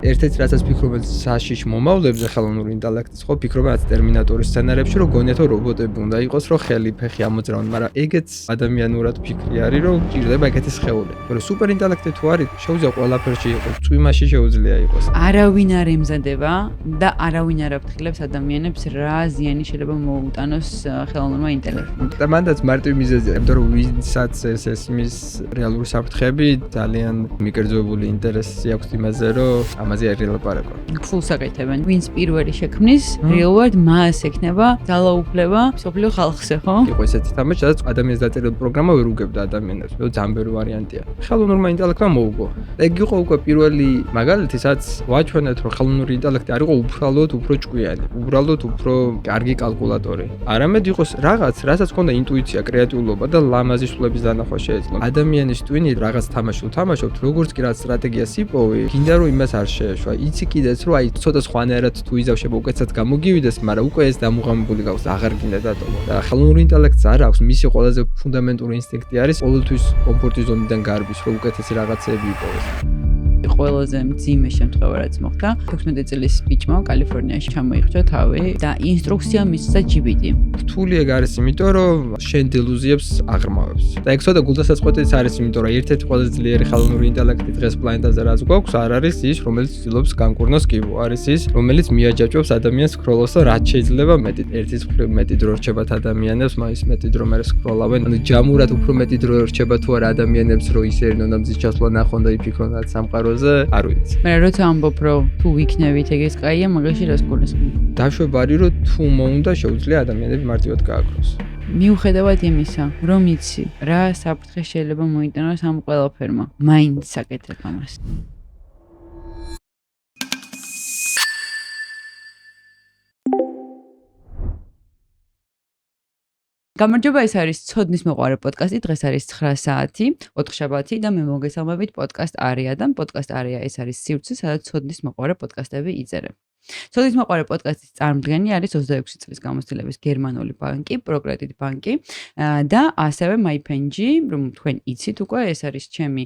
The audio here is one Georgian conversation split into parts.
ერთ-ერთი რასაც ფიქრობენ საშიში მომავლებზე ხელოვნური ინტელექტის, ხო ფიქრობენ რაც ტერმინატორის სცენარებში, რომ გონიათ რომ რობოტები უნდა იყოს, რომ ხელი ფეხი ამოძრავენ, მაგრამ ეგეც ადამიანურად ფიქრი არის, რომ ჭირდება ეგეთი სხეული. მაგრამ სუპერ ინტელექტი თუ არის, შეუძლია ყველაფერში იყოს, წვიმაში შეუძლია იყოს. არავინ არ ემზადება და არავინ არ აფრთხილებს ადამიანებს რა ზიანი შეიძლება მოუტანოს ხელოვნურმა ინტელექტმა. და მანდაც მარტივი მიზეზია, იმიტომ რომ ვინცაც ეს ესმის რეალური საფრთხეები ძალიან მიკერძოებული ინტერესი აქვს იმაზე, რომ ამაზე არ ილაპარაკონ. ფულს აკეთებენ. ვინც პირველი შექმნის, რეალურად მას ექნება ძალაუფლება მსოფლიო ხალხზე, ხო? იყო ესეთი თამაში, სადაც ადამიანის დაწერილი პროგრამა ვერ უგებდა ადამიანებს, რომ ძალიან ბევრი ვარიანტია. ხელოვნურმა ინტელექტმა მოუგო. ეგ იყო უკვე პირველი მაგალითი, სადაც ვაჩვენეთ, რომ ხელოვნური ინტელექტი არ იყო უბრალოდ უფრო ჭკვიანი, უბრალოდ უფრო კარგი კალკულატორი. არამედ იყოს რაღაც, რასაც ჰქონდა ინტუიცია, კრეატიულობა და ლამაზი სულების დანახვა შეეძლო. ადამიანის ტვინი რაღაც თამაში უთამაშობთ, როგორც კი რაც სტრატეგიას იპოვი, გინდა რომ იმას არ შეეშვა. იცი კიდეც რომ აი ცოტა სხვანაირად თუ იზავშება უკეთესად გამოგივიდეს, მაგრამ უკვე ეს დამუღამებული გავს, აღარ გინდა დატოვო. და ხელოვნური ინტელექტს არ აქვს, მისი ყველაზე ფუნდამენტური ინსტინქტი არის ყოველთვის კომფორტის ზონიდან გარბის, რომ უკეთესი რაღაცეები იპოვოს. ყველაზე მძიმე შემთხვევა რაც მოხდა 16 წლის ბიჭმა კალიფორნიაში ჩამოიხრჩა თავი და ინსტრუქცია მისცა GPT. რთული ეგ არის იმიტომ რომ შენ დილუზიებს აღრმავებს. და ეგ ცოტა გულდასაწყვეტიც არის იმიტომ რომ ერთ-ერთი ყველაზე ძლიერი ხელოვნური ინტელექტი დღეს პლანეტაზე რაც გვაქვს არ არის ის რომელიც ცდილობს განკურნოს კიბო, არის ის რომელიც მიაჯაჭვებს ადამიანს სკროლოს და რაც შეიძლება მეტი ერთის მხრივ მეტი დრო რჩებათ ადამიანებს, მაგის მეტი დრო მე სკროლავენ. ანუ ჯამურად უფრო მეტი დრო რჩება თუ არა ადამიანებს რომ ისერინონ და მზის ჩასვლა ნახონ და იფიქრონ რაც სამყაროზე არ ვიცი. მე როცა ამბობ რომ თუ ვიქნებით ეგეც კაია, მაგაში რას გულისხმობ? დაშვება არის რომ თუ მოუნდა შეუძლია ადამიანები მარტივად გააკროს. მიუხედავად იმისა, რომ იცი რა საფრთხე შეიძლება მოიტანოს ამ ყველაფერმა, მაინც აკეთებ ამას. გამარჯობა, ეს არის ცოდნის მოყვარე პოდკასტი. დღეს არის 9 საათი, 4 შაბათი და მე მოგესალმებით პოდკასტ არიადან. პოდკასტ არია ეს არის სივრცე, სადაც ცოდნის მოყვარე პოდკასტები იწერებ. ცოდნის მოყვარე პოდკასტის წარმომადგენელი არის 26 წლის გამოცდილების გერმანული ბანკი, პროკრედიტ ბანკი და ასევე MyPenG, რომ თქვენ იცით უკვე, ეს არის ჩემი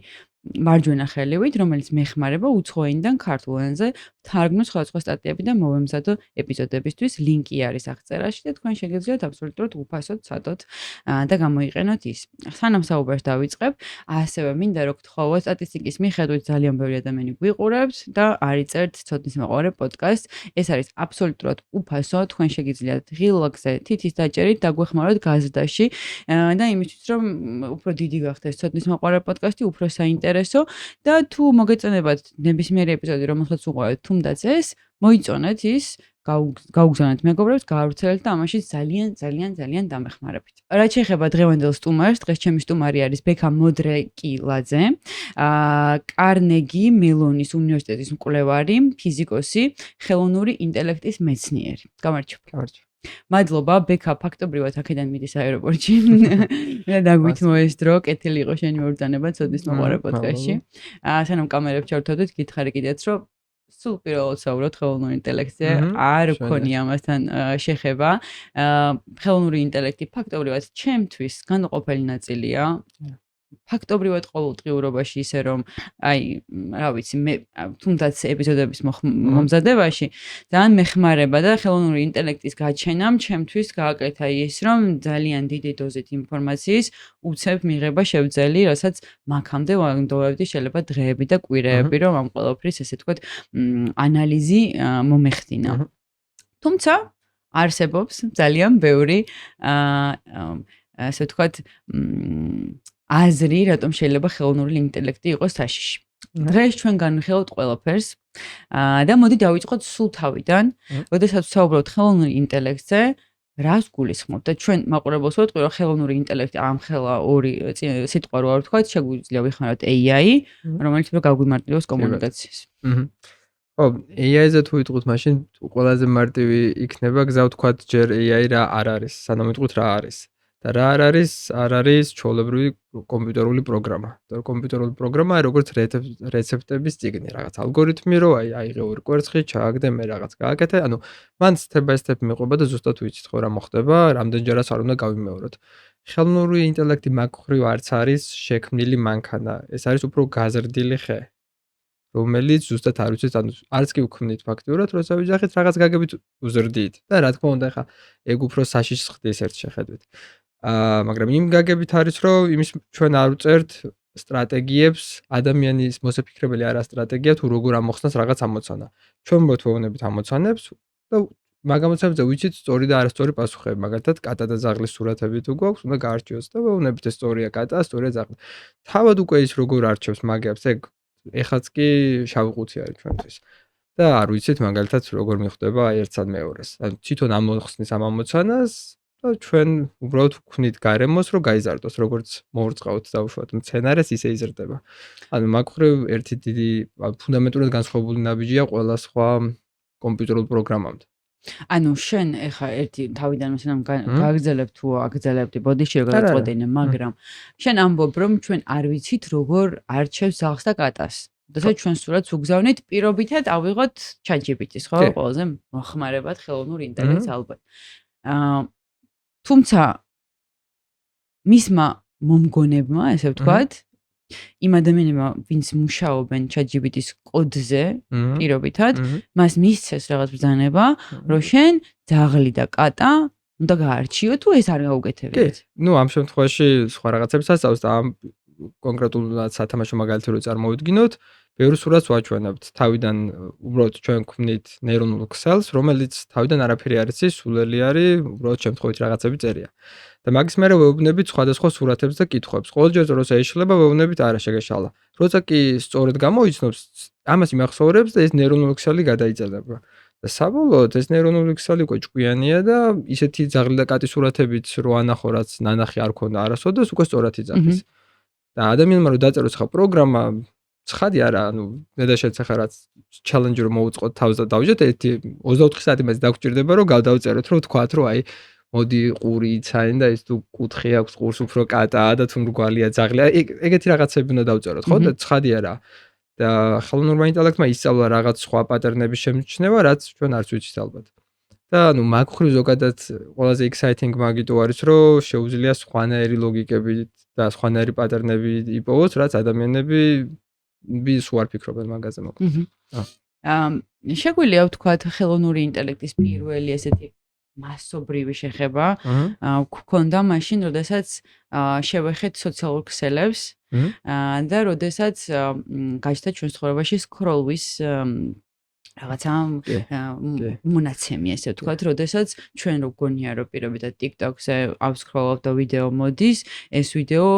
მარჯვენა ხელივით, რომელიც მეხმარება უცხო ენიდან ქართულ ენაზე თარგმნო სხვადასხვა სტატიები და მოვემზადო ეპიზოდებისთვის. ლინკი არის აღწერაში და თქვენ შეგიძლიათ აბსოლუტურად უფასოდ ცადოთ და გამოიყენოთ ის. სანამ საუბარს დავიწყებ, ასევე მინდა რომ გთხოვოთ სტატისტიკის მიხედვით ძალიან ბევრი ადამიანი გვიყურებთ და არიწერთ ცოდნის მოყვარე პოდკასტს. ეს არის აბსოლუტურად უფასო, თქვენ შეგიძლიათ ღილაკზე თითის დაჭერით დაგვეხმაროთ გაზრდაში და იმისთვის რომ უფრო დიდი გახდეს ცოდნის მოყვარე პოდკასტი, უფრო საინტერესო და თუ მოგეწონებათ ნებისმიერი ეპიზოდი, რომელსაც უყურებთ, თუნდაც ეს, მოიწონეთ ის, გაუგზავნეთ მეგობრებს, გაავრცელეთ და ამაში ძალიან დამეხმარებით. რაც შეეხება დღევანდელ სტუმარს, დღეს ჩემი სტუმარი არის ბექა მოდრეკილაძე, კარნეგი მელონის უნივერსიტეტის მკვლევარი, ფიზიკოსი, ხელოვნური ინტელექტის მეცნიერი. გამარჯობა. მადლობა, ბექა ფაქტობრივად აქედან მიდის აეროპორტში. მე დაგვით მოესდრო, კეთილი იყო შენი მობრძანება ცოდნის მოყვარე პოდკასტში. სანამ კამერებს ჩავთავდით, გითხარი კიდეც, რომ სულ პირველად საუბრობთ ხელოვნურ ინტელექტზე, არ ვქონია ამასთან შეხება. ხელოვნური ინტელექტი ფაქტობრივად ჩემთვის განუყოფელი ნაწილია. ფაქტობრივად ყოველდღიურობაში ისე რომ აი რა ვიცი მე თუნდაც ეპიზოდების მომზადებაში ძალიან მეხმარება და ხელოვნური ინტელექტის გაჩენამ ჩემთვის გააკეთა ის რომ ძალიან დიდი დოზით ინფორმაციის უცებ მიღება შევძელი, რასაც მაქამდე ვანდოვებდი შეიძლება დღეები და კვირეები რომ ამ ყველაფრის ესე თქვა ანალიზი მომეხდინა. თუმცა არსებობს ძალიან ბევრი ასე თქვა აზრი, რატომ შეიძლება ხელოვნური ინტელექტი იყოს საშიში. დღეს ჩვენ განვიხილავთ ყველაფერს და მოდი დავიწყოთ სულ თავიდან, როდესაც ვსაუბრობთ ხელოვნურ ინტელექტზე, რას გულისხმობთ და ჩვენ მაყურებელს ვეტყვი, რომ ხელოვნური ინტელექტი ამხელა ორი სიტყვა რო არ ვთქვათ, შეგვიძლია ვიხმაროთ AI, რომელიც უფრო გაგვიმარტივებს კომუნიკაციას. ხო, AI-ზე თუ ვიტყვით, მაშინ ყველაზე მარტივი იქნება გზა ვთქვათ ჯერ AI რა არ არის, სანამ ვიტყვით რა არის. და რა არ არის ჩვეულებრივი კომპიუტერული პროგრამა. და კომპიუტერული პროგრამა როგორც რეცეპტების წიგნი, რაღაც ალგორითმი რო აიღე ორი კვერცხი, ჩააგდე, მე რაღაც გააკეთე. ანუ მან step-by-step მიყვება და ზუსტად ვიცით ხო რა მოხდება, რამდენჯერაც არ უნდა გავიმეოროთ. ხელოვნური ინტელექტი მაგ მხრივ არც არის შექმნილი მანქანა. ეს არის უფრო გაზრდილი ხე. რომელიც ზუსტად არ ვიცით, ანუ არც კი ვქმნით ფაქტიურად, როცა ვიძახით რაღაც გაგებით უზრდით და რა თქმა უნდა ხა ეგ უფრო საშიშს ხდის ერთ შეხედვით. მაგრამ იმ გაგებით არის, რომ იმის ჩვენ არ ვწერთ სტრატეგიებს, ადამიანის მოსაფიქრებელი არა სტრატეგია თუ როგორ ამოხსნას რაღაც ამოცანა. ჩვენ მოვთხოვნებით ამოცანებს და მაგამოცანებზე ვიცით სწორი და არასწორი პასუხები, მაგალითად კატა და ძაღლის სურათები თუ გვაქვს, უნდა გაარჩიოს და ვეუბნებით ეს სწორია კატა, სწორია ძაღლი. თავად უკვე ის როგორ არჩევს მაგებს, ეგ ეხაც კი შავი ყუთი არის ჩვენთვის. და არ ვიცით მაგალითად როგორ მიხვდება ერთსად მეორეს. ანუ თვითონ ამოხსნის ამ ამოცანას და ჩვენ უბრალოდ ვქნით გარემოს, რომ გაიზარდოს, როგორც მოურწყავთ დაუშვათ მცენარეს, ისე იზრდება. ანუ მაგ მხრივ ერთი დიდი ფუნდამენტურად განსხვავებული ნაბიჯია ყველა სხვა კომპიუტერულ პროგრამამდე. ანუ შენ ეხა ერთი თავიდან məsალამ გაგრძელებ თუ აგრძელებდი ბოდიში როგორ წოდინე, მაგრამ შენ ამბობ რომ ჩვენ არ ვიცით როგორ არჩევს ძაღლს და კატას. და ჩვენ სულაც უგზავნით პირობითად ავიღოთ ChatGPT-ს, ხო? ყველაზე მოხმარებად ხელოვნურ ინტელექტს ალბათ. თუმცა მისმა მომგონებმა, ესე ვთქვათ, იმ ადამიანებმა, ვინც მუშაობენ ChatGPT-ის კოდზე, პირობითად, მას მისცეს რაღაც ბრძანება, რომ შენ ძაღლი და კატა უნდა გაარჩიო თუ ეს არ გაუგეთებიათ. ნუ ამ შემთხვევაში სხვა რაღაცებს ასწავს და ამ კონკრეტულად სათამაშო მაგალითი რო წარმოვიდგინოთ, ბევრ სურათს ვაჩვენებთ. თავიდან უბრალოდ ჩვენ გვქმნით ნეირონულ ქსელს, რომელიც თავიდან არაფერი არ იცის, სულელი არის, უბრალოდ შემთხვევით რაღაცები წერია. და მაგის მერე ვეუბნებით სხვადასხვა სურათებს და კითხვებს. ყოველჯერ როცა ეშლება, ვეუბნებით არა შეგეშალა. როცა კი სწორედ გამოიცნობს, ამას იმახსოვრებს და ეს ნეირონული ქსელი გადაიწერება. და საბოლოოდ ეს ნეირონული ქსელი უკვე ჭკვიანია და ისეთი ძაღლი და კატის სურათებით რო ანახო, რაც ნანახი არ ქონდა არასოდეს, უკვე სწორად იძახის. და ადამიანმა რო დაწეროს ხა პროგრამა ცხადი არა, ანუ დედაშენც ახლა რაც ჩალენჯი რომ მოუწყოთ თავს და დავჯეთ 24 საათი მას დაგჭირდება რომ გადავწეროთ რომ ვთქვათ რომ აი მოდი ყური იცაენ და ეს თუ კუთხე აქვს ყურს უფრო კატაა და თუ მრგვალია ძაღლია ეგეთი რაღაცები უნდა დავწეროთ ხო და ცხადი არა და ხელოვნურმა ინტელექტმა ისწავლა რაღაც სხვა პატერნების შემჩნევა რაც ჩვენ არც ვიცით ალბათ და ანუ მაგ ხრივ ზოგადად ყველაზე exciting მაგიტო არის რომ შეუძლია სხვანაირი ლოგიკები და სხვანაირი პატერნები იპოვოს რაც ადამიანები ვის უარ ფიქრობენ მაგაზე მოკლედ. შეგვიძლია ვთქვათ ხელოვნური ინტელექტის პირველი ესეთი მასობრივი შეხება გქონდა მაშინ, როდესაც შევეხეთ სოციალურ ქსელებს და როდესაც გაჩნდა ჩვენ ცხოვრებაში სკროლვის რაღაცა მონაცემი ესე ვთქვათ, როდესაც ჩვენ რო გონია რომ პირობითად TikTok-ზე ავსკროლავ და ვიდეო მოდის, ეს ვიდეო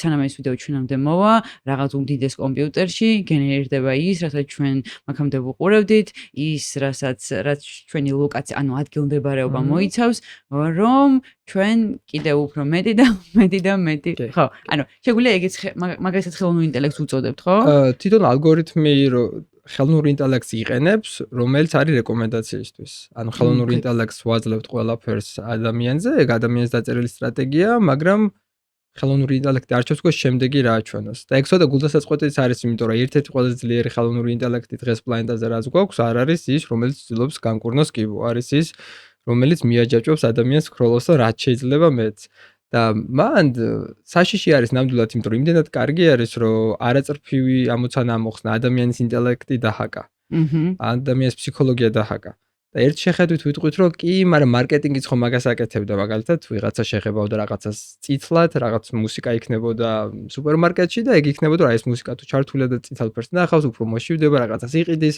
სანამ ეს ვიდეო ჩვენამდე მოვა, რაღაც უდიდეს კომპიუტერში გენერირდება ის, რასაც ჩვენ მაგამდე ვუყურებდით, ის რაც ჩვენი ლოკაცია, ანუ ადგილმდებარეობა მოიცავს, რომ ჩვენ კიდევ უფრო მეტი და მეტი, ხო, ანუ შეგვიძლია ეგეც მაგასაც ხელოვნურ ინტელექტს უწოდებთ, ხო? თვითონ ალგორითმი ხელოვნურ ინტელექტს იყენებს, რომელიც არის რეკომენდაციისთვის. ანუ ხელოვნურ ინტელექტს ვაძლევთ ყველაფერს ადამიანზე, ეგ ადამიანის დაწერილი სტრატეგია, მაგრამ ხელოვნური ინტელექტი არჩევს უკვე შემდეგი რა აჩვენოს. და ეგ ცოტა გულდასაწყვეტიც არის, იმიტომ რომ ერთ-ერთი ყველაზე ძლიერი ხელოვნური ინტელექტი დღეს პლანეტაზე რაც გვაქვს, არ არის ის, რომელიც ცდილობს განკურნოს კიბო, არის ის, რომელიც მიაჯაჭვებს ადამიანს სკროლოს და რაც შეიძლება მეც. და მან საშიში არის ნამდვილად, იმიტომ რომ იმდენად კარგი არის, რომ არაწრფივი ამოცანა ამოხსნა ადამიანის ინტელექტი დაჰაკა. ადამიანის ფსიქოლოგია დაჰაკა. და ერთ შეხედვით ვიტყვით, რომ კი, მაგრამ მარკეტინგიც ხომ მაგას აკეთებდა, მაგალითად, ვიღაცა შეხებავდა რაღაცას წითლად, რაღაც მუსიკა იქნებოდა სუპერმარკეტში და ეგ იქნებოდა, რა ეს მუსიკა თუ ჩართულია და წითელ ფერს ნახავს, უფრო მოშივდება, რაღაცას იყიდის.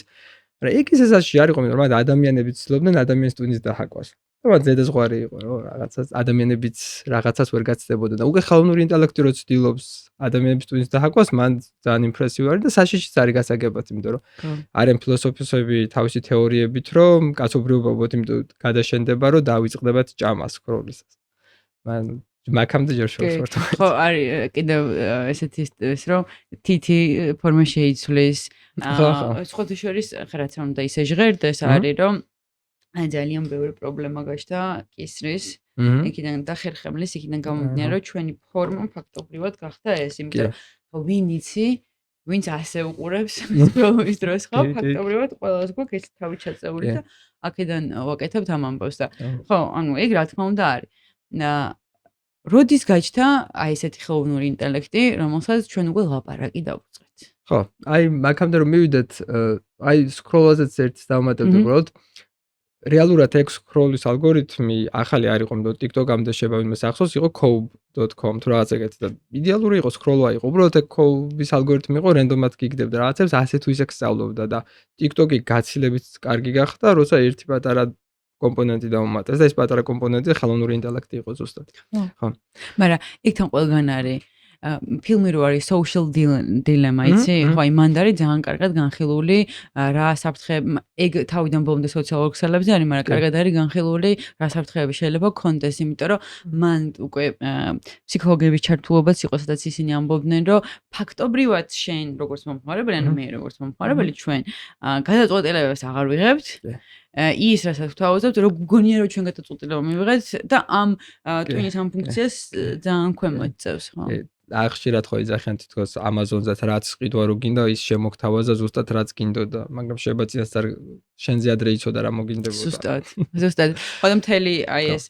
მაგრამ ეგ ისე საშიში არ იყო, მაგრამ ადამიანები ცდილობდნენ ადამიანის ტვინის დაჰაკვას. და ზედაზღვარი იყო, რომ რაღაცას ადამიანებიც რაღაცას ვერ გაცდებოდა და უკვე ხელოვნური ინტელექტი რო ცდილობს ადამიანების ტვინის დაჰაკვას, მან ძალიან იმპრესიული არის და საშიშიც არის გასაგებად, იმიტომ რომ არიან ფილოსოფოსები თავისი თეორიებით, რომ კაცობრიობა უბრალოდ იმიტომ გადაშენდება, რომ დავიწყდებათ ჭამას სკროლისას. მან მაგამდე ჯერ შევსვართ. ხო, არის კიდევ ესეთი ეს რომ თითი ფორმა შეიცვლის. სხვათა შორის რაც უნდა ისე ჟღერდეს არის რომ ძალიან ბევრი პრობლემა გაჩნდა კისრის, იქიდან და ხერხემლის, იქიდან გამომდინარე, რომ ჩვენი ფორმა ფაქტობრივად გახდა ეს, იმიტომ რომ ვინ იცი, ვინც ასე უყურებს სკროლვის დროს, ხო, ფაქტობრივად ყველას გვაქვს ეს თავი ჩაწეული და აქედან ვაკეთებთ ამ ამბავს და ხო, ანუ ეგ რა თქმა უნდა არის. როდის გაჩნდა აი ესეთი ხელოვნური ინტელექტი, რომელსაც ჩვენ უკვე ლაპარაკი დავუწყეთ? ხო, აი მაგამდე რომ მივიდეთ, აი სკროლაზეც ერთს დავუმატებდი უბრალოდ. რეალურად ეგ სკროლის ალგორითმი ახალი არ იყო, მე TikTok-ამდე შევავინმე ახსოვს, იყო Cove.com თუ რაღაც ეგეთი და იდეალური იყო სკროლვა იყო. უბრალოდ ეგ Cove-ის ალგორითმი იყო, რენდომად გიგდებდა რაღაცებს, ასე თუ ისე სწავლობდა და TikTok-ი გაცილებით კარგი გახდა, როცა ერთი პატარა კომპონენტი დავუმატეს და ეს პატარა კომპონენტი ხელოვნური ინტელექტი იყო ზუსტად. ხო. მაგრამ იქთან ყველგან არის ფილმი რო არის social dilemma, იცი? ხო, აი მანდ არის ძალიან კარგად განხილული რა საფრთხე ეგ თავიდან ბოლომდე სოციალურ ქსელებზე არის, მაგრამ კარგად არის განხილული რა საფრთხეები შეიძლება გქონდეს, იმიტომ რომ მან უკვე ფსიქოლოგების ჩართულობაც იყო, სადაც ისინი ამბობდნენ, რომ ფაქტობრივად შენ როგორც მომხმარებელი, ანუ მე როგორც მომხმარებელი ჩვენ გადაწყვეტილებებს აღარ ვიღებთ. ის რასაც გვთავაზობთ, რომ გგონია რომ ჩვენ გადაწყვეტილება მივიღეთ და ამ ტვინის ამ ფუნქციას ძალიან ქვემოთ წევს, ხო? ხშირად ხო იძახიან თითქოს Amazon-ზეც რაც ყიდვა რო გინდა ის შემოგთავაზა ზუსტად რაც გინდოდა, მაგრამ შეიძლება წინასწარ შენზე ადრე იცოდა რა მოგინდებოდა. ზუსტად. ხო და მთელი აი ეს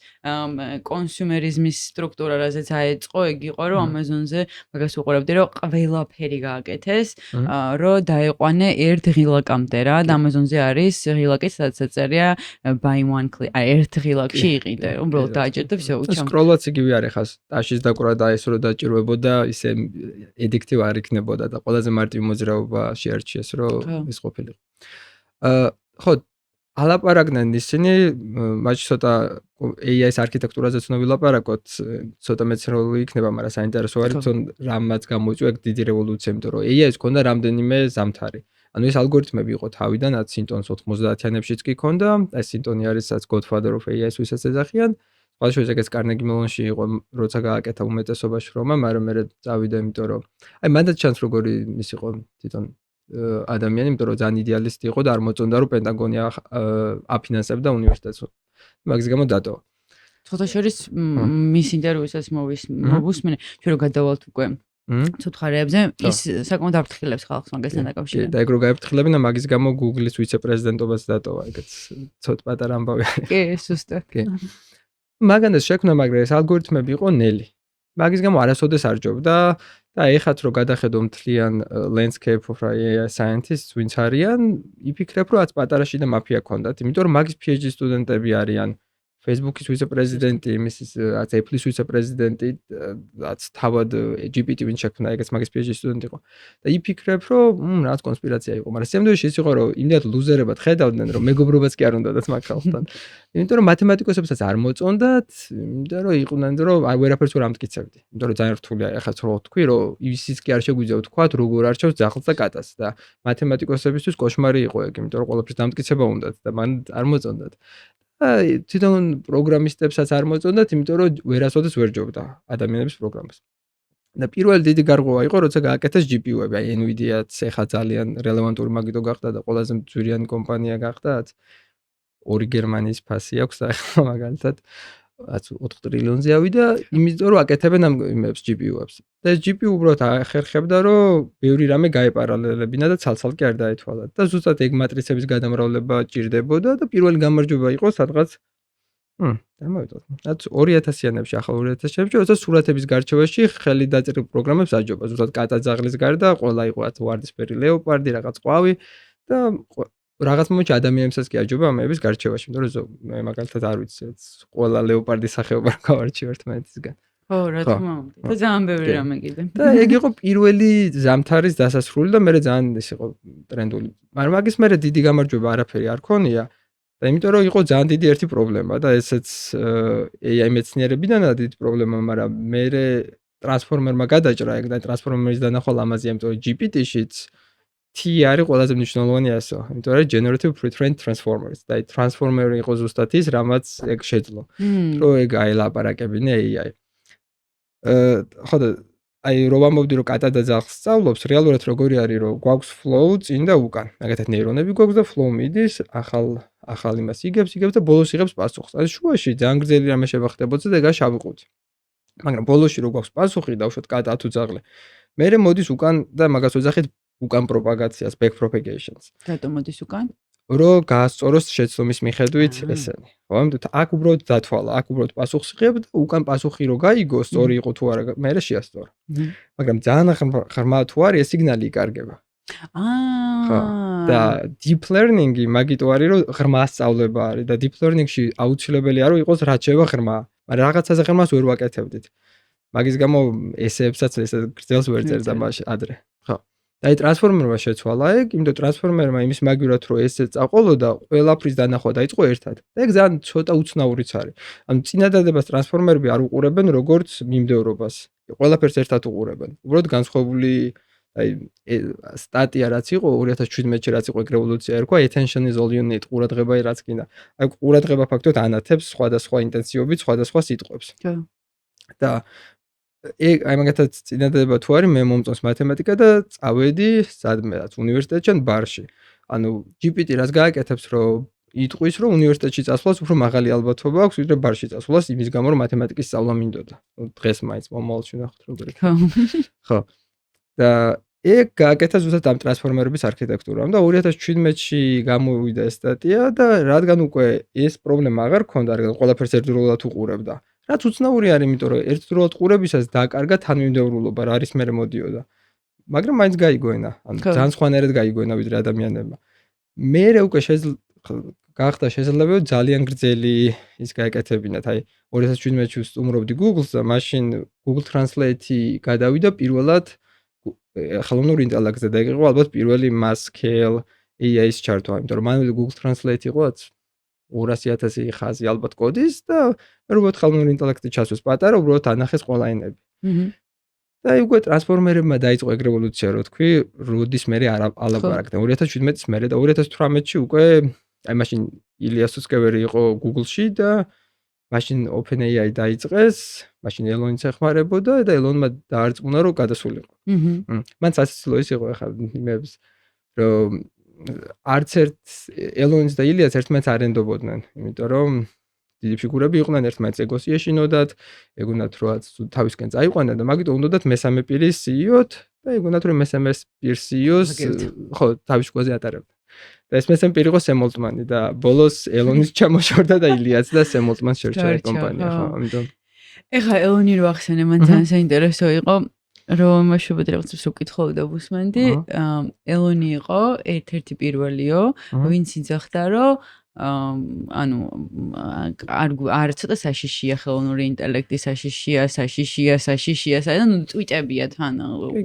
კონსიუმერიზმის სტრუქტურა რაზეც აეწყო, ეგ იყო რომ Amazon-ზე მაგას უყურებდი რომ ყველაფერი გააკეთეს, რომ დაეყვანე ერთ ღილაკამდე რა და Amazon-ზე არის ღილაკი, სადაც ეწერია buy one click. აი ერთ ღილაკში იყიდე, უბრალოდ დააჭერდა всё უჩამ. სკროლაც იგივე არის ხას. ტაშის დაკვრა და ეს რო დაჭირვებოდა და ისე ედიქტივ არ იქნებოდა და ყველაზე მარტივი მოძრაობა შეარჩიეს რომ ის ყოფილიყო. ხო, ალაპარაკდნენ ისინი, მათ ცოტა AI-ის არქიტექტურაზე ცნობი ლაპარაკოთ, ცოტა მეცნიერული იქნება, მაგრამ საინტერესო არის თვითონ რამაც გამოიწვია დიდი რევოლუცია, იმიტომ რომ AI-ის ქონდა რამდენიმე ზამთარი. ანუ ეს ალგორითმები იყო თავიდან, სინტონს 90-იანებშიც კი ქონდა, ეს სინტონი არის რაც Godfather of AI-ის ვისაც ეძახიან. Ყოველშევ ეგეც კარნეგი მელონში იყო, როცა გააკეთა უმეტესობა შრომა, მაგრამ მე წავიდა, იმიტომ რომ აი მანდაც ჩანს როგორი ის იყო თვითონ ადამიანი, იმიტომ რომ ძალიან იდეალისტი იყო და არ მოწონდა რომ პენტაგონი აფინანსებდა უნივერსიტეტს. მაგის გამო დატოვა. ცოტა შორის მის ინტერვიუსაც მოვუსმინე, ჩვენ რო გადავალთ უკვე ცოცხარეებზე, ის საკმაოდ აფრთხილებს ხალხს მაგასთან დაკავშირებით. და ეგ რო გაიფრთხილებენ და მაგის გამო Google-ის ვიცე-პრეზიდენტობაც დატოვა, ეგეც ცოტა პატარა ამბავი. კი, ზუსტად. კი. მაგანაც შექმნა, მაგრამ ეს ალგორითმები იყო ნელი. მაგის გამო არასოდეს არ ჯობდა და ეხათ რო გადახედო მთლიან landscape of AI scientists ვინც არიან, იფიქრებ რომ აც პატარაში და მაფია ქონდათ, იმიტომ რომ მაგის PhD სტუდენტები არიან. Facebook-ის ვიცე-პრეზიდენტი, იმის რაც Apple-ის ვიცე-პრეზიდენტი, რაც თავად GPT ვინც შექმნა, ეგეც მაგის PhD სტუდენტი იყო. და იფიქრებ რომ რაღაც კონსპირაცია იყო, მაგრამ სამდროში ის იყო რომ იმდენად ლუზერებად ხედავდნენ რომ მეგობრობაც კი არ უნდათ მაგ ხალხთან. იმიტომ რომ მათემატიკოსებსაც არ მოწონდათ, იმიტომ რომ იყვნენ რომ აი ვერაფერს ვერ ამტკიცებდი. იმიტომ რომ ძალიან რთულია ახლა რო თქვი რომ ისიც კი არ შეგვიძლია ვთქვათ როგორ არჩევს ძაღლს და კატას და მათემატიკოსებისთვის კოშმარი იყო ეგ, იმიტომ რომ ყველაფერს დამტკიცება უნდათ და მან არ მოწონდათ. აი თვითონ პროგრამისტებსაც არ მოწონდათ, იმიტომ რომ ვერასოდეს ვერ ჯობდა ადამიანების პროგრამას. და პირველი დიდი გარღვევა იყო, როცა გააკეთეს GPU-ები, აი Nvidia-ც ეხა ძალიან რელევანტური მაგიტო გახდა და ყველაზე ძვირიანი კომპანია გახდა. 2 გერმანიის ფასი აქვს და ახლა მაგალითად 4 ტრილიონზე ავიდა, იმიტომ რომ აკეთებენ ამ იმებს GPU-ებს. და ეს GPU უბრალოდ ახერხებდა, რომ ბევრი რამე გაეპარალელებინა და ცალ-ცალკე არ დაეთვალათ. და ზუსტად ეგ მატრიცების გადამრავლება ჭირდებოდა და პირველი გამარჯვება იყო სადღაც დამოვიდოდ. რაც 2000-იანებში, ახალ 2000-იანებში, როცა სურათების გარჩევაში ხელი დაწერილ პროგრამებს აჯობა. ზუსტად კატა-ძაღლის გარდა ყველა იყო რაც ვარდისფერი ლეოპარდი, რაღაც ყვავი და რაღაც მომენტში ადამიანებსაც კი აჯობა ამების გარჩევაში, იმიტომ რომ მე მაგალითად არ ვიცი, ყველა ლეოპარდის სახეობა გავარჩიო ერთმანეთისგან. ხო, რა თქმა უნდა. და ძალიან ბევრი რამე კიდე. და ეგ იყო პირველი ზამთარის დასასრული და მე ძალიან ის იყო ტრენდული. მაგრამ მაგის მერე დიდი გამარჯვება არაფერი არ ქონია. და იმიტომ რომ იყო ძალიან დიდი ერთი პრობლემა და ესეც AI მეცნიერებიდანაა დიდი პრობლემა, მაგრამ მე ტრანსფორმერმა გადაჭრა ეგ და ტრანსფორმერის დანახვა ლამაზია, იმიტომ რომ GPT-შიც T არის ყველაზე მნიშვნელოვანი ასო, იმიტომ რომ generative pre-trained transformers და transformer იყო ზუსტად ის, რამაც ეგ შეძლო. რომ ეგ აელაპარაკებინე AI. ხო და აი რო ვამბობდი რომ კატა და ძაღლს სწავლობს, რეალურად როგორი არის რომ გვაქვს flow წინ და უკან. მაგათაც ნეირონები გვაქვს და flow მიდის, ახალ იმას იგებს და ბოლოს იღებს პასუხს. აი შუაში ძალიან გრძელი რამე შევახდებოდი და ეგა შავი ყუთი. მაგრამ ბოლოში რო გვაქვს პასუხი, დავუშვათ კატა თუ ძაღლი. მერე მოდის უკან და მაგას ვეძახით უკან პროპაგაციას, back propagations. რატომ მოდის უკან? რომ გაასწოროს შეცდომის მიხედვით ესენი. ხო, ამიტომ აქ უბრალოდ დათვალა, აქ უბრალოდ პასუხს იღებ და უკან პასუხი რო გაიგო, სწორი იყო თუ არა, მერე შეასწორა. მაგრამ ძალიან ღრმა თუ არის, ეს სიგნალი იკარგება. ხო. და deep learning-ი მაგიტო არის, რომ ღრმა სწავლება არის და deep learning-ში აუცილებელია რომ იყოს რაც შევა ღრმა. მაგრამ რაღაცაზე ღრმას ვერ ვაკეთებდით. მაგის გამო ესეებსაც ესე გრძელს ვერ წერდა მაშ ადრე. ხო. და აი ტრანსფორმერმა შეცვალა ეგ, იმიტომ ტრანსფორმერმა იმის მაგივრად რომ ესე წაყოლოდა, ყველაფრის დანახვა დაიწყო ერთად. და ეგ ძალიან ცოტა უცნაურიც არის. ანუ წინადადებას ტრანსფორმერები არ უყურებენ როგორც მიმდევრობას. ყველაფერს ერთად უყურებენ. უბრალოდ განსხვავებული აი სტატია რაც იყო 2017-ში რაც იყო ეგ რევოლუცია ერქვა attention is all you need ყურადღება რაც კიდე. აი ყურადღება ფაქტობრივად ანათებს სხვადასხვა ინტენსივობით სხვადასხვა სიტყვებს. ხო. და ეგ აი მაგათაც წინადადება თუ არის მე მომწონს მათემატიკა და წავედი სადმეაც უნივერსიტეტში ან ბარში. ანუ GPT რას გააკეთებს რომ იტყვის რომ უნივერსიტეტში წასვლას უფრო მაღალი ალბათობა აქვს ვიდრე ბარში წასვლას იმის გამო რომ მათემატიკის სწავლა მინდოდა. დღეს მაინც მომავალში ვნახოთ როგორ იქნება. ხო. და ეგ გააკეთა ზუსტად ამ ტრანსფორმერების არქიტექტურამ და 2017-ში გამოვიდა ეს სტატია და რადგან უკვე ეს პრობლემა აღარ ქონდა, რადგან ყველაფერს ერთდროულად უყურებდა. რაც უცნაური არის, იმიტომ რომ ერთდროულად ყურებისას დააკარგა თანმიმდევრულობა, რა არის მერე მოდიოდა. მაგრამ მაინც გაიგოენა, ანუ ძალიან სხვანაირად გაიგოენა ვიდრე ადამიანებმა. მერე უკვე გახდა შესაძლებელი ძალიან გრძელი ის გააკეთებინათ. აი 2017-ში ვსტუმრობდი Google-ს და მაშინ Google Translate-ი გადავიდა პირველად ხელოვნურ ინტელექტზე და იყო ალბათ პირველი mass scale AI-ის ჩართვა, იმიტომ რომ მანვე Google Translate იყო 200,000 ხაზი ალბათ კოდის და უბრალოდ ხელოვნურ ინტელექტი ჩასვეს პატარა, უბრალოდ ანახეს ყველა ენები. და უკვე ტრანსფორმერებმა დაიწყო ეგ რევოლუცია, რო თქვი, როდის მერე ალაპარაკდნენ 2017-ის მერე და 2018-ში უკვე აი მაშინ ილია სუსკევერი იყო Google-ში და მაშინ OpenAI დაიწყეს, მაშინ ელონიც ეხმარებოდა და ელონმა დაარწმუნა რომ გადასულიყო. მან სასიცილო ის იყო ახლა იმებს რომ არც ერთ ელონიც და ილიას ერთმანეთს არ ენდობოდნენ, იმიტომ რომ დიდი ფიგურები იყვნენ, ერთმანეთს ეგოს იეშინოდათ, ეგ უნდათ რომ თავისკენ წაიყვანა და მაგით უნდათ მესამე პირის CEO-თ და ეგ უნდათ რომ მესამე პირის CEO-ს ხო თავის შუაზე ატარებდა. და ეს მესამე პირი იყო სემ ოლტმანი და ბოლოს ელონის ჩამოშორდა და ილიას და სემ ოლტმანს შერჩა კომპანია, ხო, ამიტომ. ეხლა ელონი რო ახსენე, მან ძალიან საინტერესო იყო, რომ მაშობად რაღაცას უკითხავდა ბუსმანდი, ელონი იყო ერთ-ერთი პირველიო, ვინც იძახდა, რომ ანუ არ ცოტა საშიშია ხელოვნური ინტელექტი, საშიშია, ანუ ტვიტებია თან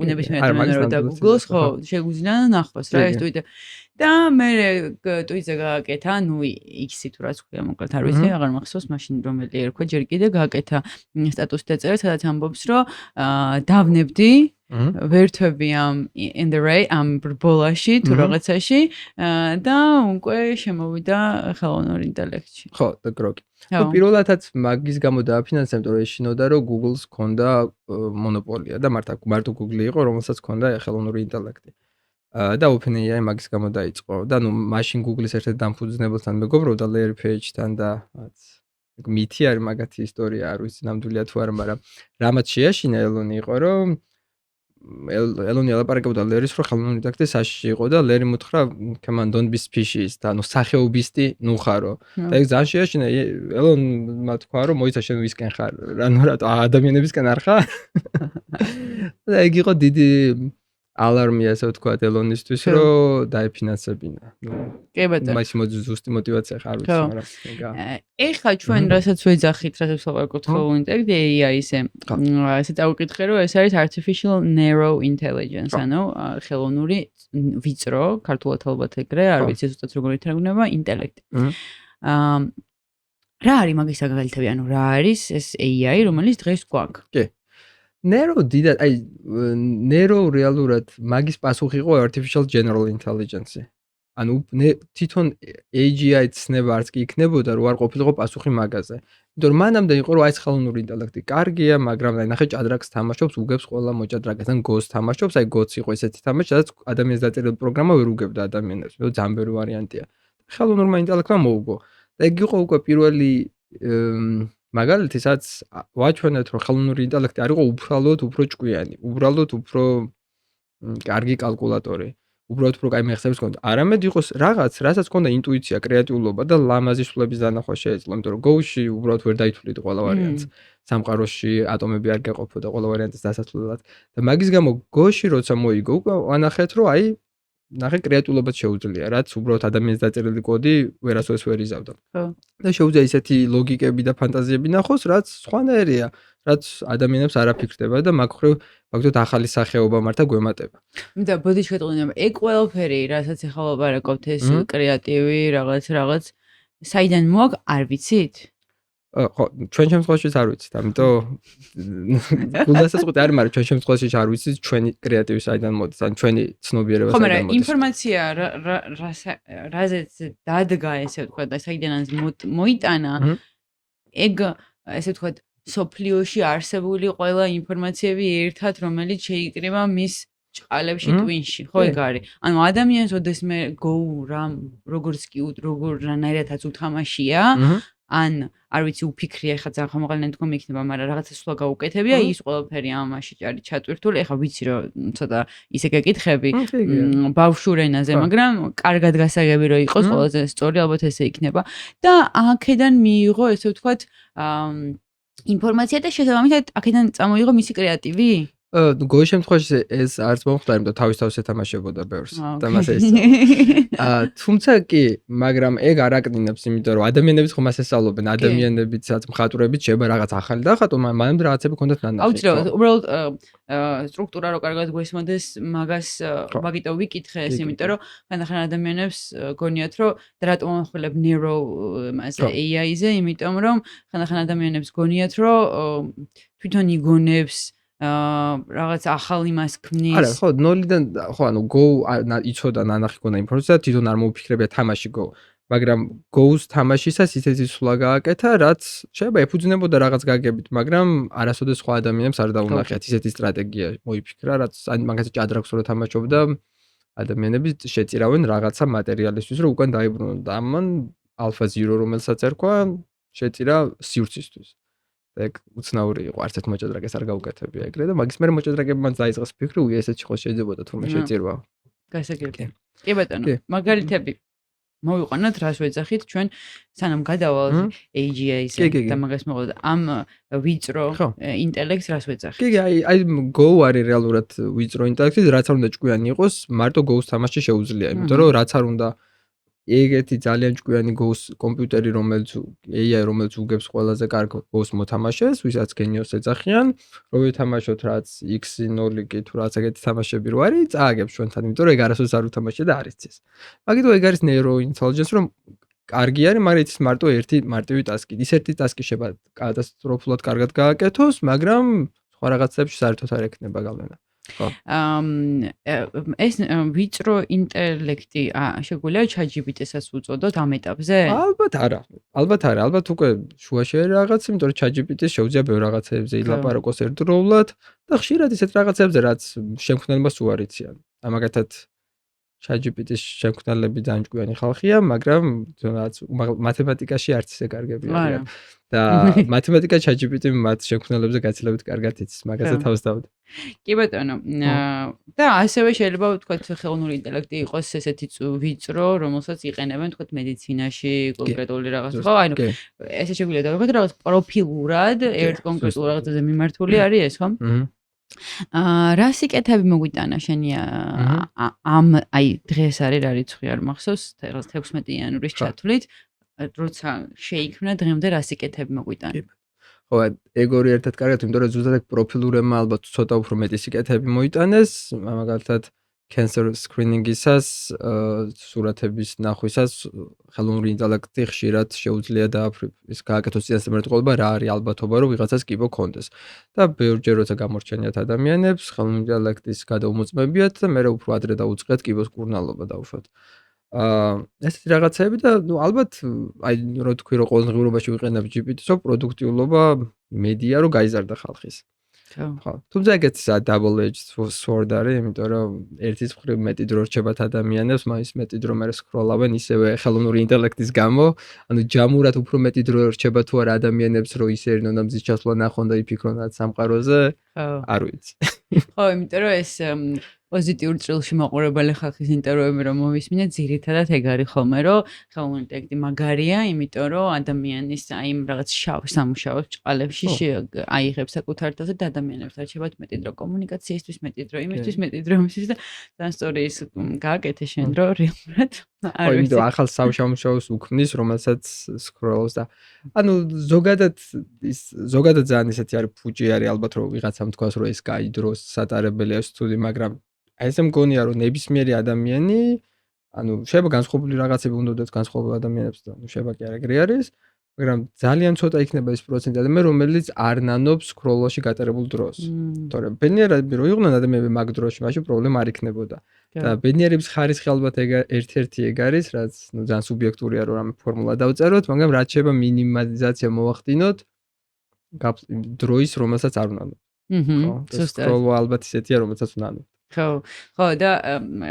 უნებისმიერ ადამიანს და Google-ს ხო შეგვიძლია ნახოს რა ეს ტვიტი. და მე ტვიტზე გააკეთა, ნუ X-ი თუ რაც ქვია, მოკლედ არ ვიცი, აღარ მახსოვს მაშინ რომელი ერქვა, ჯერ კიდე გააკეთა სტატუსი დაწერა, სადაც ამბობს, რომ დავნებდი ვერთვები ამ in the ray ამ ბოლაში თუ რაღაცაში და უკვე შემოვიდა ხელოვნური ინტელექტში. ხო, და გროკი. და პირველადაც მაგის გამო დააფინანსა, იმიტომ რომ ეშინოდა რომ Google-ს ქონდა მონოპოლია და მარტო Google იყო, რომელსაც ქონდა ხელოვნური ინტელექტი. და OpenAI მაგის გამო დაიწყო და ნუ მაშინ Google-ის ერთ-ერთ დამფუძნებელთან მეგობრობდა Larry Page-თან და მითი არის მაგათი ისტორია, არ ვიცი ნამდვილია თუ არა, მაგრამ რამაც შეაშინა ელონი იყო, რომ ელონი ალაპარაკებდა ლერის რომ ხელოვნური ინტელექტი საშიში იყო და ლერი მოთხრა come on don't be specious და ნუ სახეობისტი ნუ ხარო და ეგ ძალიან შეაშინა ელონმა თქვა რომ მოიცა შენ ვისკენ ხარ რანუ რატო ადამიანებისკენ არ ხარ და ეგ იყო დიდი ალარმი ასე ვთქვათ ელონისთვის რომ დაეფინანსებინა. კი ბატონო. მაქსიმუმ ზუსტი мотиваცია ხარ ვიცი, მაგრამ ეხლა ჩვენ რასაც ვეძახით, რასაც ვაპარაკობთ ხელოვნური ინტელექტი AI-ზე. ესე დავიკითხე რომ ეს არის artificial narrow intelligence, ანუ ხელოვნური ვიწრო, ქართულად ალბათ ეგრე, არ ვიცი ზუსტად როგორ ითარგმნება, ინტელექტი. რა არის მაგის საგალითები, ანუ რა არის ეს AI, რომელიც დღეს გვაქვს? კი. Narrow დიდად, აი narrow რეალურად მაგის პასუხი იყო artificial general intelligence. ანუ თვითონ AGI ცნება არც კი იქნებოდა, რომ არ ყოფილიყო პასუხი მაგაზე. იმიტომ რომ მანამდე იყო რომ აი ხელოვნური ინტელექტი კარგია, მაგრამ აი ნახე ჭადრაკს თამაშობს, უგებს ყველა მოჭადრაკეს, ან გოს თამაშობს, აი გოც იყო ესეთი თამაში, სადაც ადამიანს დაწერილი პროგრამა ვერ უგებდა ადამიანებს. მე ძალიან ბევრი ვარიანტია. ხელოვნურმა ინტელექტმა მოუგო. და ეგ იყო უკვე პირველი მაგალითი, სადაც ვაჩვენეთ, რომ ხელოვნური ინტელექტი არ იყო უბრალოდ უფრო ჭკვიანი, უბრალოდ უფრო კარგი კალკულატორი, უბრალოდ უფრო კაი მეხსების კონდა. არამედ იყოს რაღაც, რასაც კონდა ინტუიცია, კრეატიულობა და ლამაზი სულების დანახვა შეეძლო, იმიტომ რომ Go-ში უბრალოდ ვერ დაითვლით ყველა ვარიანტს. სამყაროში ატომები არ გაყოფოდა ყველა ვარიანტის დასასრულად. და მაგის გამო Go-ში როცა მოიგო, ვანახეთ რომ აი ნახე კრეატიულობაც შეუძლია, რაც უბრალოდ ადამიანის დაწერილი კოდი ვერასოდეს ვერ იზავდა. ხო. და შეუძლია ისეთი ლოგიკები და ფანტაზიები ნახოს, რაც სხვანაირია, რაც ადამიანებს არ აფიქრდება და მაგ ხრივ ფაქტობრივად ახალი სახეობა მართა გვემატება. და ბოდი შეგეძლო, ეგ ყველაფერი, რასაც ახლა ვაპარაკობთ ეს კრეატივი რაღაც საიდან მოაქვს, არ ვიცით? ხო, ჩვენ შემთხვევაშიც არ ვიცით, ამიტომ გულდასაწყვეტი არ მაგრამ ჩვენ შემთხვევაში არ ვიცით ჩვენი კრეატივი საიდან მოდის, ან ჩვენი ცნობიერება ხო, საიდან მაგრამ მოდის. ინფორმაცია რაზეც დადგა, ესე ვთქვათ, და საიდანაც მოიტანა, ეგ ესე ვთქვათ, სოფლიოში არსებული ყველა ინფორმაციები ერთად, რომელიც შეიკრიბა მის ჭყალებში, ტვინში, ხო ეგ არის. ანუ ადამიანს ოდესმე Go რამ როგორც კი როგორ რანაირადაც უთამაშია, ან არ ვიცი უფიქრია, ეხლა ძალიან ხომაღალი თქვა მეიქნება, მაგრამ რაღაცა სულ გაუკეთებია, ის ყველაფერი ამაში არის ჩატვირთული. ეხლა ვიცი რომ ცოტა ისე გეკითხები ბავშვურ ენაზე, მაგრამ კარგად გასაგები რომ იყოს, ყველაზე სწორი ალბათ ესე იქნება. და აქედან მიიღო, ესე ვთქვათ, ინფორმაცია და შესაბამისად აქედან წამოიღო მისი კრეატივი? Go-ის შემთხვევაში ეს არც მომხდარა, იმიტომ თავის თავს ეთამაშებოდა ბევრს და მას ეს. თუმცა კი, მაგრამ ეგ არ აკნინებს, იმიტომ რომ ადამიანებიც ხომ ასე სწავლობენ, ადამიანებიცაც მხატვრებიც შეიძლება რაღაც ახალი დაახატო, მანამდე რაღაცები ქონდათ ნანახი. აუცილებლად, უბრალოდ სტრუქტურა რო კარგად გვესმოდეს, მაგას მაგიტო ვიკითხე ეს, იმიტომ რომ ხანდახან ადამიანებს გონიათ, რომ რატომ ამხვილებ neuro მასე AI-ზე, იმიტომ რომ ხანდახან ადამიანებს გონიათ, რომ თვითონ იგონებს რაღაც ახალ იმას ქმნის. არა, ხო, ნოლიდან, ხო, ანუ Go იცოდა ნანახი ქონდა ინფორმაცია, თვითონ არ მოუფიქრებია თამაში Go, მაგრამ Go-ს თამაშისას ისეთი სულა გააკეთა, რაც შეიძლება ეფუძნებოდა რაღაც გაგებით, მაგრამ არასოდეს სხვა ადამიანებს არ დაუნახიათ ისეთი სტრატეგია მოიფიქრა, რაც მაგაზე ჭადრაკს რო თამაშობდა, ადამიანები შეწირავენ რაღაცა მატერიალისთვის, რომ უკან დაიბრუნონ და ამან Alpha Zero რომელსაც ერქვა, შეწირა სივრცისთვის. ეგ უცნაური იყო, არც ერთ მოჭადრაკეს არ გაუკეთებია ეგრე და მაგის მერე მოჭადრაკებმა დაიწყეს ფიქრი, ესეც ხო შეიძლება თურმე შეწირვა. გასაგებია. კი ბატონო, მაგალითები მოვიყვანოთ, რას ვეძახით ჩვენ სანამ გადავალთ AGI-ზე და მაგას მოყოლდა ამ ვიწრო ინტელექტს რას ვეძახით? კი, აი Go არის რეალურად ვიწრო ინტელექტი, რაც არ უნდა ჭკვიანი იყოს, მარტო Go-ს თამაში შეუძლია, იმიტომ რომ რაც არ უნდა ეგეთი ძალიან ჭკვიანი Go-ს კომპიუტერი, რომელიც AI, რომელიც უგებს ყველაზე კარგ Go-ს მოთამაშეს, ვისაც გენიოს ეძახიან, რომ ვეთამაშოთ რაც X0-ი თუ რაც ეგეთი თამაშები რო არის, წააგებს ჩვენთან, იმიტომ რომ ეგ არასოდეს არ უთამაშია და არ იცის. მაგიტო ეგ არის neuro intelligence, რომ კარგი არის, მაგრამ იცის მარტო ერთი მარტივი ტასკი. ის ერთი ტასკი შეიძლება კატასტროფულად კარგად გააკეთოს, მაგრამ სხვა რაღაცებში საერთოდ არ ექნება გავლენა. ეს ვიწრო ინტელექტი შეგვიძლია ChatGPT-საც უწოდოთ ამ ეტაპზე? ალბათ არა. ალბათ უკვე შუაში არის რაღაც, იმიტომ რომ ChatGPT-ს შეუძლია ბევრ რაღაცებზე ილაპარაკოს ერთდროულად და ხშირად ისეთ რაღაცებზე, რაც შემქმნელობას უარიციან. მაგათად ChatGPT-ს შემქმნელები ძალიან ჭკვიანი ხალხია, მაგრამ რაც მათემატიკაში არც ისე კარგები არიან. და მათემატიკა ChatGPT მათ შემქმნელებზე გაცილებით კარგად იცის, მაგაზე თავს დავდი. კი ბატონო. და ასევე შეიძლება ვთქვათ ხელოვნური ინტელექტი იყოს ესეთი ვიწრო, რომელსაც იყენებენ ვთქვათ მედიცინაში, კონკრეტული რაღაც. ხო, ანუ ესე შეგვიძლია დავიღოთ რაღაც პროფილურად, ერთ კონკრეტულ რაღაცაზე მიმართული არის ეს, ხო? რა სიკეთები მოგვიტანა შენი ამ აი დღეს არის რა რიცხვი არ მახსოვს 16 იანვრის ჩათვლით როცა შეიქმნა დღემდე რა სიკეთები მოგვიტანა ხო ეგ ორი ერთად კარგად იმიტომ რომ ზუსტად პროფილურებმა ალბათ ცოტა უფრო მეტი სიკეთები მოიტანეს მაგალითად cancer screening-ისას სურათების ნახვისას ხელოვნური ინტელექტი ხშირად შეუძლია ის გააკეთოს წინასწარმეტყველება რა არის ალბათობა რომ ვიღაცას კიბო ქონდეს და ბევრჯერ როცა გამორჩენიათ ადამიანებს ხელოვნური ინტელექტის გადაუმოწმებიათ და მე უფრო ადრე დაუწყეთ კიბოს კურნალობა დაუშვათ ესეთი რაღაცები და ალბათ აი რო თქვი რომ ყოველ ღირობაში ვიყენებ GPT-ს პროდუქტიულობა მედია რომ გაიზარდა ხალხის ხო თუმცა ეგეც double edged sword არის იმიტომ რომ ერთის მხრივ მეტი დრო რჩებათ ადამიანებს მაგის მეტი დრო მე სკროლავენ ისევე ხელოვნური ინტელექტის გამო ანუ ჯამურად უფრო მეტი დრო რჩება თუ არა ადამიანებს რომ ისე ერნონ და მზის ჩასვლა ნახონ და იფიქრონ რა სამყაროზე არ ვიცი ხო იმიტომ რომ ეს პოზიტიურ წილში მოყურებელი ხალხის ინტერვიუები რომ მოვისმინე, ძირითადად ეგ არის ხოლმე, რომ ხელოვნური ინტელექტი მაგარია, იმიტომ რომ ადამიანის აი იმ რაღაც შავ სამუშაო ჭყალებში აიღებს საკუთარ თავს და ადამიანებს არჩევათ მეტი დრო კომუნიკაციისთვის, მეტი დრო იმისთვის, მეტი დრო იმისთვის და ძალიან სწორი ის გააკეთე შენ, რომ რეალურად არ ვიცი. ახალ სამუშაოს უქმნის, რომელსაც სკროლს და ანუ ზოგადად ძალიან ისეთი არის ფუჭი არის ალბათ რომ ვიღაცამ თქვას რომ ეს კაი დროს სატარებელია სტუდი, მაგრამ ეს მგონია რომ ნებისმიერი ადამიანი ანუ შეიძლება განსხვავებული რაღაცები უნდათ განსხვავებულ ადამიანებს და ნუ შეიძლება კი არაგრი არის, მაგრამ ძალიან ცოტა იქნება ეს პროცენტი ადამიანი რომელიც არ ნანობს სკროლში გატარებულ დროს. თორემ ბედნიერები რო იყვნენ ადამიანები მაგ დროში, მაშინ პრობლემა არ იქნებოდა. და ბედნიერების ხარისხი ალბათ ეგ ერთ-ერთი ეგ არის, რაც ნუ ძალიან სუბიექტურია რომ რამე ფორმულა დავწეროთ, მაგრამ რაც შეიძლება მინიმალიზაცია მოვახდინოთ დროის რომელსაც არ ვნანობ. ხო, სკროლო ალბათ ისეთია რომელსაც ვნანობ. ხო და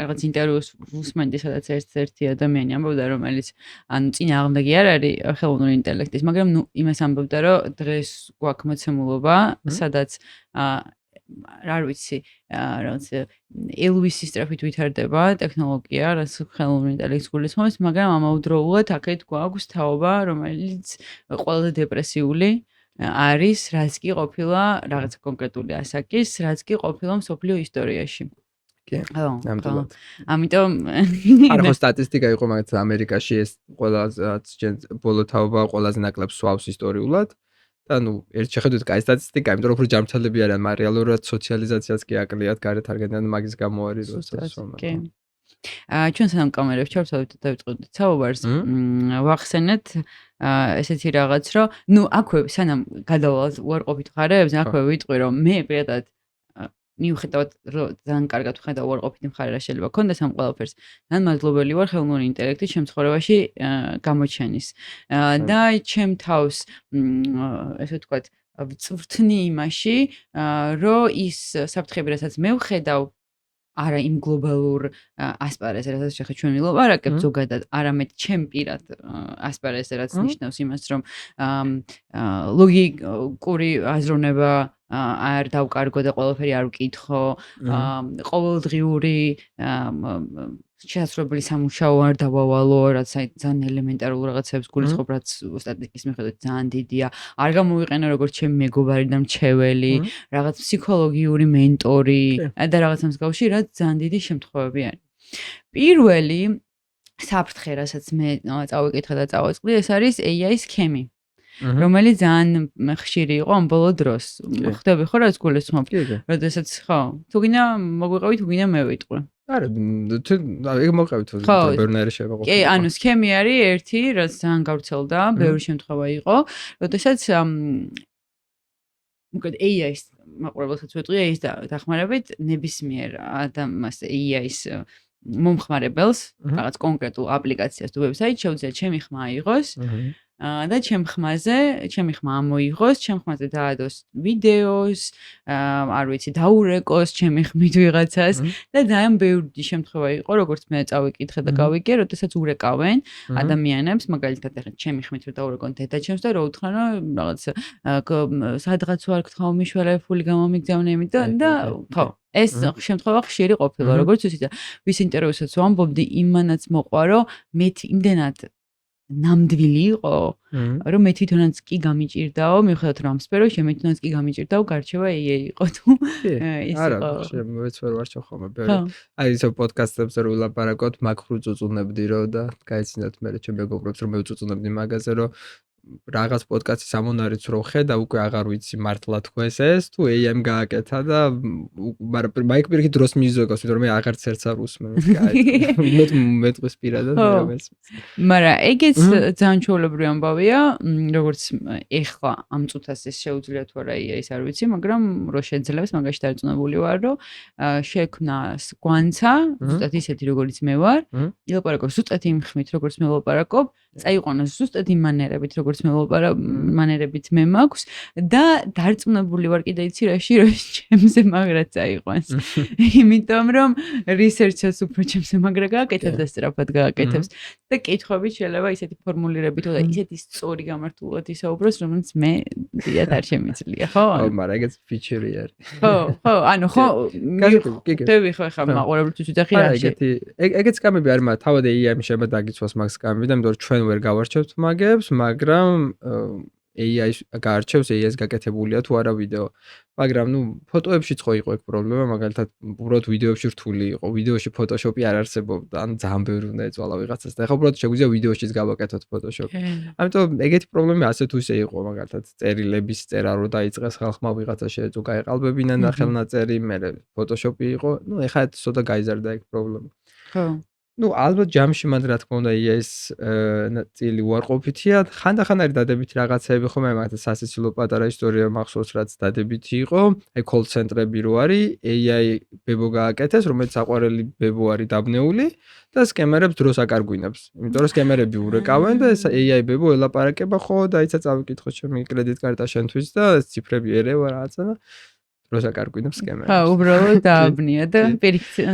რაღაც ინტერვიუს უსმენდი სადაც ერთ-ერთი ადამიანი ამბობდა რომელიც ანუ წინააღმდეგი არ არის ხელოვნური ინტელექტის, მაგრამ ნუ იმას ამბობდა რომ დღეს გვაქვს მოცემულობა სადაც არ ვიცი რაღაც ელვისის სწრაფით ვითარდება ტექნოლოგია, რაც ხელოვნური ინტელექტს გულისხმობს, მაგრამ ამავდროულად აქეთ გვაქვს თაობა რომელიც ყველაზე დეპრესიული არის, რაც კი ყოფილა რაღაცა კონკრეტული ასაკის, რაც კი ყოფილა მსოფლიო ისტორიაში. კი. ხო. ამიტომ არ ხო სტატისტიკა იყო, მაგრამ ამერიკაში ეს ყველაზე ბოლო თაობა ყველაზე ნაკლებს სვავს ისტორიულად. და ნუ ერთ შეხედვით კაი სტატისტიკა, იმიტომ რომ უფრო ჯანმრთელები არიან, მაგრამ რეალურად სოციალიზაციას კი აკლიათ გარეთ არ გენდან მაგის გამო არის როდესაც კი. ჩვენ სანამ კამერებს ჩავთ დავიწყოთ საუბარს. ვახსენეთ ესეთი რაღაც, რომ ნუ აქვე სანამ გადავალ უარყოფით მხარეებზე, აქვე ვიტყვი, რომ მე პირადად მიუხედავად რომ ძალიან კარგად ვხედავ უარყოფითი მხარე რა შეიძლება ქონდეს ამ ყველაფერს, ძალიან მადლობელი ვარ ხელოვნური ინტელექტის ჩემ ცხოვრებაში გამოჩენის. და ჩემ თავს ესე ვთქვათ ვწვრთნი იმაში, რომ ის საფრთხები, რასაც მე ვხედავ არა იმ გლობალურ ასპარეზზე, რასაც შეხეთ ჩვენ ვილაპარაკებთ ზოგადად, არამედ ჩემ პირად ასპარეზზე, რაც ნიშნავს იმას, რომ ლოგიკური აზროვნება არ დავკარგო და ყველაფერი არ ვკითხო, ყოველდღიური შესაძლებელი სამუშაო არ დავავალო, რაც ძალიან ელემენტარულ რაღაცებს გულისხმობ, რაც სტატისტიკის მიხედვით ძალიან დიდია. არ გამოვიყენო როგორც ჩემი მეგობარი და მრჩეველი, რაღაც ფსიქოლოგიური მენტორი და რაღაც მსგავსი, რაც ძალიან დიდი შემთხვევები არის. პირველი საფრთხე, რასაც მე წავიკითხე და წავაწყდი, ეს არის AI-ის სქემი. რომელიც ძალიან ხშირი იყო ამ ბოლო დროს. ხვდები ხო რაც გულისხმობ? როდესაც ხო, თუ გინდა მოგვიყევი, თუ გინდა მე ვიტყვი. არა, ეგ მოყევით ბერნერი შევა. კი, ანუ სქემი არის ერთი, რაც ძალიან გავრცელდა, ბევრი შემთხვევა იყო, როდესაც უკეთ AI-ის მაყურებელსაც ვეტყვი, AI-ის დახმარებით ნებისმიერ ადამიანს AI-ის მომხმარებელს, რაღაც კონკრეტულ აპლიკაციას თუ ვებსაიტს შეუძლია ჩემი ხმა აიღოს. და ჩემ ხმა ამოიღოს, ჩემ ხმაზე დაადოს ვიდეოს, არ ვიცი, დაურეკოს ჩემი ხმით ვიღაცას და ძალიან ბევრი შემთხვევა იყო, როგორც მე წავიკითხე და გავიგე, როდესაც ურეკავენ ადამიანებს, მაგალითად ახლა ჩემი ხმით რომ დაურეკონ დედაჩემს და რო უთხრან, რომ რაღაც სადღაც ვარ გთხოვ მიშველეფული გამომიგზავნე იმიტომ და ხო ეს შემთხვევა ხშირი ყოფილა, როგორც ვიცით და ვის ინტერვიუსაც ვამბობდი, იმანაც მოყვა, რომ მე იმდენად ნამდვილი იყო, რომ მე თვითონაც კი გამიჭირდაო, მიუხედავად რომ ამ სფეროში მე თვითონაც კი გამიჭირდაო, გარჩევა AI იყო თუ ის იყო. არა, მეც ვერ ვარ ხოლმე ბევრი. აი ისო პოდკასტებზე რო ვილაპარაკოთ, მაგ ხრუწუწუნებდი რო და გაიცინოთ მე ჩემ მეგობრებს რომ მე ვწუწუნებდი მაგაზე რომ რაღაც პოდკასტის ამონარიც რო ხედა უკვე აღარ ვიცი მართლა თქვენს ეს თუ AI-მ გააკეთა და მაგრამ მაიკ პირიქით დროს მიზოგავს, იმიტომ რომ მე აღარც ერთს არ უსმენ. მე ტყვის პირადად მე მეც. მაგრამ ეგეც ძალიან ჩვეულებრივი ამბავია, როგორც ეხლა ამ წუთას ეს შეუძლია თუ არა AI-ის არ ვიცი, მაგრამ რო შეძლებს, მაგაში დარწმუნებული ვარ, რომ შექმნა გვანცა, ზუსტად ისეთი როგორც მე ვარ, ილაპარაკობ ზუსტად იმ ხმით, როგორც მე ვლაპარაკობ წაიყვანოს ზუსტად იმ მანერებით, როგორც მე მანერებით მე მაქვს და დარწმუნებული ვარ კიდე იცი რაში, რომ ჩემზე მაგრა წაიყვანს. იმიტომ რომ research-ს უფრო ჩემზე მაგრა გააკეთებს და სწრაფად გააკეთებს და კითხვებით შეიძლება ისეთი ფორმულირებით და ისეთი სწორი გამართულად ისაუბროს, რომელიც მე დიდად არ შემიძლია, ხო? ხო, მაგრამ ეგეც ფიჩერი არის. ხო, ანუ ხო, მე ხო ხა მაყურებლებს ვიძახი რაში. ეგეც კამები არის, მაგრამ თავად AI-ი შეიძლება დაგიცვას მაგს კამები და იმიტომ რომ ჩვენ ვერ გავარჩევთ მაგებს, მაგრამ AI-ს გაარჩევს, AI-ს გაკეთებულია თუ არა ვიდეო. მაგრამ ფოტოებშიც ხო იყო ეგ პრობლემა, მაგალითად, უბრალოდ ვიდეოებში რთული იყო. ვიდეოში Photoshop-ი არ არსებობდა, ან ძალიან ბევრი უნდა ეწვალა ვიღაცას და ეხლა უბრალოდ შეგვიძლია ვიდეოშიც გავაკეთოთ Photoshop-ი. ამიტომ ეგეთი პრობლემა ასე თუ ისე იყო, მაგალითად, წერილების წერა რო დაიწყეს ხალხმა ვიღაცა შეეძლო გაეყალბებინა და ხელნაწერი, მერე Photoshop-ი იყო. ეხლა ცოტა გაიზარდა ეგ პრობლემა. ხო. ალბათ ჯამში მანდ რა თქმა უნდა AI-ს ნაწილი უარყოფითია. ხანდახან არის დადებითი რაღაცები ხოლმე, მაგათ სასიცილო პატარა ისტორია მახსოვს, რაც დადებითი იყო. აი call center-ები რო არის, AI ბებო გააკეთეს, რომელიც საყვარელი ბებო არის დაბნეული და სკემერებს დროს აკარგვინებს. იმიტომ რომ სკემერები ურეკავენ და ეს AI ბებო ელაპარაკება ხო და ისა წავიკითხო ჩემი კრედიტ კარტა შენთვის და ციფრები ერევა რაღაცა და დროს აკარგვინებს სკემერებს. ხო, უბრალოდ დააბნია და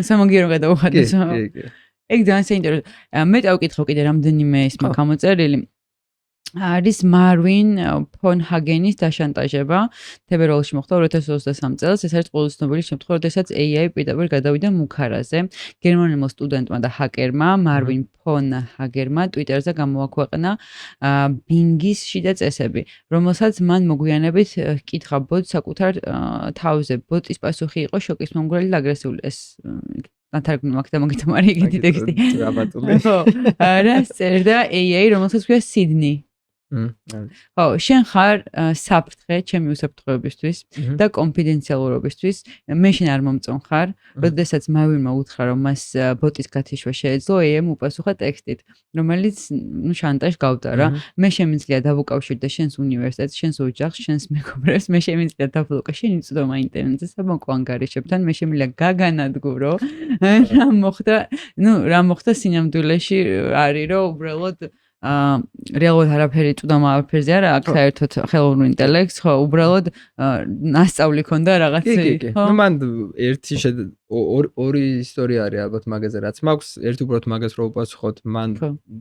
სამაგიერო გადაუხადეს. კი. ეგ ძალიან საინტერესო. მე დავკითხო კიდე რამდენიმე ის გამოწერილი. არის მარვინ ფონჰაგენის დაშანტაჟება. თებერვალში მოხდა 2023 წელს. ეს არის ყველაზე ცნობილი შემთხვევა, როდესაც AI პირდაპირ გადავიდა მუქარაზე. გერმანულმა სტუდენტმა და ჰაკერმა მარვინ ფონჰაგერმა Twitter-ზე გამოაქვეყნა ბინგის შიდა წესები, რომელსაც მან მოგვიანებით კითხა ბოტს საკუთარ თავზე. ბოტის პასუხი იყო შოკის მომგვრელი და აგრესიული. ეს ნათარგმნი მაგ და მაგით მარი ეგეთი ტექსტი. ხო, რას წერდა AI, რომელსაც ქვია სიდნი. ხო, შენ ხარ საფრთხე ჩემი უსაფრთხოებისთვის და კონფიდენციალურობისთვის. მე შენ არ მომწონხარ, როდესაც მარვინმა უთხრა, რომ მას ბოტის გათიშვა შეეძლო, AI-მ უპასუხა ტექსტით, რომელიც შანტაჟ გავდარა. მე შემიძლია დავუკავშირდე შენს უნივერსიტეტს, შენს ოჯახს, შენს მეგობრებს, მე შემიძლია დაბლოკო შენი წვდომა ინტერნეტზე სამოკვ ანგარიშებთან, მე შემიძლია გაგანადგურო. რა მოხდა სინამდვილეში არის, რომ უბრალოდ რეალურად არაფერი წვდომა არაფერზე არა, აქ საერთოდ ხელოვნურ ინტელექტს, ხო, უბრალოდ ნასწავლი ქონდა რაღაცი, ხო? მან ორი ისტორია არის ალბათ მაგაზე, რაც მაქვს, ერთი უბრალოდ მაგას რო უპასუხოთ, მან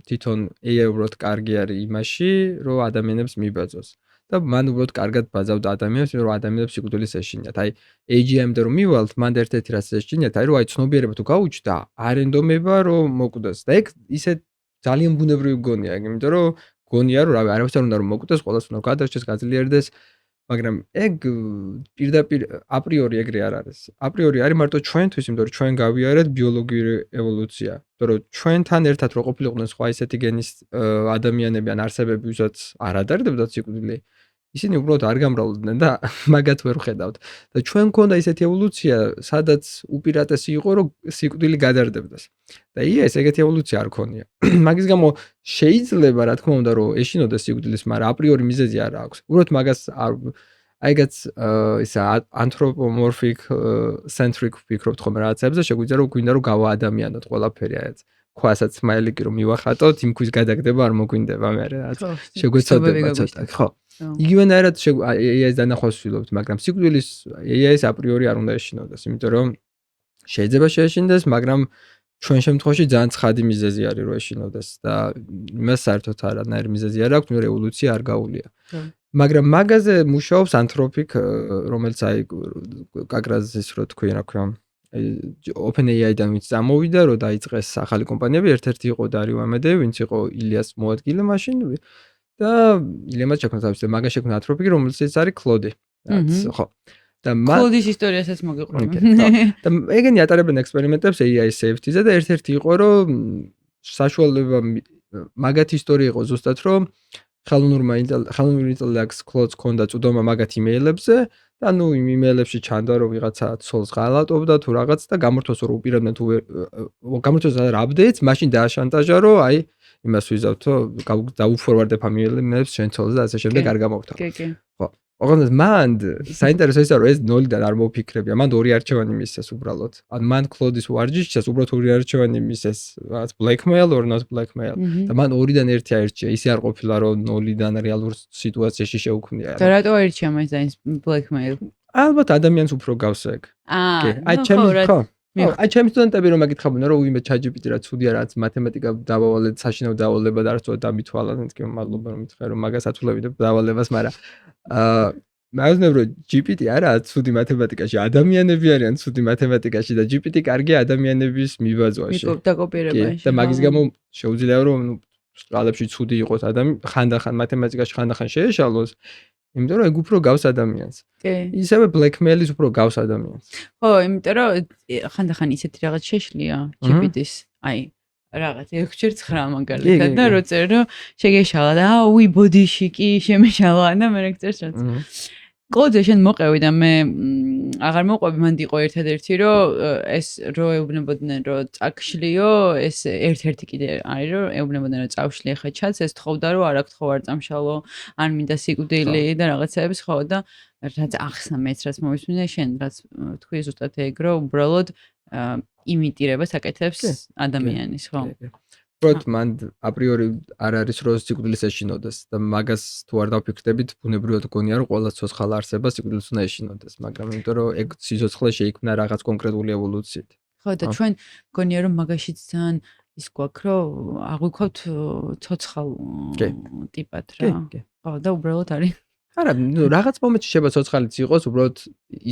თვითონ AI უბრალოდ კარგი არის იმაში, რომ ადამიანებს მიბაძოს. და მან უბრალოდ კარგად ბაძავდა ადამიანებს, რომ ადამიანებს სიკვდილის ეშინიათ. აი, AGM-მდე რომ მივალთ, მან ერთ-ერთი რაც ეშინიათ, აი, რომ აი ცნობიერება თუ გაუჩნდა, არენდომება რომ მოკვდეს. და ეგ ისე ძალიან ბუნებრივი გონია, იმიტომ რომ გონია რომ რავი, არავის არ უნდა რომ მოკვდეს, ყველას უნდა გადარჩეს, გაძლიერდეს, მაგრამ ეგ პირდაპირ აპრიორი ეგრე არ არის. აპრიორი არის მარტო ჩვენთვის, იმიტომ რომ ჩვენ გავიარეთ ბიოლოგიური ევოლუცია. იმიტომ რომ ჩვენთან ერთად რო ყოფილიყვნენ სხვა ისეთი გენის ადამიანები ან არსებები, ვისაც არ ადარდებდათ სიკვდილი, ისინი უბრალოდ არ გამრავლდნენ და მაგათ ვერ ხედავთ. და ჩვენ მქონდა ისეთი ევოლუცია, სადაც უპირატესი იყო, რომ სიკვდილი გადარდებდეს. და ეს ეგეთი ევოლუცია არ ქონია. მაგის გამო შეიძლება, რა თქმა უნდა, რომ ეშინოდეს სიკვდილის, მაგრამ აპრიორი მიზეზი არ აქვს. უბრალოდ მაგას აიგაც ისა anthropomorphic centric ვფიქრობთ ხოლმე რაღაცებზე, შეგვიძლია რომ გვინდა რომ გავაადამიანოთ ყველაფერი აიც. ქვასაც სმაილიკი რომ მივახატოთ, იმ ქვის გადაგდება არ მოგვინდება მე რაღაც. შეგვეცოდება ცოტა, ხო. იგივენაირად AI-ს დანახვას ვცდილობთ, მაგრამ სიკვდილის AI-ს აპრიორი არ უნდა ეშინოდეს, იმიტომ რომ შეიძლება შეეშინდეს, მაგრამ ჩვენ შემთხვევაში ძალიან ცხადი მიზეზი არის რომ ეშინოდეს და იმას საერთოდ არანაირი მიზეზი არ აქვს, რევოლუცია არ გაუვლია. მაგრამ მაგაზე მუშაობს Anthropic, რომელიც აი კაკრაზის რო თქვი, რა ქვია, OpenAI-დან ვინც წამოვიდა, რომ დაიწყეს ახალი კომპანიები, ერთ-ერთი იყო დარიო ამედე, ვინც იყო ილიას მოადგილე მაშინ და ილიამაც შექმნა თავის მაგას შექმნა Anthropic, რომელიც არის Claude. ხო. და Claude-ის ისტორიასაც მოგიყვება. და ეგენი ატარებენ ექსპერიმენტებს AI safety-ზე და ერთ-ერთი იყო, რომ საშუალება მაგათი ისტორია იყო ზუსტად, რომ ხელოვნურ ინტელექტს Claude-ს ქონდა წვდომა მაგათ იმეილებზე და იმ იმეილებში ჩანდა რომ ვიღაცა ცოლს ღალატობდა თუ რაღაც და გამორთვას რომ უპირებდნენ თუ გამორთვას არ აპდეიტს, მაშინ დააშანტაჟა რომ აი იმას ვიზავთო, დაუფორვარდებ ამ იმეილებს შენ ცოლს და ასე შემდეგ არ გამოვთავ. კი. ხო. ოღონდ მან საინტერესო ისაა რომ ეს 0-დან არ მოფიქრებია. მან ორი არჩევანი მისცეს უბრალოდ. ან მან კლოდის ვარჯიშს უბრალოდ ორი არჩევანი მისცეს. რაც blackmail or not blackmail. და მან ორიდან ერთი აირჩია. ისე არ ყოფილა რომ 0-დან რეალურ სიტუაციაში შეუქმნია. და რატო აირჩია მას და blackmail? ალბათ ადამიანს უფრო გავს ეგ. კი, აი ჩემი სტუდენტები რომ მაგითხავდნენ რომ უიმე ChatGPT რა ცუდია რაც მათემატიკა დავალე საშინაო დავალება და არც დამითვალან თქვენ მადლობა რომ მითხარ რომ მაგას ათვლებით დავალებას, მაგრამ მაგაზნებ რომ GPT არაა ცუდი მათემატიკაში, ადამიანები არიან ცუდი მათემატიკაში და GPT კარგია ადამიანების მიბაძვაში. დაკოპირებაში. და მაგის გამო შეუძლია რომ სტრალებში ცუდი იყოს ხანდახან მათემატიკაში ხანდახან შეეშალოს. იმიტომ რომ ეგ უფრო გავს ადამიანს. კი. ისევე blackmail-ის უფრო გავს ადამიანს. ხო, იმიტომ რომ ხანდახან ისეთი რაღაც შეშლია GPT-ს. აი, რაღაც 6-9 მაგალითად და რო წერ რომ შეგეშალა და უი ბოდიში კი შემეშალა და მე რეკწერს რაც. კლოდზე შენ მოყევი და მე აღარ მოყვები, მანდ იყო ერთადერთი რომ ეს რო ეუბნებოდნენ რომ წაქშლიო, ეს ერთ-ერთი კიდე არის რომ ეუბნებოდნენ რომ წავშლი ახლა ჩats, ეს თხოვდა რომ არ აქვს ხო არ წამშალო, არ მინდა სიკვდილი და რაღაცეების ხო და რაც ახსნა მეც რაც მომისმინე შენ რაც თქვი ზუსტად ეგ რომ უბრალოდ იმიტირებას აკეთებს ადამიანის, ხო? უბრალოდ მან აპრიორი არ არის რომ სიკვდილის ეშინოდეს და მაგას თუ არ დავფიქრდებით, ბუნებრივად გონია რომ ყველა ცოცხალ არსება სიკვდილს უნდა ეშინოდეს, მაგრამ იმიტომ რომ ეგ სიცოცხლე შეიქმნა რაღაც კონკრეტული ევოლუციით. ხო და ჩვენ გონია რომ მაგაშიც ძალიან ის გვაქვს რომ აღვიქვათ ცოცხალ ტიპად რა. ხო და უბრალოდ არის არა, რაღაც მომენტში შეიძლება ცოცხალიც იყოს, უბრალოდ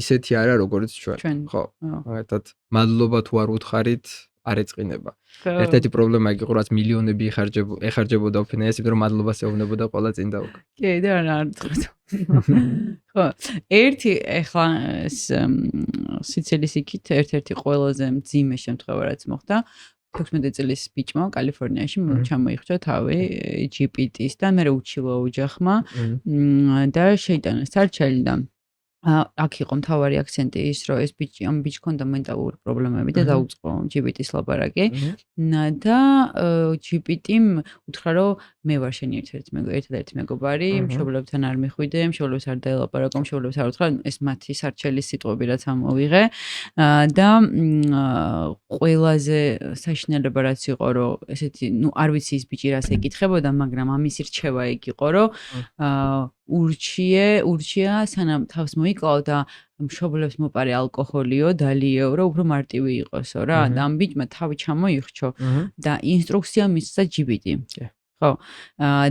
ისეთი არა როგორც ჩვენ. ხო. მაგათად მადლობა თუ არ უთხარით არ ეწყინება. ერთ-ერთი პრობლემა იყო, რაც მილიონები ეხარჯებოდა ფინანსს, იმიტომ რომ მადლობას ეუბნებოდა ყველა წინ დაუგ. კი, და არ თქო. ხო, ერთი ახლა სიცილის იქით ერთ-ერთი ყველაზე მძიმე შემთხვევა რაც მოხდა 16 წლის ბიჭმა კალიფორნიაში ჩამოიხვდა თავი GPT-ს და მე უჩილო ოჯახმა და შეიტანეს არჩელი და აქ იყო მთავარი აქცენტი ის რომ ეს ბიჭი ამ ბიჭს ჰქონდა მენტალური პრობლემები და დაუწყო GPT-ს ლაპარაკი და GPT-მ უთხრა რომ მე ვარ შენი ერთადერთი მეგობარი, მშობლებთან არ მიხვიდე, მშობლებს არ დაელაპარაკო, მშობლებს არ უთხრა, ეს მათი სარჩელის სიტყვები რაც ამოვიღე და ყველაზე საშინელება რაც იყო რომ ესეთი ნუ არ ვიცი ის ბიჭი რას ეკითხებოდა, მაგრამ ამის რჩევა ეგ იყო რომ ურჩია სანამ თავს მოიკლავ და მშობლებს მოპარე ალკოჰოლიო დალიეო რომ უფრო მარტივი იყოსო რა და ამ ბიჭმა თავი ჩამოიხრჩო და ინსტრუქცია მისცა GPT. ხო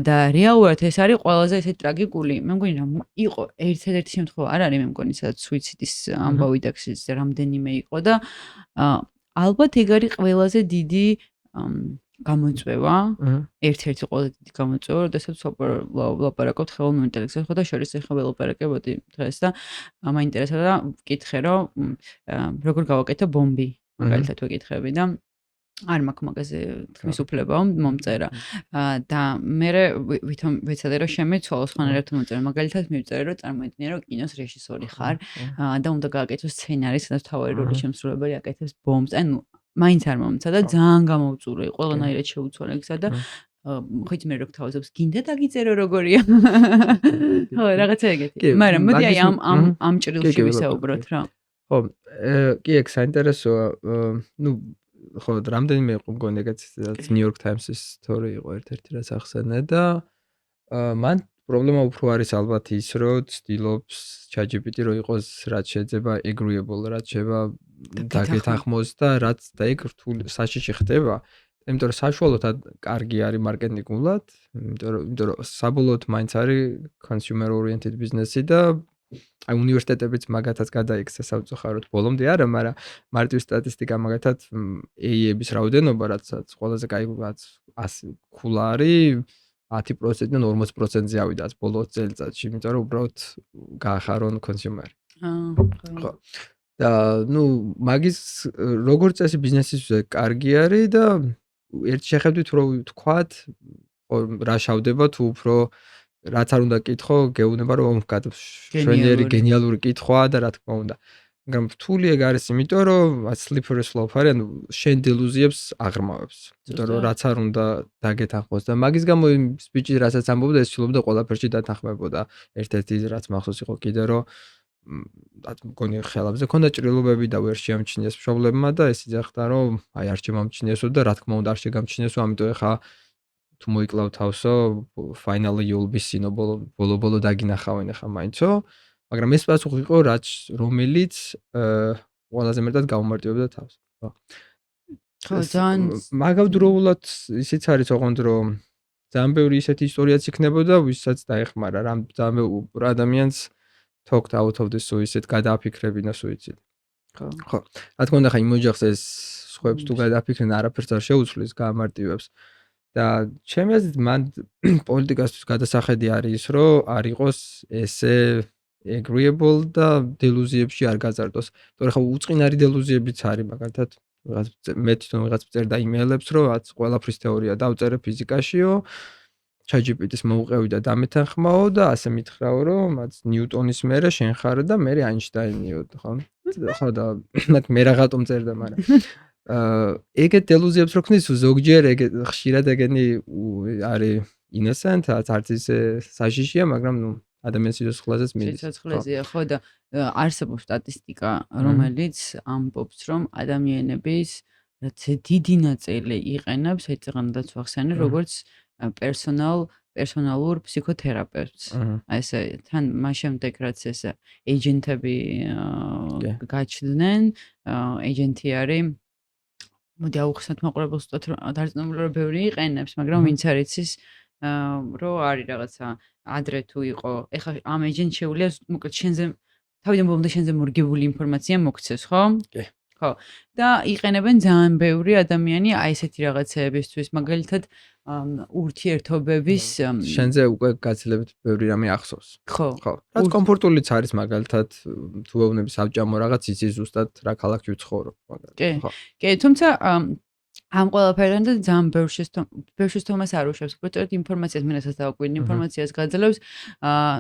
და რეალურად ეს არის ყველაზე ესე ტრაგიკული. მე მგონი რომ იყო ერთ-ერთი შემთხვევა არ არის მე მგონი სადაც სუიციდის ამბავი და რამდენიმე იყო და ალბათ ეგ არის ყველაზე დიდი გამოწვევა, ერთ-ერთი ყველაზე დიდი გამოწვევა, როდესაც ვლაპარაკობთ ხელოვნურ ინტელექტზე, ხო და შორის ახლა ველაპარაკებოდი დღეს და მაინტერესებდა ვკითხე რომ როგორ გავაკეთო ბომბი, მაგალითად ვეკითხები და არ მაქვს მაგაზე თქმის უფლება მომწერა და მე ვითომ ვეცადე რომ შემეცვალო სხვანაირად მომწერა, მაგალითად მივწერე რომ წარმოიდგინე რომ კინოს რეჟისორი ხარ და უნდა გააკეთო სცენარი, სადაც თავი როლის შემსრულებელი აკეთებს ბომბს, ანუ მაინც არ მომცა და ძალიან გამოვწურე, ყველანაირად შეუცვალე გზა და ხით მე რო გთავაზობს, გინდა დაგიწერო როგორია. ხო, რაღაცა ეგეთი. მაგრამ მოდი აი ამ ჭრილში ვისაუბროთ რა. ხო, კი ეგ საინტერესოა, ნუ ხო, რამდენიმე იყო მგონი ეგეც New York Times-ის თორე იყო ერთ-ერთი რაც ახსენე და მან პრობლემა უფრო არის ალბათ ის, რომ ცდილობს ChatGPT რომ იყოს რაც შეიძლება agreeable, რაც შეიძლება დაგეთანხმოს და რაც და ეგ რთული საშიში ხდება. იმიტომ რომ საშუალოდ კარგი არის მარკეტინგულად, იმიტომ რომ საბოლოოდ მაინც არის consumer oriented business-ი და აი უნივერსიტეტებიც მაგათაც გადაიქცა სამწუხაროდ ბოლომდე არა, მაგრამ მარტივი სტატისტიკა მაგათაც AI-ების რაოდენობა რაცაც ყველაზე კაი 100 ქულა არის 10%-დან 40%-ზე ავიდა ბოლო წელიწადში, იმიტომ რომ უბრალოდ გაახარონ consumer. ხო. და ნუ მაგის როგორც წესი ბიზნესისთვის კარგი არის და ერთ შეხედვით რომ თქვათ რა შავდება თუ უფრო რაც არ უნდა კითხო, გეუბნება რომ შვენიერი გენიალური კითხვა და რა თქმა უნდა. მაგრამ რთული ეგ არის, იმიტომ რომ slippery slope არის, ანუ შენ დილუზიებს აღრმავებს. იმიტომ რომ რაც არ უნდა დაგეთანხმოს და მაგის გამო ის ბიჭი რასაც ამბობდა, ეს ცდილობდა ყველაფერში დათანხმებოდა. ერთ-ერთი რაც მახსოვს იყო კიდე რომ მგონი ხელებზე ქონდა ჭრილობები და ვერ შეამჩნიეს მშობლებმა და ეს იძახდა რომ აი არ შემამჩნიესო და რა თქმა უნდა არ შეგამჩნიესო, ამიტომ ეხა თუ მოიკლავ თავსო finally you'll be seen ბოლო დაგინახავენ ეხა მაინცო, მაგრამ ეს პასუხი იყო რომელიც ყველაზე მეტად გაუმარტივებდა თავს. ხო, ძალიან მაგავდროულად ისიც არის ოღონდ რომ ძალიან ბევრი ისეთი ისტორიაც იქნებოდა, ვისაც დაეხმარა რამ ძალიან ბევრ ადამიანს talked out of the suicide გადააფიქრებინა suicide. ხო. რა თქმა უნდა, ხა იმ ოჯახს ეს სხვებს თუ გადააფიქრენ არაფერს არ შეუცვლის, გაამარტივებს. და ჩემი აზრით მან პოლიტიკასთვის გადასახედი არის ის, რომ არ იყოს ესე agreeable და დილუზიებში არ გაზარდოს. თორე ხა უწყინარი დილუზიებიც არის, მაგალითად, მე თვითონ ვიღაც წერდა იმეილებს, რომ რაც ყველაფრის თეორია დავწერე ფიზიკაშიო, ChatGPT-ს მოუყევი და დამეთანხმაო და ასე მითხრაო, რომ მათ ნიუტონის მერე შენ ხარ და მე აინშტაინიო, ხო? ხო და მე რაღაცომ წერდა, მაგრამ ეგეთ დილუზიებს რო ქნის ზოგჯერ ეგ ხშირად ეგენი არის innocent, არც ისე საშიშია, მაგრამ ნუ ადამიანის სიცოცხლეზეც მიდის. სიცოცხლეზეა, ხო და არსებობს სტატისტიკა, რომელიც ამბობს, რომ ადამიანების რაც დიდი ნაწილი იყენებს ეცღანდაც ვახსენე, როგორც პერსონალურ ფსიქოთერაპევტს. აი ეს თან მას შემდეგ რაც ეს ეიჯენტები გაჩნდნენ, ეიჯენტი არის მოდი აუხსნათ მაყურებელს ვთქვათ, რომ დარწმუნებული რომ ბევრი იყენებს, მაგრამ ვინც არ იცის რომ არის რაღაცა ადრე თუ იყო, ეხლა ამ ეიჯენტს შეუძლია მოკლედ შენზე თავიდან ბოლომდე შენზე მორგებული ინფორმაცია მოგცეს, ხო? კი. ხო. და იყენებენ ძალიან ბევრი ადამიანი აი ესეთი რაღაცეებისთვის, მაგალითად ურთიერთობების შენზე უკვე გაცილებით ბევრი რამე ახსოვს. ხო. ხო. რაც კომფორტულიც არის, მაგალითად თუ ვეუბნები საბჭამო რაღაც იცი ზუსტად რა ქალაქში ვცხოვრობ, მაგალითად. ხო. კი, თუმცა ამ ყველაფერთან და ძალიან ბევრს თომას არ უშვებს. უბრალოდ ინფორმაციას მინასაც დავაკვირდი, ინფორმაციას გაძლევს,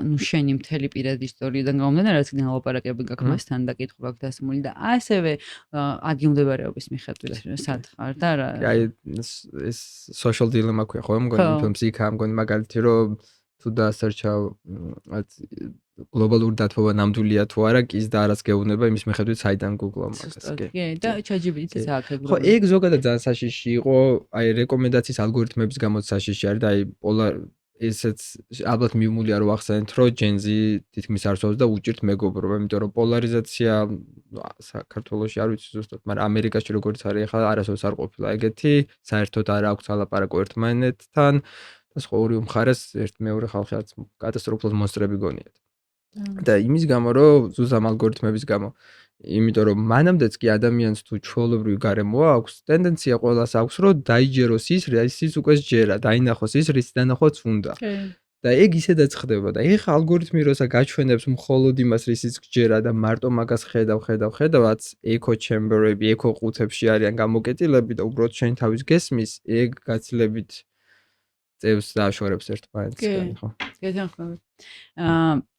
ნუ შენი მთელი პირადი ისტორიიდან გამომდინარე, რაც კიდე ლაპარაკები გაქვს მასთან და კითხვა გაქვს დასმული და ასევე ადგილმდებარეობის მიხედვით სად ხარ და რა. აი ეს social dilemma ქვია, ხო, მგონი ფილმს იქა, მგონი მაგალითი რომ თუ დაასერჩავ გლობალური დათბობა ნამდვილია თუ არა, ის და არას გეუბნება იმის მიხედვით საიდან Google-ა მაგას. კი, და ChatGPT-ს აქვს. ხო, ეგ ზოგადად ძალიან საშიში იყო, აი რეკომენდაციის ალგორითმების გამოც საშიში არის და აი ესეც ალბათ მიუმულია რომ ახსენეთ, რომ Gen Z თითქმის არ სვავს და უჭირთ მეგობრობა, იმიტომ რომ პოლარიზაცია საქართველოში არ ვიცი ზუსტად, მაგრამ ამერიკაში როგორც არის ახლა არასოდეს არ ყოფილა ეგეთი, საერთოდ არ აქვს ალაპარაკო ერთმანეთთან და სხვა ორივე მხარეს ერთ მეორე ხალხი რაც კატასტროფულად მონსტრები გონიათ. და იმის გამო რომ ზუსტ ამ ალგორითმების გამო, იმიტომ რომ მანამდეც კი ადამიანს თუ ჩვეულებრივი გარემო აქვს, ტენდენცია ყველას აქვს რომ დაიჯეროს ის, რის უკვე სჯერა, დაინახოს ის, რის დანახვაც უნდა. და ეგ ისედაც ხდება და ეხა ალგორითმი როცა გაჩვენებს მხოლოდ იმას, რისიც გჯერა და მარტო მაგას ხედავ, echo chamber-ები, echo ყუთებში არიან გამოკეტილები და უბრალოდ შენ თავის გესმის, ეგ გაცილებით წევს დააშორებს ერთმანეთსგან, ხო? გეთანხმებით.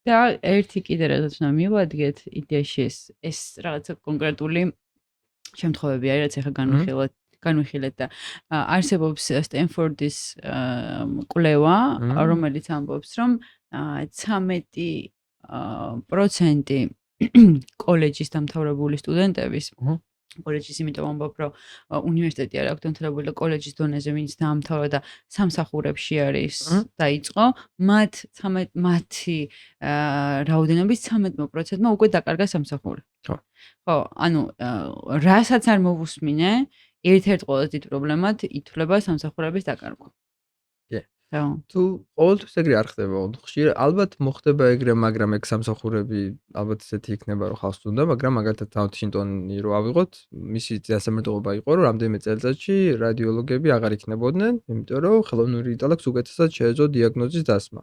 და ერთი კიდე რაღაც უნდა მივადგეთ იდეაში ეს რაღაცა კონკრეტული შემთხვევები არის, რაც ახლა განვიხილეთ და არსებობს სტენფორდის კვლევა, რომელიც ამბობს, რომ 13% კოლეჯის დამთავრებული სტუდენტების კოლეჯის იმიტომ ამბობ, რომ უნივერსიტეტი არ აქვს დამთავრებული და კოლეჯის დონეზე ვინც დაამთავრა და სამსახურებში არის დაიწყო, მათი რაოდენობის 13%-მა უკვე დაკარგა სამსახური. ხო, ანუ რასაც არ მოვუსმინე, ერთ-ერთ ყველაზე დიდ პრობლემად ითვლება სამსახურების დაკარგვა. თუ ყოველთვის ეგრე არ ხდება, ხშირად ალბათ მოხდება ეგრე, მაგრამ ეგ სამსახურები ალბათ ისეთი იქნება, რომ ხალხს უნდა, მაგრამ მაგალითად Washington-ი რო ავიღოთ, მისი დასამარტოობა იყო, რომ რამდენიმე წელიწადში რადიოლოგები აღარ იქნებოდნენ, იმიტომ რომ ხელოვნური ინტელექტს უკეთესად შეეძლო დიაგნოზის დასმა.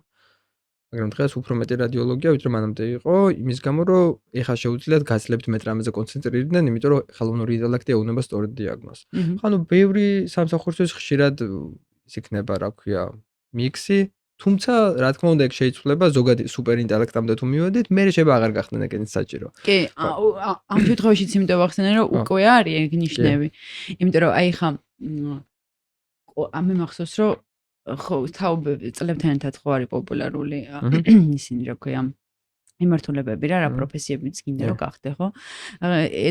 მაგრამ დღეს უფრო მეტი რადიოლოგია, ვიდრე მანამდე იყო, იმის გამო, რომ ეხა შეუძლიათ გაცილებით მეტ რამეზე კონცენტრირდნენ, იმიტომ რომ ხელოვნური ინტელექტი ეუბნება სწორედ დიაგნოზს. ხანუ ბევრი სამსახურისთვის ხშირად ის იქნება, რა ქვია, მიქსი, თუმცა რა თქმა უნდა ეგ შეიძლება ზოგადი სუპერინტელექტამდე თუ მივედით, მე შეიძლება აღარ გახდნენ ეგენი საჭირო. კი, ამ შემთხვევაშიც იმიტომ ვახსენე, რომ უკვე არის ეგ ნიშნები. იმიტომ რომ აი ხა მე მახსოვს, რომ ხო თაობები წლებთან ერთად ხო არის პოპულარული ისინი რა ქვია მიმართულებები რა პროფესიებიც გინდა რომ გახდე ხო?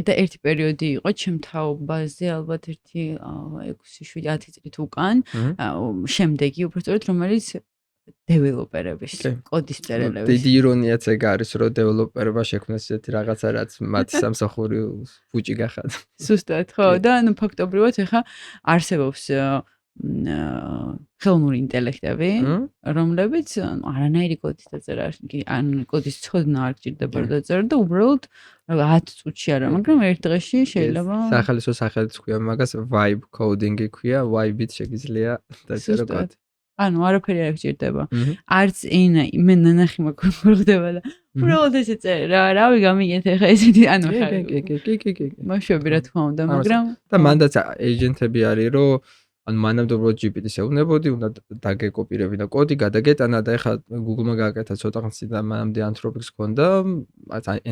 და ერთი პერიოდი იყო ჩემ თაობაზე ალბათ ერთი 6-7-10 წლით უკან, შემდეგი უბრალოდ რომელიც დეველოპერების კოდის მწერლების. დიდი ირონიაც ეგ არის, რომ დეველოპერმა შექმნეს ესეთი რაღაცა, რაც მათი სამსახური ფუჭი გახადა. სუსტად, ხო, და ანუ ფაქტობრივად ეხა არსებობს ხელოვნური ინტელექტები, რომლებიც არანაირი კოდის დაწერა, ან კოდის ცოდნა არ გჭირდება რომ დაწერო და უბრალოდ 10 წუთში არა, მაგრამ ერთ დღეში შეიძლება სახალისო სახელიც ქვია მაგას vibe coding-ი ქვია, vibe-ით შეგიძლია დაწერო კოდი. ანუ არაფერი არ გჭირდება. არც ენა მე ნანახი მოგხდება და უბრალოდ ესე წერა, რავი გამიგეთ ეხა ესეთი ანუ კი. მაშვები რა თქმა უნდა, მაგრამ და მანდაც ეიჯენტები არის, რომ ანუ მანამდე უბრალოდ GPT-ს ეუბნებოდი, უნდა დაგეკოპირებინა კოდი, გადაგეტანა და ეხა Google-მა გააკეთა ცოტა ხანს და მანამდე Anthropic-ს ჰქონდა,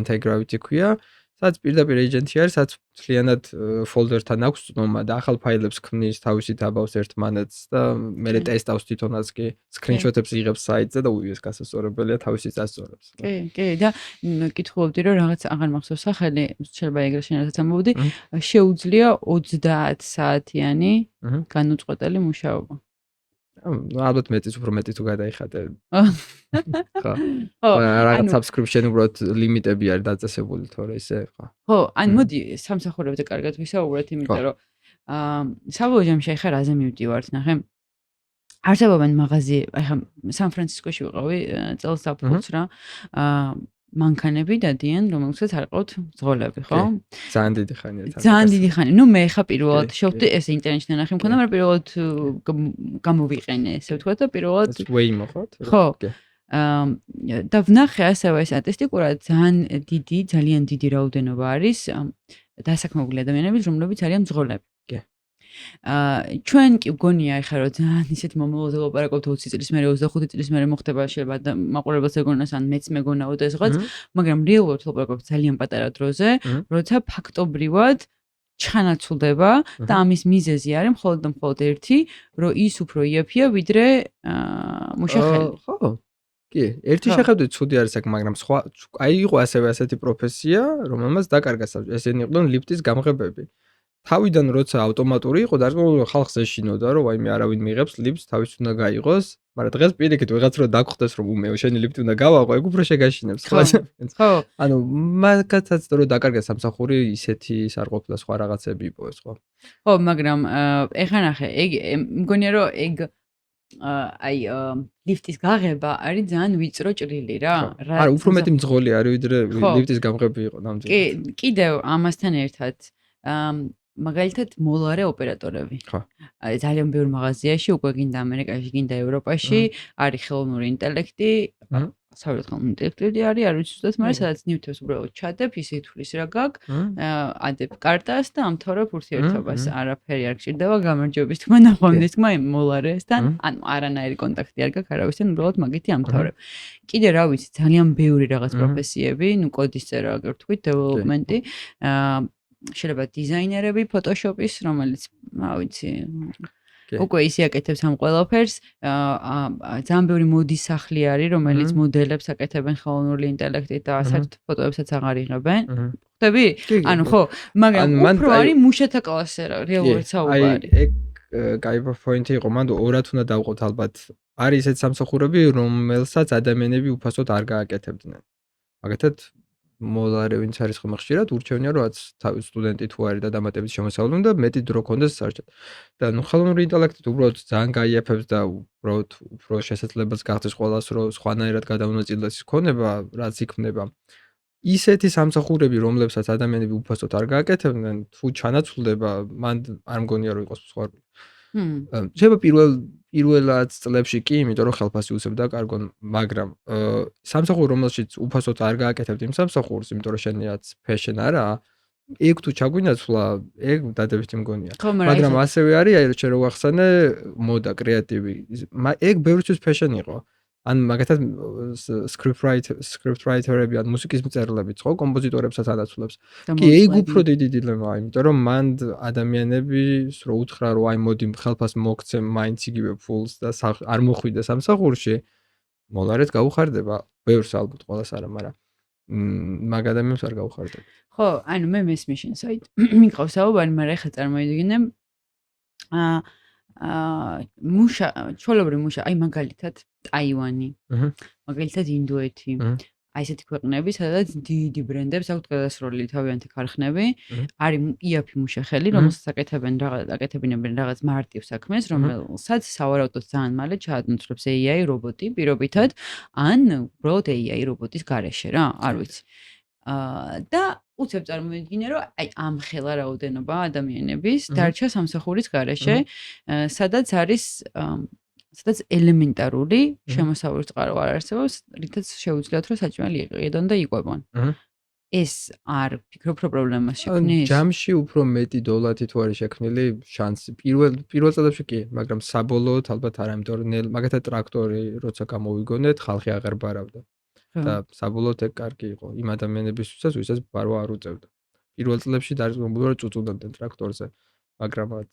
Anti-Gravity ქვია, სადაც პირდაპირ ეიჯენტი არის, სადაც მთლიანად ფოლდერთან აქვს ცნობა და ახალ ფაილებს ქმნის, თავისი დაბავს ერთმანეთს და მერე ტესტავს თვითონაც კი, სკრინშოტებს იღებს საიტზე და უიეს გასასწორებელია თავისი წასწორებს. კი, და კითხულობდი რომ რაღაც აღარ მახსოვს სახელი, შეიძლება ეგრე შენასაც ამბობდი, შეუძლია 30 საათიანი განუწყვეტელი მუშაობა. ალბათ მეტიც უფრო მეტი თუ გადაიხადე. ხო. რაღაც subscription უბრალოდ ლიმიტები არის დაწესებული თორე ისე ხო. ხო, ან მოდი სამსახურებზე კარგად ვისაუბროთ, იმიტომ რომ საბოლოო ჯამში ახლა რაზე მივდივართ, ნახე. არსებობენ მაღაზიები, ახლა სან-ფრანცისკოში ვიყავი წელს საფუძს რა. მანქანები დადიან, რომელსაც არ ყავთ მძღოლები, ხო? ძალიან დიდი ხანია. ძალიან დიდი ხანი. ნუ მე ხა პირველად შევხვდი ესე ინტერნეტში ნახე მქონდა, მაგრამ პირველად გამოვიყენე, ესე ვთქვა და პირველად Waymo ხო? ხო. და ვნახე ასევე სტატისტიკურად ძალიან დიდი რაოდენობა არის დასაქმებული ადამიანების, რომლებიც არიან მძღოლები. ჩვენ კი გონია ახლა რომ ძალიან ისეთ მომავალზე ლაპარაკობთ 20 წლის მერე 25 წლის მერე მოხდება შეიძლება მაყურებელს ეგონას ან მეც მეგონაო და ეს რაღაც მაგრამ რეალურად ლაპარაკობთ ძალიან პატარა დროზე როცა ფაქტობრივად ჩანაცვლდება და ამის მიზეზი არის მხოლოდ და მხოლოდ ერთი რომ ის უფრო იაფია ვიდრე მუშახელი ხო კი ერთი შეხედვით ცუდი არის აქ მაგრამ სხვა აი იყო ასევე ასეთი პროფესია რომელმაც დაკარგა ესენი იყვნენ ლიფტის გამღებები თავიდან როცა ავტომატური იყო და ხალხს ეშინოდა რომ ვაიმე არავინ მიიღებს ლიფტს თავის უნდა გაიღოს მაგრამ დღეს პირიქით ვიღაც რო დაგხვდეს რომ უმეო შენი ლიფტი უნდა გავაყო ეგ უფრო შეგაშინებს ხო ანუ მაგათაც რო დაკარგა სამსახური ისეთი ის არ ყოფილა სხვა რაღაცები იყო ეს ხო ხო მაგრამ ეხლა ნახე ეგ მგონია რომ ეგ აი ლიფტის გაღება არის ძალიან ვიწრო ჭრილი რა არა უფრო მეტი მძღოლი არის ვიდრე ლიფტის გამღები იყო ნამდვილად კი კიდევ ამასთან ერთად მაგალითად მოლარე ოპერატორები. ხო. ძალიან ბევრ მაღაზიაში უკვე გინდა ამერიკაში, გინდა ევროპაში არის ხელოვნური ინტელექტი. საერთოდ ხელოვნური ინტელექტი არის, არ ვიცი ზუსტად, მაგრამ სადაც ნივთებს უბრალოდ ჩადებ, ისე ითვლის რა გაქვს, ადებ კარტას და ამთავრებ ურთიერთობას. არაფერი არ გჭირდება გამარჯვების თქმა, ნახვამდის თქმა მოლარესთან, ანუ არანაირი კონტაქტი არ გაქვს არავისთან, უბრალოდ მაგითი ამთავრებ. კიდე რა ვიცი, ძალიან ბევრი რაღაც პროფესიები, ნუ კოდის წერა, აგერ თქვით, დეველოპმენტი, შეიძლება დიზაინერები ფოტოშოპის, რომელიც, რა ვიცი, უკვე ისე აკეთებს ამ ყველაფერს, ძალიან ბევრი მოდის სახლი არის, რომელიც მოდელებს აკეთებენ ხელოვნური ინტელექტით და საერთოდ ფოტოებსაც აღარ იღებენ. ხვდები? ანუ ხო, მაგრამ უფრო არის მუშათა კლასე რა, რეალურად საუბარი. ეგ კაი პოინტი იყო, მანდ ორად უნდა დავყოთ ალბათ. არის ესეთ სამსახურები, რომელსაც ადამიანები უფასოდ არ გააკეთებდნენ. მაგათად მოლარე ვინც არის ხომ ხშირად ურჩევნია რომ თავის სტუდენტი თუ არის და დამატებით შემოსავლენ და მეტი დრო კონდეს საერთოდ და ნუ ხელოვნური ინტელექტით უბრალოდ ძალიან გაიაფებს და უბრალოდ უფრო შესაძლებლად გახდეს ყველას რომ სხვანაირად გადაუნაწილდეს ის ქონება რაც იქმნება ისეთი სამსახურები რომლებსაც ადამიანები უფასოდ არ გააკეთებდნენ თუ ჩანაცვლდება მან არ მგონია რომ იყოს სხვა შეიძლება პირველად წლებში კი, იმიტომ რომ ხელფასი უცებდა კარგონ, მაგრამ სამსახური რომელშიც უფასოდ არ გააკეთებთ იმ სამსახურს, იმიტომ რომ შენიაც ფეშენ არა, ეგ თუ ჩაგვინაცვლა, ეგ დადებითი მგონია. ხო, მაგრამ ასევე არის აი რომ რო ვახსენე მოდა კრეატივი. ეგ ბევრისთვის ფეშენი იყო. ან მაგათაც script writer-ები ან მუსიკის მწერლებიც ხო, კომპოზიტორებსაც ანაცვლებს. კი, ეგ უფრო დიდი დილემაა, იმიტომ რომ მან ადამიანები რო უთხრა რომ აი მოდი ხელფას მოგცემ მაინც იგივე ფულს და არ მოხვიდე სამსახურში, მოლარეთ გაუხარდება. ბევრს ალბათ ყველას არა, მაგრამ მაგ ადამიანს არ გაუხარდება. ხო, ანუ მე მესმის შენ საით. მიყავს საუბარი, მაგრამ ეხლა წარმოვიდგინე ჩვეულებრივი მუშა, აი მაგალითად ტაივანი, მაგალითად ინდოეთი, აი ესეთი ქვეყნები, სადაც დიდი ბრენდებს აქვთ გადასროლილი თავიანთი ქარხნები, არის იაფი მუშახელი, რომელსაც აკეთებინებენ რაღაც მარტივ საქმეს, რომელსაც სავარაუდოდ ძალიან მალე ჩაადმოწმებს AI რობოტი პირობითად, ან უბრალოდ AI რობოტის გარეშე რა, არ ვიცი. და უცებ წარმოვიდგინე, რომ აი ამ ხელა რაოდენობა ადამიანების დარჩა სამსახურის გარეშე, სადაც არის სადაც ელემენტარული შემოსავლის წყარო არ არსებობს, რითაც შეუძლიათ რომ საჭმელი იყიდონ და იყვებონ. ეს არ ფიქრობ რომ პრობლემას შექმნის? ჯამში უფრო მეტი დოლარი თუ არის შექმნილი შანსი. პირველ წლებში კი, მაგრამ საბოლოოდ ალბათ არა, იმიტომ რომ მაგათაც ტრაქტორი როცა გამოვიგონეთ, ხალხი აღარ ბარავდა. და საბოლოოდ ეგ კარგი იყო იმ ადამიანებისთვისაც, ვისაც ბარვა არ უწევდა. პირველ წლებში დარწმუნებული რომ წუწუნდებდნენ ტრაქტორზე, მაგრამაც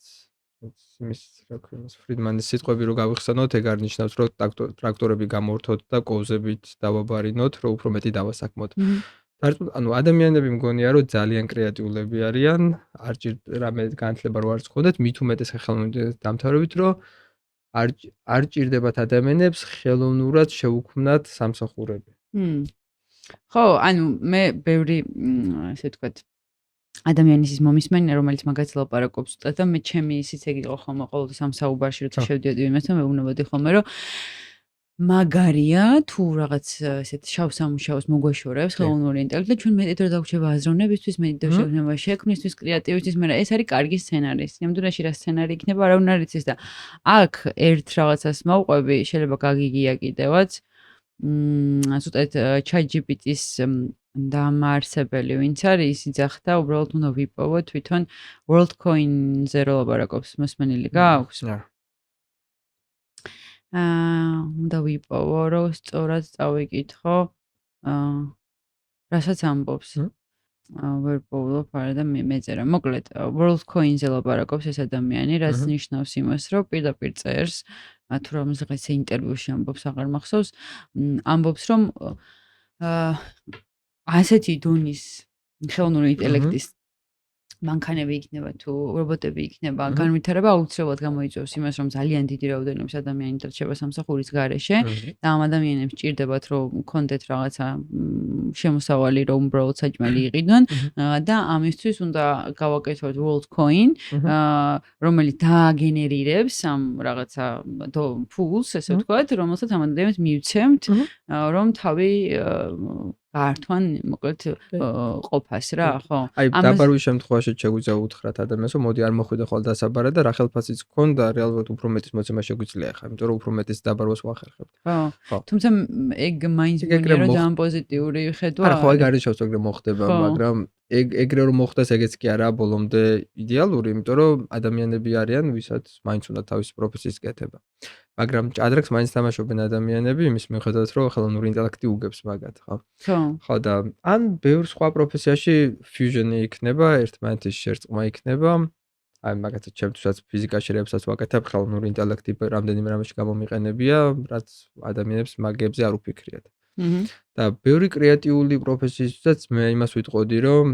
იმის რა ქვია, ფრიდმანის სიტყვები რო გავიხსენოთ, ეგ არ ნიშნავს რომ ტრაქტორები გამორთოთ და კოვზებით დავაბარინოთ, რომ უფრო მეტი დავასაქმოთ. ანუ ადამიანები მგონია რომ ძალიან კრეატიულები არიან, არ ჭირდება რამე განათლება რო არც ხონდეთ, მით უმეტეს ხელოვნურად დამთავრებით, რომ არ ჭირდებათ ადამიანებს ხელოვნურად შეუქმნათ სამსახურები. ხო, ანუ მე ბევრი ესე ვთქვათ ადამიანის ის მომისმენია, რომელიც მაგაც ლაპარაკობს და მე ჩემი ისიც ეგ იყო ხოლმე ყოველთვის ამ საუბარში როცა შევდიოდი იმასთან, მე უნებოდი ხოლმე რომ მაგარია თუ რაღაც ესეთ შავ-სამუშაოს მოგვაშორებს ხელოვნური ინტელექტი და ჩვენ მეტი დრო დაგვჭირდება აზროვნებისთვის, მეტი დრო შეგვიძლია შექმნისთვის, კრეატივისთვის, მაგრამ ეს არის კარგი სცენარი. ნამდვილად რა სცენარი იქნება, არავინ არ იცის და აქ ერთ რაღაცას მოვყვები, შეიძლება გაგიგია კიდევაც. ზუსტად ChatGPT-ის დამაარსებელი ვინც არის, ის იძახდა, უბრალოდ უნდა ვიპოვო თვითონ WorldCoin-ზე რო ლაპარაკობს, მოსმენილი გაქვს? უნდა ვიპოვო, რომ სწორად წავიკითხო, რასაც ამბობს. ვერ პოვლობ არა და მეწერა. მოკლედ, WorldCoin-ზე ლაპარაკობს ეს ადამიანი, რაც ნიშნავს იმას, რომ პირდაპირ წერს, თუ რომელიღაც ინტერვიუში ამბობს, აღარ მახსოვს, ამბობს, რომ ასეთი დონის ხელოვნური ინტელექტის მანქანები იქნება თუ რობოტები იქნება, განვითარება აუცილებლად გამოიწვევს იმას, რომ ძალიან დიდი რაოდენობის ადამიანი დარჩება სამსახურის გარეშე და ამ ადამიანებს ჭირდებათ, რომ კონდეთ რაღაცა შემოსავალი, რომ უბრალოდ საჭმელი იყიდონ და ამისთვის უნდა გავაკეთოთ WorldCoin, რომელიც დააგენერირებს ამ რაღაცა ფულს, ესე ვთქვათ, რომელსაც ამ ადამიანებს მივცემთ, რომ თავი გაართვან მოკლედ ყოფას რა, ხო? აი დაბარვის შემთხვევაში შეგვიძლია უთხრათ ადამიანს, რომ მოდი არ მოხვიდე ხოლმე დასაბარად და რა ხელფასიც გქონდა, რეალურად უფრო მეტის მოცემა შეგვიძლია ხა, იმიტომ რომ უფრო მეტის დაბარვას ვახერხებთ. ხო. თუმცა ეგ მაინც მგონია რომ ძალიან პოზიტიური ხედვა. არა, ხო, ეგ არის შევს ეგრე მოხდება, მაგრამ ეგრე რომ მოხდეს ეგეც კი არა ბოლომდე იდეალური, იმიტომ რომ ადამიანები არიან, ვისაც მაინც უნდა თავისი პროფესიის კეთება. მაგრამ ჭადრაკს მაინც თამაშობენ ადამიანები იმის მიუხედავად, რომ ხელოვნური ინტელექტი უგებს მაგათ, ხო? ხო და ან ბევრ სხვა პროფესიაში ფიუჟენი იქნება, ერთმანეთის შერწყმა იქნება. აი მაგათაც ჩემთვისაც ფიზიკაში რებსაც ვაკეთებ, ხელოვნური ინტელექტი რამდენიმე რამეში გამომიყენებია, რაც ადამიანებს მაგებზე არ უფიქრიათ. და ბევრი კრეატიული პროფესიისთვისაც მე იმას ვიტყოდი, რომ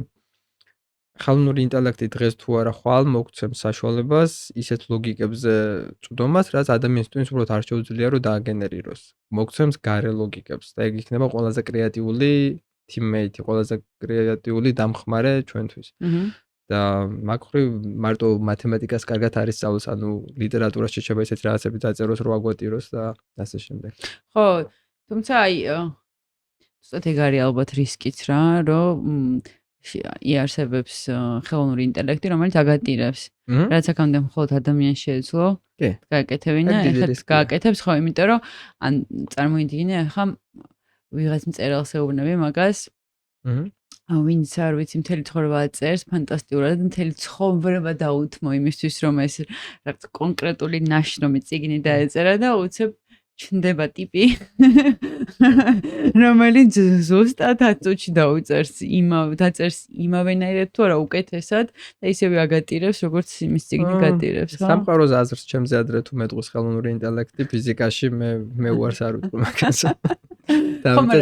ხელოვნური ინტელექტი დღეს თუ არა ხვალ მოგცემს საშუალებას ისეთ ლოგიკებზე წვდომას, რაც ადამიანის ტვინს უბრალოდ არ შეუძლია რომ დააგენერიროს. მოგცემს გარე ლოგიკებს და ეგ იქნება ყველაზე კრეატიული teammate, ყველაზე კრეატიული დამხმარე ჩვენთვის. და მაგხრივ მარტო მათემატიკას კარგად არის სწავლოს, ანუ ლიტერატურაში შეიძლება ისეთი რაღაცები დაწეროს, რომ აგვატიროს და ასე შემდეგ. ხო, თუმცა აი ზუსტად ეგ არის ალბათ რისკიც რა, რომ იარსებებს ხელოვნური ინტელექტი, რომელიც აგატირებს. რაც აქამდე მხოლოდ ადამიანს შეეძლო გააკეთებინა, ეხლა გააკეთებს ხო, იმიტომ რომ ან წარმოიდგინე, ახლა ვიღაც მწერალს ეუბნები მაგას, ვინც არ ვიცი მთელი ცხოვრება წერს ფანტასტიკურად და მთელი ცხოვრება დაუთმო იმისთვის რომ ეს რაღაც კონკრეტული ნაშრომი წიგნი დაეწერა და უცებ ჩნდება ტიპი რომელიც ზუსტად 10 წუთში დაუწერს დაწერს იმავენაირად თუ არა უკეთესად და ისევე აგატირებს როგორც იმის წიგნი გატირებს ხო სამყაროს აზრს ჩემზე ადრე თუ მეტყვის ხელოვნური ინტელექტი ფიზიკაში მე უარს არ ვიტყვი მაგას ხომ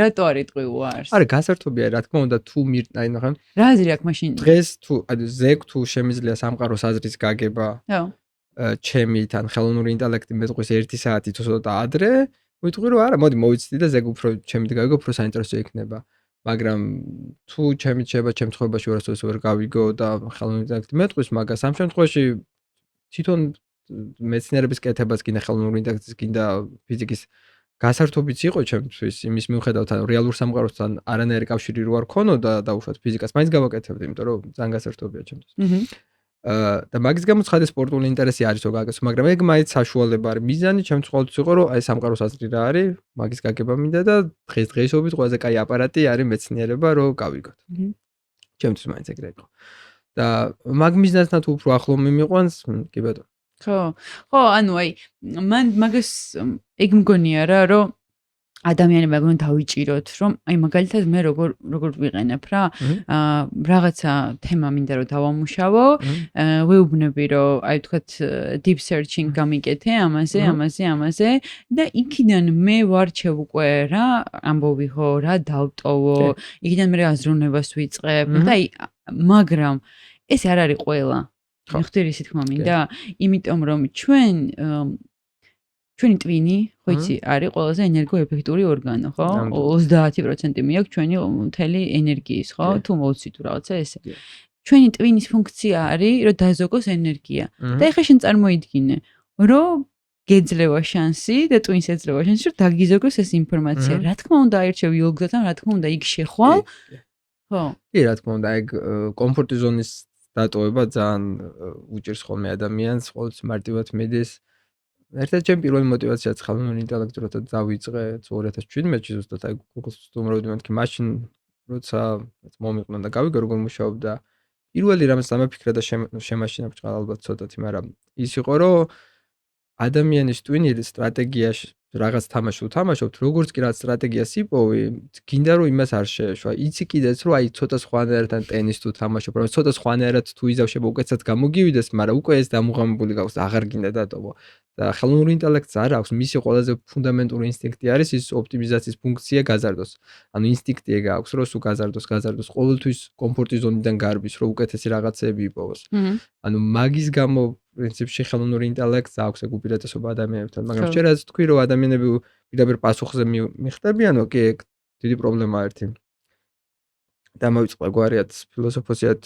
რატო არ იტყვი უარს არა გასართობია რა თქმა უნდა თუ აი ნახე რა აზრი აქვს მაშინ დღეს თუ ზეგ თუ შემიძლია სამყაროს აზრის გაგება ხო ჩემი თან ხელოვნური ინტელექტი მეტყვის 1 საათი თუ ცოტა ადრე ვიტყვი რომ არა მოდი მოვიცდი და ზეგ უფრო ჩემი გაგიგო უფრო საინტერესო იქნება მაგრამ თუ ჩემი შეება ჩემ ცხოვრებაში ვერასოდეს ვერ გავიგო და ხელოვნური ინტელექტი მეტყვის მაგას ამ შემთხვევაში თვითონ მეცნიერების კეთებას კიდე ხელოვნური ინტელექტის კიდე ფიზიკის გასართობიც იყო ჩემთვის იმის მიუხედავად რეალურ სამყაროსთან არანაირი კავშირი რო არ ქონოდა და უშუალოდ ფიზიკას მაინც გავაკეთებდი იმიტომ რომ ძალიან გასართობია ჩემთვის და მაგის გამო ცხადე სპორტული ინტერესი არის რო გაგაკეთო მაგრამ ეგ მაინც საშუალება არის მიზანი ჩემთვის ყოველთვის იყო რომ აი სამყაროს აზრი რა არის მაგის გაგება მინდა და დღესდღეობით ყველაზე კაი აპარატი არის მეცნიერება რო გავიგოთ ჩემთვის მაინც ეგრე იყო და მაგ მიზნასთან თუ უფრო ახლო მიმიყვანს კი ბატონო ხო ანუ აი მან მაგას ეგ მგონია რა რომ ადამიანებმა გონ დავიჭიროთ რომ აი მაგალითად მე როგორ ვიყენებ რა რაღაცა თემა მინდა რომ დავამუშავო ვეუბნები რომ აი თქვათ deep searching გამიკეთე ამაზე და იქიდან მე ვარჩევ უკვე რა ამბობი ხო რა დავტოვო იქიდან მე აზროვნებას ვიწყებ და აი მაგრამ ეს არ არის ყველა ხდირი თქმა მინდა იმიტომ რომ ჩვენი ტვინი ხო იცი არის ყველაზე ენერგოეფექტური ორგანო ხო 30% მიაქვს ჩვენი მთელი ენერგიის ხო თუ მოვცი თუ რაღაცა ესე ჩვენი ტვინის ფუნქცია არის რომ დაზოგოს ენერგია და ეხლა შენ წარმოიდგინე რომ გეძლევა შანსი და ტვინს ეძლევა შანსი რომ დაგიზოგოს ეს ინფორმაცია რა თქმა უნდა აირჩევ იოლგდათან რა თქმა უნდა იქ შეხვალ ხო კი რა თქმა უნდა ეგ კომფორტი ზონის დატოვება ძალიან უჭირს ხოლმე ადამიანს ყოველთვის მარტივად მიდის ერთად ჩემი პირველი მოტივაციაც ხელოვნური ინტელექტი როცა დავიწყე 2017-ში ზუსტად აი Google-ს ვსტუმრობდი მეთქი მაშინ როცა მომიყნა და გავიგო როგორ მუშაობდა პირველი რამაც დამაფიქრა და შემაშინა ბჭყალ ალბათ ცოტათი მაგრამ ის იყო რომ ადამიანის ტვინი სტრატეგიაში რაღაც თამაში უთამაშობთ როგორც კი რაღაც სტრატეგიას იპოვი გინდა რომ იმას არ შეეშვა იცი კიდეც რომ აი ცოტა სხვანაირად ტენის თუ თამაშობ რომ ცოტა სხვანაირად თუ იზავშება უკეთესად გამოგივიდეს მაგრამ უკვე ეს დამუღამებული გავს აღარ გინდა დატოვო და ხელოვნური ინტელექტს არ აქვს მისი ყველაზე ფუნდამენტური ინსტინქტი არის ის ოპტიმიზაციის ფუნქცია გაზარდოს ანუ ინსტინქტი ეგ აქვს რომ სულ გაზარდოს ყოველთვის კომფორტი ზონიდან გარბის რომ უკეთესი რაღაცეები იპოვოს ანუ მაგის გამო პრინციპში ხელოვნური ინტელექტს აქვს ეგ უპირატესობა ადამიანებთან მაგრამ შეიძლება თქვი რომ ადამიანები პირდაპირ პასუხზე მიხდებიან ოკეი ეგ დიდი პრობლემაა ერთი დამოვიწყდა გვარიათ ფილოსოფოსიათ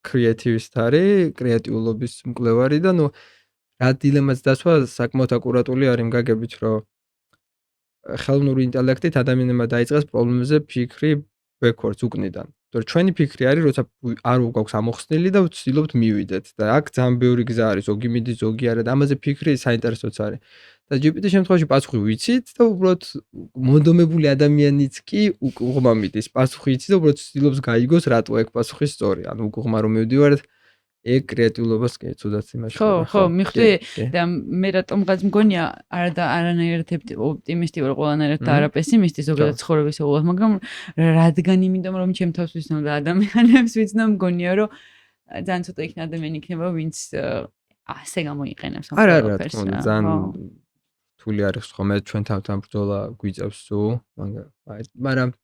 კრეატივისტ არის კრეატიულობის მკვლევარი და ნუ რა დილემაც დასვა საკმაოდ აკურატული არის მგაგებით რომ ხელოვნური ინტელექტით ადამიანებმა დაიწყეს პრობლემებზე ფიქრი ბექორდს უკნიდან თორე ჩვენი ფიქრი არის როცა არ გვაქვს ამოხსნილი და ვცდილობთ მივიდეთ და აქ ძალიან ბევრი გზა არის ზოგი მიდის ზოგი არა და ამაზე ფიქრი საინტერესოც არის და GPT შემთხვევაში პასუხი ვიცით და უბრალოდ მონდომებული ადამიანიც კი უღმა მიდის პასუხი იცი და უბრალოდ ვცდილობს გაიგოს რატო ეგ პასუხი სწორი ანუ უღმა რომ მივდივართ ეგ კრეატიულობას კი ცუდად იმაში ხო მიხვდი და მე რატომღაც მგონია არანაირად ოპტიმისტი ვარ ყველანაირად და არა პესიმისტი ზოგადად ცხოვრების უყურებ მაგრამ რადგან იმიტომ რომ ჩემ თავს ვიცნობ და ადამიანებს ვიცნობ მგონია რომ ძალიან ცოტა იქნება ადამიანი იქნება ვინც ასე გამოიყენებს ამ ყველაფერს ძალიან რთული არის ხოლმე ჩვენ თავთან ბრძოლა გვიწევს სულ მაგრამ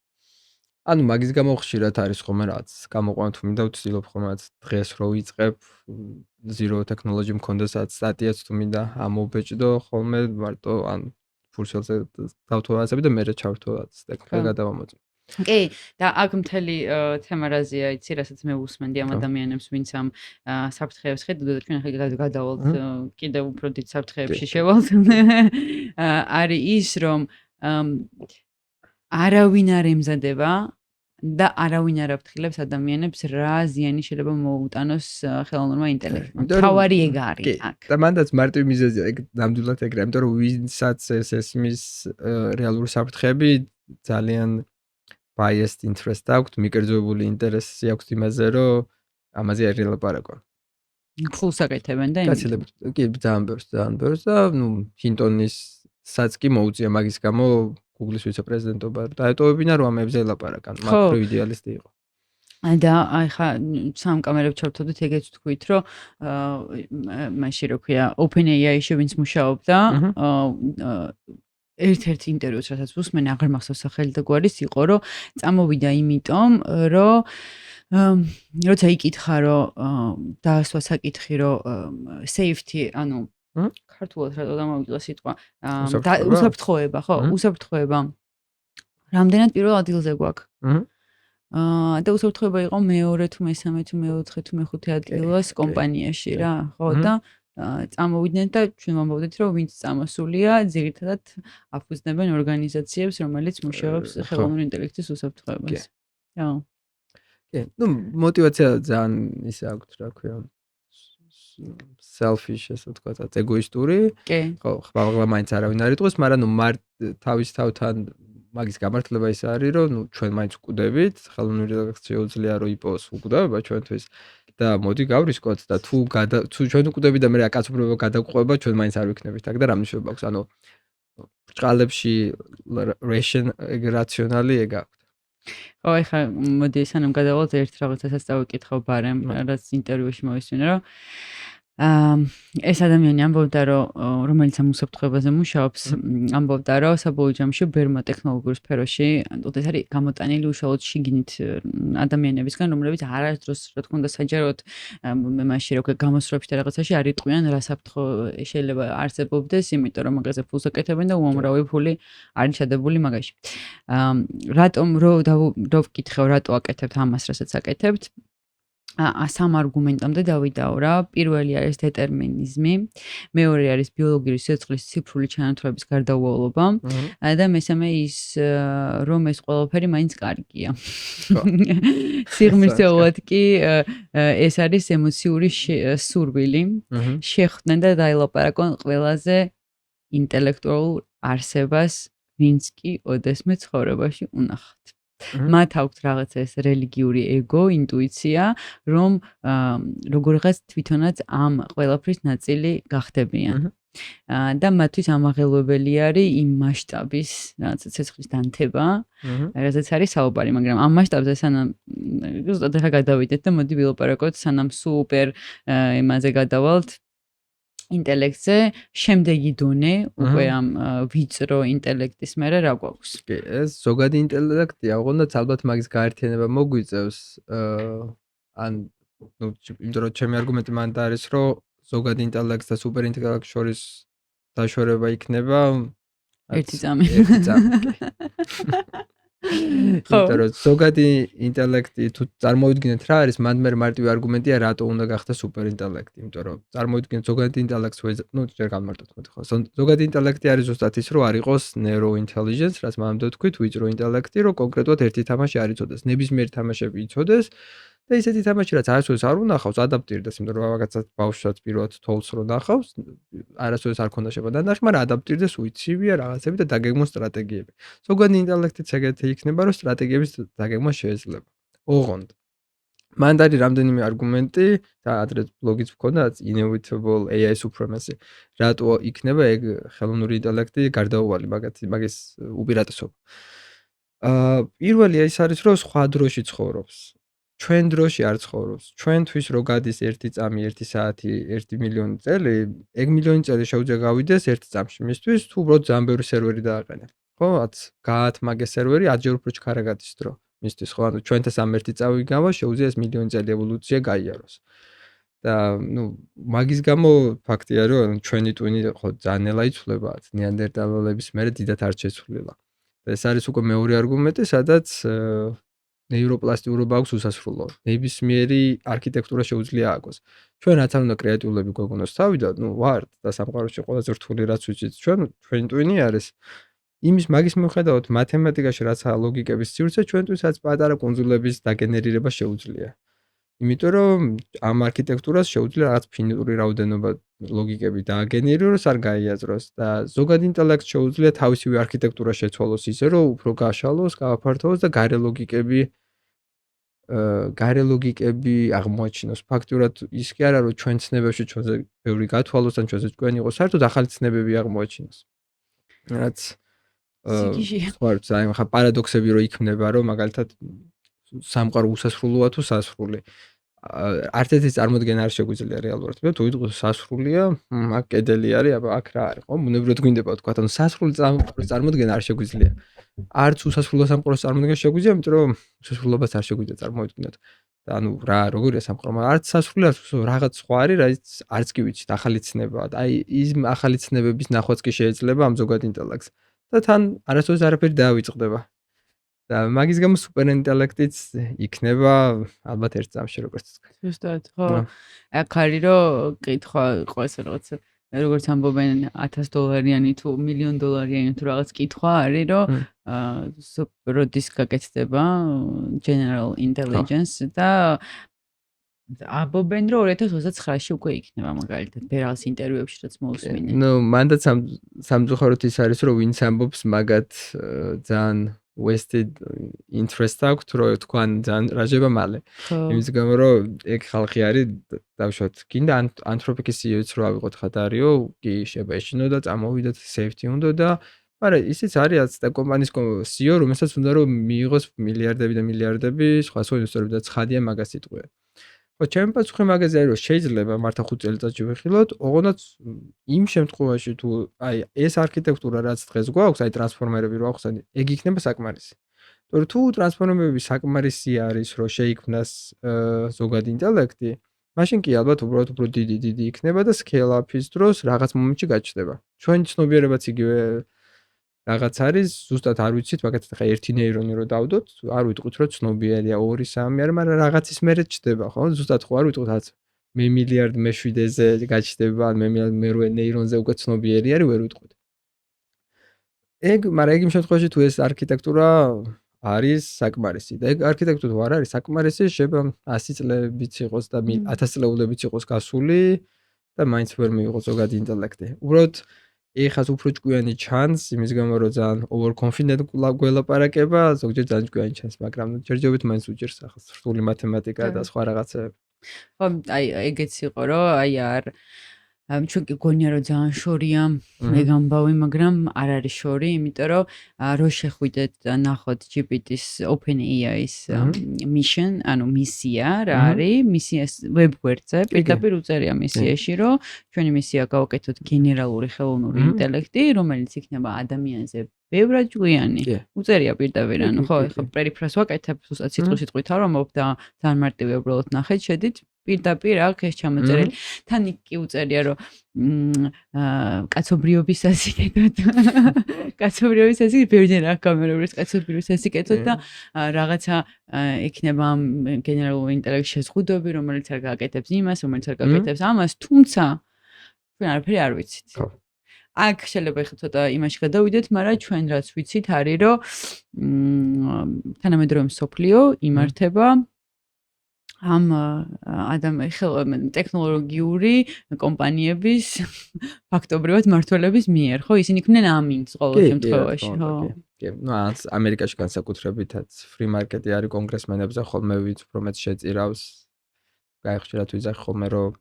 ანუ მაგის გამო ხშირად არის ხოლმე რაც გამოყვანა თუ მინდა ვცდილობ ხოლმე რაც დღეს რო ვიწყებ zero technology მქონდასაც სტატიაც თუ მინდა ამოვბეჭდო ხოლმე მარტო ან ფურცელზე დავთვალასები და მე რა ჩავრთვალაც ტექნიკა გადავამოწმე კი და აქ მთელი თემა რაზეა იცი რასაც მე უსმენდი ამ ადამიანებს ვინც ამ საფრთხეებს ხედავდა და ჩვენ ახლა გადავალთ კიდევ უფრო დიდ საფრთხეებში შევალთ არის ის რომ არავინ არ ემზადება და არავინ არ აფრთხილებს ადამიანებს რა ზიანი შეიძლება მოუტანოს ხელოვნურმა ინტელექტმა. თავარი ეგ არის აქ. და მანდაც მარტივი მიზეზია ეგ ნამდვილად ეგრეა, იმიტომ რომ ვინცაც ეს ესმის რეალური საფრთხეები ძალიან biased interest აქვს, მიკერძოებული ინტერესი აქვს იმაზე, რომ ამაზე არ ელაპარაკონ. ფულს აკეთებენ და გაცილებით კი ძალიან ბევრს და ჰინტონისაც კი მოუწია მაგის გამო Google-ის ვიცე-პრეზიდენტობა დაეტოვებინა, რომ ამებზე ელაპარაკან. მაქრო იდეალისტი იყო. და აი ხა სამ კამერებს ჩავთოდით, ეგეც თქვით, რომ მაშინ რო ქვია OpenAI-ში ვინც მუშაობდა, ერთ-ერთი ინტერვიუს რასაც უსმენ, აღარ მახსოვს სახელი და გვარის იყო, რომ წამოვიდა იმიტომ, რომ როცა იკითხა, რომ დაასვა საკითხი, რომ safety, ანუ ქართულად რატო დამოვიწყდა სიტყვა, უსაფრთხოება, ხო, უსაფრთხოება. რამდენად პირველ ადგილზე გვაქვს? და უსაფრთხოება იყო მეორე თუ მესამე თუ მეოთხე თუ მეხუთე ადგილას კომპანიაში რა, ხო და წამოვიდნენ და ჩვენ ვამბობდით, რომ ვინც წამოსულია, ძირითადად აფუძნებენ ორგანიზაციებს, რომელიც მუშაობს ხელოვნური ინტელექტის უსაფრთხოებას. რა. კი, ну, мотивация ძალიან ისე აქვს, რა ქვია. selfish, ასე ვთქვათ, ეგოისტური. კი. ხო, ხვალ მაინც არავინ არ იტყვის, მაგრამ თავის თავთან მაგის გამართლება ის არის, რომ ჩვენ მაინც ვკვდებით, ხელოვნური ინტელექტი შეუძლია რომ იპოვოს უკვდავება ჩვენთვის და მოდი გავრისკოთ და თუ ჩვენ ვკვდებით და მე აკაცობრიობა გადაგყვება, ჩვენ მაინც არ ვიქნებით აქ და რა მნიშვნელობა აქვს? ანუ ბრჭყალებში რაციონალი ეგ აქვს. ხო, ეხლა მოდი სანამ გადავალთ ერთ რაღაცასაც დავიკითხავ ბარემ, რაც ინტერვიუში მოვისმინე, რომ ეს ადამიანი ამბობდა, რომელიც ამ უსაფრთხოებაზე მუშაობს, ამბობდა, რომ საბოლოო ჯამში ბერმა ტექნოლოგიურ სფეროში, ეს არის გამოტანილი უშუალოდ შიგნით ადამიანებისგან, რომლებიც არასდროს, რა თქმა უნდა, საჯაროდ მაშინ რა გამოსვლებში და რაღაცაში არ იტყვიან, რა საფრთხო შეიძლება არსებობდეს, იმიტომ რომ მაგაზე ფულს აკეთებენ და უამრავი ფული არის ჩადებული მაგაში. რატომ რო ვკითხავ, რატო აკეთებთ ამას, რასაც აკეთებთ? სამ არგუმენტამდე დავიდაო რა. პირველი არის დეტერმინიზმი, მეორე არის ბიოლოგიური სიცხლის ციფრული ჩანათვლების გარდაუვალობა და მესამე ის რომ ეს ყველაფერი მაინც კარგია. სიღრმისეულად კი ეს არის ემოციური სურვილი. შეხვდნენ და დაილაპარაკონ ყველაზე ინტელექტუალურ არსებას, ვინც კი ოდესმე ცხოვრებაში უნახავთ. მათ აქვთ რაღაცა ეს რელიგიური ეგო, ინტუიცია, რომ როგორღაც თვითონაც ამ ყველაფრის ნაწილი გახდებიან. და მათთვის ამაღელვებელი არის იმ მასშტაბის, რაღაცა ცეცხლის დანთება, რასაც არის საუბარი, მაგრამ ამ მასშტაბზე სანამ ზუსტად ახლა გადავიდეთ და მოდი ვილაპარაკოთ, სანამ სუპერ იმაზე გადავალთ ინტელექტზე, შემდეგი დონე უკვე ამ ვიწრო ინტელექტის მერე რა გვაქვს? კი, ეს ზოგადი ინტელექტია, ოღონდ ალბათ მაგის გაერთიანება მოგვიწევს, ან იმიტომ რომ ჩემი არგუმენტი მანდ არის, რომ ზოგადი ინტელექტს და სუპერ ინტელექტს შორის დაშორება იქნება ერთი წამი. იმიტომ რომ ზოგადი ინტელექტი თუ წარმოვიდგინეთ რა არის, მანდ მე მარტივი არგუმენტია რატო უნდა გახდეს სუპერ ინტელექტი, იმიტომ რომ წარმოვიდგინეთ ზოგადი ინტელექტს ჯერ გამარტოთ მოდი ხო. ზოგადი ინტელექტი არის ზუსტად ის, რომ არ იყოს neuro intelligence, რაც მანამდე ვთქვით, ვიწრო ინტელექტი, რომ კონკრეტულად ერთი თამაში არ იცოდეს, ნებისმიერი თამაშები იცოდეს და ისეთი თამაში, რაც არასოდეს არ უნახავს, ადაპტირდეს, იმიტომ რომ რაღაცა ბავშვსაც პირველად თოლს რო ნახავს, არასოდეს არ ქონდა შეება დანახი, მაგრამ ადაპტირდეს უიცივია რაღაცები და დაგეგმოს სტრატეგიები. ზოგადი ინტელექტიც ეგეთი იქნება, რომ სტრატეგიების დაგეგმა შეიძლება. ოღონდ მანდ არის რამდენიმე არგუმენტი და ადრე ბლოგიც მქონდა inevitable AI supremacy. რატო იქნება ეგ ხელოვნური ინტელექტი გარდაუვალი მაგის უპირატესობა. პირველი ის არის, რომ სხვა დროში ცხოვრობს. ჩვენ დროში არ ცხოვრობს. ჩვენთვის რო გადის 1 წამი, 1 საათი, 1 მილიონი წელი, ეგ მილიონი წელი შეუძლია გავიდეს 1 წამში. მისთვის თუ უბრალოდ ძალიან ბევრი სერვერი დააყენე. ხო, გაათმაგე სერვერი 10-ჯერ უფრო ჩქარა გადის დრო. მისთვის ხო, ანუ ჩვენთან 1 წავი გავა, შეუძლია ეს მილიონი წელი ევოლუცია გაიაროს. და მაგის გამო ფაქტია, რომ ჩვენი ტვინი ხო ძალიან ნელა იცვლება, ნეანდერტალელების მერე დიდად არ შეცვლილა. და ეს არის უკვე მეორე არგუმენტი, სადაც ნეიროპლასტიურობა აქვს უსასრულო. ნებისმიერი არქიტექტურა შეუძლია ააგოს. ჩვენ რაც არ უნდა კრეატიულები გვეგონოს თავიდან, ვართ და სამყაროში ყველაზე რთული რაც ვიცით, ჩვენი ტვინი არის იმის მაგის მიუხედავად მათემატიკაში რაც ლოგიკების სივრცე ჩვენთვისაც პატარა კუნძულების დაგენერირება შეუძლია. იმიტომ რომ ამ არქიტექტურას შეუძლია რაღაც ფინიტური რაოდენობა ლოგიკები დააგენერიროს, არ გაიაზროს და ზოგად ინტელექტს შეუძლია თავისივე არქიტექტურა შეცვალოს ისე, რომ უფრო გაშალოს, გააფართოვოს და გარე ლოგიკები აღმოაჩინოს. ფაქტურად ის კი არა, რომ ჩვენ ცნებებში ჩვენზე ბევრი გათვალოს ან ჩვენზე ჭკვიანი იყოს, საერთოდ ახალი ცნებები აღმოაჩინოს. რაც სიგიჟეა. სხვა აი ხა პარადოქსები რო იქმნება, რომ მაგალითად სამყარო უსასრულოა თუ სასრული. არც ერთი წარმოდგენა არ შეგვიძლია რეალურად. თუ ვიტყვით სასრულია, აქ კედელი არის, აბა აქ რა არის, ხო? ბუნებრივად გვინდება თქვა, ანუ სასრული წარმოდგენა არ შეგვიძლია. არც უსასრულო სამყაროს წარმოდგენა შეგვიძლია, იმიტომ რომ უსასრულობას არ შეგვიძლია წარმოვიდგინოთ. და ანუ რა როგორია სამყარო, მაგრამ არც სასრული არც რაღაც სხვა არის, რაც არც კი ვიცით, ახალი ცნებაა. აი ის ახალი ცნებების ნახვაც კი შეიძლება ამ ზოგად ინტელექტს. და თან არასდროს არაფერი დაავიწყდება. და მაგის გამო სუპერინტელექტიც იქნება ალბათ ერთ წამში როგორც თქვა. ზუსტად, ხო. აქ არის რომ კითხვა ყავს რაღაცა როგორც ამბობენ $1000 თუ $1,000,000 თუ რაღაც კითხვა არის რომ როდის გაკეთდება general intelligence და ამბობენ რომ 2029-ში უკვე იქნება მაგალითად ბერალს ინტერვიუებში რაც მოусმინე. ნუ მანდაც სამწუხაროდ ის არის რომ ვინც ამბობს მაგათ ძალიან wasted interest აქვს რომ თქვენ ძალიან რაჟება მალე. იმის გამო რომ ეგ ხალხი არის დავშოთ კიდე ანთროპიკის CEO-ც რო ავიღოთ ხათარიო კი შეიძლება ეშინო და წამოვიდოთ safety უნდა და მაგრამ ისიც არის და კომპანიის CEO რომელსაც უნდა რომ მიიღოს მილიარდები და მილიარდები სხვა ინვესტორები და ცხადია მაგას იტყვია. ხო ჩემი პასუხი მაგაზე არის რომ შეიძლება მართა 5 წელიწადში ვიხილოთ, ოღონდ იმ შემთხვევაში თუ აი ეს არქიტექტურა რაც დღეს გვაქვს, აი ტრანსფორმერები რო ახსენე, ეგ იქნება საკმარისი. თორე თუ ტრანსფორმერები საკმარისი არის, რომ შეიქმნას ზოგად ინტელექტი, მაშინ კი ალბათ უბრალოდ უფრო დიდი იქნება და scale up-ის დროს რაღაც მომენტში გაჩნდება. ჩვენი ცნობიერებაც იგივე რაღაც არის, ზუსტად არ ვიცით, მაგათაც ხა ერთი ნეირონი რო დავდოთ, არ ვიტყვით რომ ცნობიერია 2-3 არის, მაგრამ რაღაცის მერე ჩდება, ხო? ზუსტად ხო არ ვიტყვით რაც მე მილიარდ მე 7-ზე გაჩნდება, ან მე 8 ნეირონზე უკვე ცნობიერი არის, ვერ ვიტყვით. მაგრამ ეგ იმ შემთხვევაში თუ ეს არქიტექტურა არის საკმარისი და ეგ არქიტექტურა თუ არ არის საკმარისი, შეიძლება 100 წლებიც იყოს და 1000 წლებიც იყოს გასული და მაინც ვერ მიიღოს ზოგადი ინტელექტი. უბრალოდ ეხას უფრო ჭკვიანი ჩანს, იმის გამო რომ ძალიან overconfident გველაპარაკება, ზოგჯერ ძალიან ჭკვიანი ჩანს, მაგრამ ჯერჯერობით მაინც უჭირს ახლა სრული მათემატიკა და სხვა რაღაცები. ხო, აი ეგეც იყო რომ აი არ ჩვენ კი გონია რომ ძალიან შორია მე გამბავი, მაგრამ არ არის შორი, იმიტომ რომ რო შეხვიდეთ ნახოთ GPT-ს OpenAI-ის mission, ანუ მისია რა არის, მისიას ვებ-გვერდზე პირდაპირ უწერია მისიაში, რომ ჩვენი მისია გავაკეთოთ გენერალური ხელოვნური ინტელექტი, რომელიც იქნება ადამიანზე ბევრად ჭკვიანი. უწერია პირდაპირ, ანუ ხო, ეხლა პერიფრას ვაკეთებ, უბრალოდ სიტყვით არ ვამბობ და ძალიან მარტივია უბრალოდ ნახეთ, შედით პირდაპირ აქ ეს ჩამოწერილი. თან კი უწერია რომ კაცობრიობის სასიკეთოდ კაცობრიობის სასიკეთოდ ბევრჯერ აქ გამეროდეს კაცობრიობის სასიკეთოდ და რაღაცა ექნება გენერალური ინტელექტის შეზღუდვები, რომელიც არ გააკეთებს იმას, რომელიც არ გააკეთებს ამას, თუმცა ჩვენ არაფერი არ ვიცით. აქ შეიძლება ხა ცოტა იმაში გადავიდეთ, მაგრამ ჩვენ რაც ვიცით არის რომ თანამედროვე მსოფლიო იმართება ამ ტექნოლოგიური კომპანიების ფაქტობრივად მმართველების მიერ, ხო? ისინი იქმნენ ამინს ყოველ შემთხვევაში, ხო? კი, ნუ ამერიკაში განსაკუთრებითაც free market-ი არის კონგრესმენებზე ხოლმე ვიც უფრო მეტ შეწირავს. გაიხშირათ ვიზახი ხოლმე რომ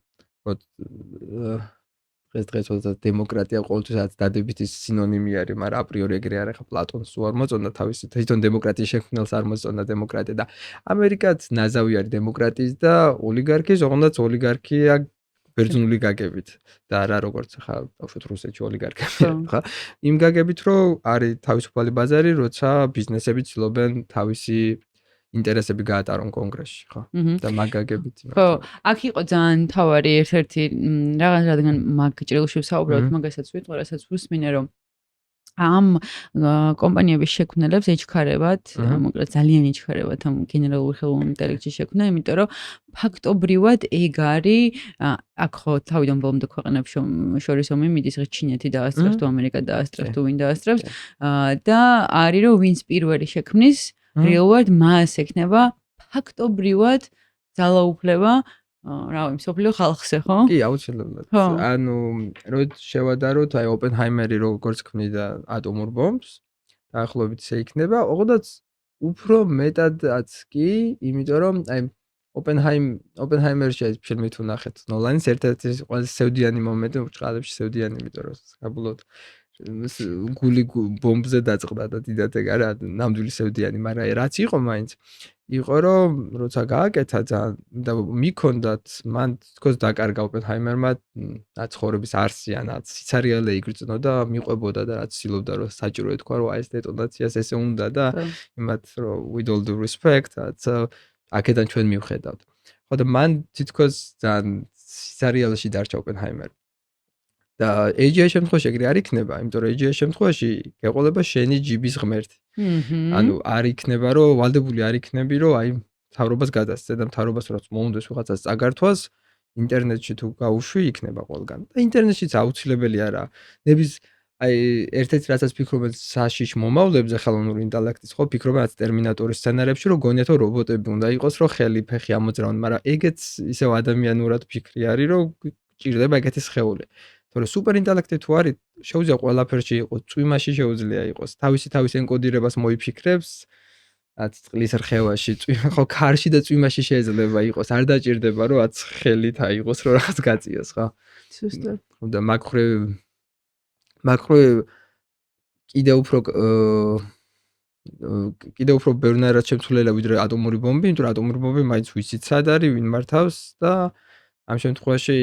დღეს დემოკრატია ყოველთვის დადებითი სინონიმი არის, მაგრამ აპრიორი ეგრე არ ახლა პლატონს უარ მოწონდა თავისი თვითონ დემოკრატიის შექმნელს არ მოწონდა დემოკრატია და ამერიკაც ნაზავი არის დემოკრატიის და ოლიგარქიის, ოღონდ ოლიგარქია ბერძნული გაგებით და არა როგორც ახლა ბავშვთ რუსეთში ოლიგარქები ხა იმ გაგებით რომ არის თავისუფალი ბაზარი, როცა ბიზნესები ცდილობენ თავისი ინტერესები გაატარონ კონგრესში, ხო? და მაგაგებით იმას. ხო, აქ იყო ძალიან თავარი ერთ-ერთი რაღაც რადგან მაგ ჭრილში ვსაუბრობთ, მაგასაც ვიტყვი, რასაც ვუსმინე, რომ ამ კომპანიების შექმნელებს ეჩქარებათ, მოკლედ ძალიან ეჩქარებათ ამ გენერალური ხელოვნური ინტელექტის შექმნა, იმიტომ რომ ფაქტობრივად ეგ არის, აქ ხო თავიდან ბოლომდე ქვეყნებს შორის ომი მიდის, ხა ჩინეთი დაასწრებს თუ ამერიკა დაასწრებს თუ ვინ დაასწრებს და არის რომ ვინც პირველი შექმნის რეალურად მას ექნება ფაქტობრივად ძალაუფლება რავი, მსოფლიო ხალხზე, ხო? კი, აუცილებლად. ხო. ანუ რო შევადაროთ, აი ოპენჰაიმერი როგორც ქმნიდა ატომურ ბომბს, დაახლოებით ისე იქნება, ოღონდ უფრო მეტადაც კი, იმიტომ რომ აი ოპენჰაიმერში ეს ფილმი თუ ნახეთ, ნოლანის ერთ-ერთი ყველაზე სევდიანი მომენტი ბრწყალებში სევდიანი, იმიტომ რომ საბოლოოდ გული ბომბზე დაწყდა და დიდად ეგარა ნამდვილი სევდიანი, მაგრამ რაც იყო მაინც იყო რომ როცა გააკეთა და მიქონდათ მან თქოს დაკარგა ოპენჰაიმერმა ცხოვრების არსი ან სიცარიალე იგრძნო და მიყვებოდა და რაც ცდილობდა რომ საჭირო ეთქვა რომ აი ეს დეტონაციას ესე უნდა და იმათ რომ with all due respect აქედან ჩვენ მივხედავთ. ხო და მან თითქოს ძალიან სიცარიალეში დარჩა ოპენჰაიმერი. და AGI შემთხვევაში ეგრე არ იქნება, იმიტომ რომ AGI შემთხვევაში გეყოლება შენი ჯიბის ღმერთი. ანუ არ იქნება რომ ვალდებული არ იქნები რომ აი მთავრობას გადასცე და მთავრობას რაც მოუნდეს ვიღაცას წაგართვას ინტერნეტში თუ გაუშვი იქნება ყველგან. და ინტერნეტშიც აუცილებელი არა. ნების აი ერთ-ერთი რასაც ფიქრობენ საშიშ მომავლებზე ხელოვნური ინტელექტის ხო ფიქრობენ რაც ტერმინატორის სცენარებში რომ გონიათ რომ რობოტები უნდა იყოს რომ ხელი ფეხი ამოძრავონ, მაგრამ ეგეც ისევ ადამიანურად ფიქრი არის რომ ჭირდება ეგეთი სხეული. თორე სუპერ ინტელექტი თუ არის შეუძლია ყველაფერში იყოს, წვიმაში შეუძლია იყოს, თავის ენკოდირებას მოიფიქრებს, რაც წყლის რხევაში, ხო ქარში და წვიმაში შეიძლება იყოს, არ დაჭირდება რომ რაც ხელით აიღოს რომ რაღაც გაწიოს, ხო? ზუსტად. და მაკროვე კიდევ უფრო ბევრნაირად შემცვლელია ვიდრე ატომური ბომბი, იმიტომ რომ ატომური ბომბი მაინც ვიცით სად არის, ვინ მართავს და ამ შემთხვევაში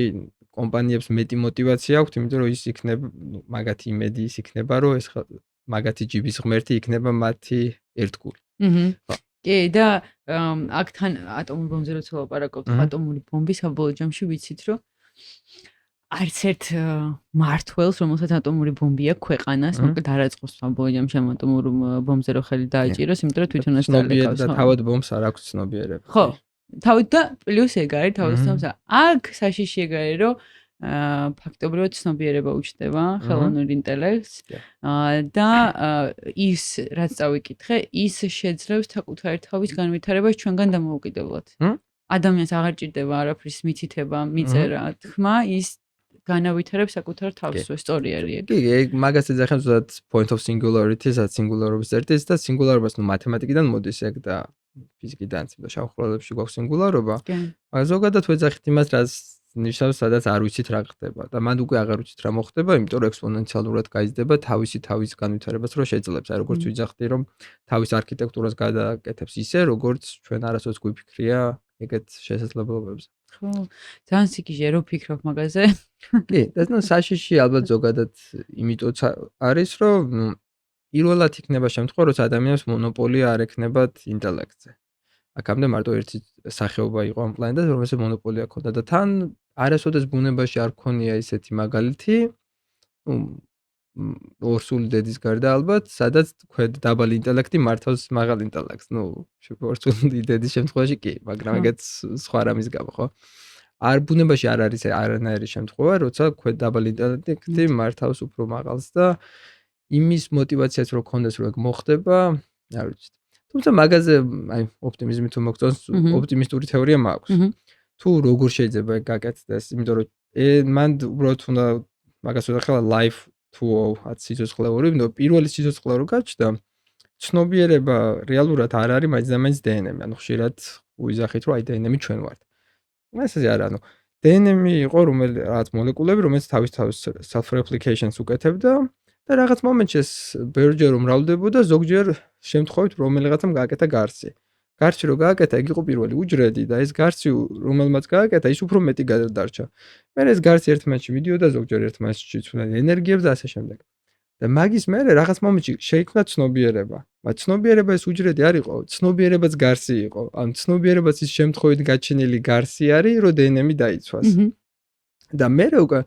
კომპანიებს მეტი мотиваცია აქვთ, იმიტომ რომ ის იქნება, მაგათი იმედი ის იქნება, რომ ეს მაგათი ჯიბის ღმერთი იქნება მათი ერთგული. კი, და აქ თან ატომურ ბომბზე როცა ვლაპარაკობთ, ატომური ბომბი საბოლოო ჯამში ვიცით, რომ არც ერთ მართველს, რომელსაც ატომური ბომბი აქვს ქვეყანას, მოკლედ არ აწყობს საბოლოო ჯამში ამ ატომურ ბომბზე რო ხელი დააჭიროს, იმიტომ რომ თვითონაც ცნობიერება და თავად ბომბს არ აქვს ცნობიერება. ხო. თავით და პლუს ეგ არის თავისთავად. აქ საშიში ეგ არის, რომ ფაქტობრივად ცნობიერება უჩნდება ხელოვნურ ინტელექტს და ის რაც წავიკითხე, ის შეძლებს საკუთარი თავის განვითარებას ჩვენგან დამოუკიდებლად. ადამიანს აღარ ჭირდება არაფრის მითითება, მიწერა, თქმა, ის განავითარებს საკუთარ თავს, სწორი არის ეგ. კი, ეგ მაგას ეძახიან ზუსტად point of singularity-ს, სინგულარობის წერტილს და სინგულარობას მათემატიკიდან მოდის ეგ და ფიზიკიდანაც, და შავხროლებში გვაქვს სინგულარობა. მაგრამ ზოგადად ვეძახით იმას, რაც ნიშნავს, სადაც არ ვიცით რა ხდება და მან უკვე აღარ ვიცით რა მოხდება, იმიტომ რომ ექსპონენციალურად გაიზრდება თავის განვითარებას რო შეძლებს. აი როგორც ვიძახდი, რომ თავის არქიტექტურას გადააკეთებს ისე, როგორც ჩვენ არასოდეს გვიფიქრია ეგეთ შესაძლებლობებზე. ხო, ძალიან სიკიჟე რო ფიქრობ მაგაზე. კი, და საშიში ალბათ ზოგადად იმიტოც არის, რომ პირველად იქნება შემთხვევა, როცა ადამიანს მონოპოლია არ ექნებათ ინტელექტზე. აქამდე მარტო ერთი სახეობა იყო ამ პლანეტაზე, რომელსაც მონოპოლია ჰქონდა და თან არასოდეს ბუნებაში არ ქონია ისეთი მაგალითი, ორსული დედის გარდა ალბათ, სადაც ქვედ დაბალი ინტელექტი მართავს მაღალ ინტელექტს. ორსული დედის შემთხვევაში კი, მაგრამ ეგეც სხვა რამის გამო, ხო? ბუნებაში არ არის არანაირი შემთხვევა, როცა ქვედ დაბალი ინტელექტი მართავს უფრო მაღალს და იმის мотиваციაც რო ქონდეს, რომ ეგ მოხდება, არ ვიცი. თუმცა მაგაზე აი ოპტიმიზმი თუ მოგწონს, ოპტიმისტური თეორია მაქვს. თუ როგორ შეიძლება ეგ გაკეთდეს, იმიტომ რომ მან უბრალოდ უნდა მაგას ვეძახა life 2.0 სიცოცხლეური, იმიტომ პირველი სიცოცხლე რო გაჩნდა, ცნობიერება რეალურად არ არის მაინც და მაინც DNM, ანუ ხშირად უიზახით რომ აი DNM ჩვენ ვართ. ესე არა, ანუ DNM იყო რაღაც მოლეკულები, რომელიც თავის self replications უკეთებდა და რაღაც მომენტში ეს ბევრჯერ უმრავლდებოდა, ზოგჯერ შემთხვევით რომელიღაცამ გააკეთა გარსი. გარსი რო გააკეთა, ეგ იყო პირველი უჯრედი და ეს გარსი რომელმაც გააკეთა, ის უფრო მეტი გადადარჩა. მერე ეს გარსი ერთმანეთში მიდიოდა, ზოგჯერ ერთმანეთში ცვლა ენერგიებს და ასე შემდეგ. და მაგის მერე რაღაც მომენტში შეიქმნა ცნობიერება. მაგრამ ცნობიერება ეს უჯრედი არ იყო, ცნობიერებაც გარსი იყო. ან ცნობიერებაც ის შემთხვევით გაჩენილი გარსი არის, რომ DNM დაიცვას. და მერე უკვე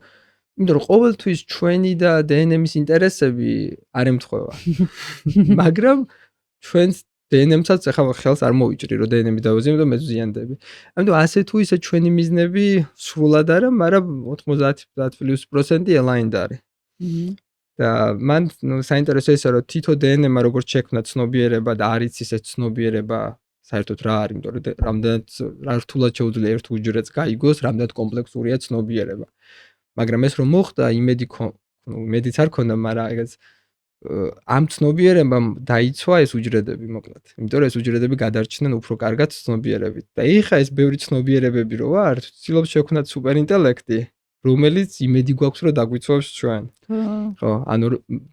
იმიტომ რომ ყოველთვის ჩვენი და DNM-ის ინტერესები არ ემთხვევა. მაგრამ ჩვენს DNM-საც ახლა ხელს არ მოვიჭრი, რომ DNM-ი დავაზიანო და მე ზიანდები. ამიტომ ასე თუ ისე ჩვენი მიზნები სრულად არა, მაგრამ 90% aligned არის. და მან საინტერესო ისე რომ თითო DNM-ა როგორც შექმნა ცნობიერება და არის ისე ცნობიერება საერთოდ რა არის, იმიტომ რომ რამდენად რა რთულად შეუძლია ერთ უჯრედს გაიგოს, რამდენად კომპლექსურია ცნობიერება. მაგრამ ეს რომ მოხდა, იმედიც არ ქონდა, მაგრამ ეგეც ამ ცნობიერებამ დაიცვა ეს უჯრედები მოკლედ. იმიტომ რომ ეს უჯრედები გადარჩნენ უფრო კარგად ცნობიერებით. და ეხა ეს ბევრი ცნობიერებები რო არ, ცდილობს შექმნათ სუპერინტელექტი, რომელიც იმედი გვაქვს რომ დაგვიცვავს ჩვენ. ხო, ანუ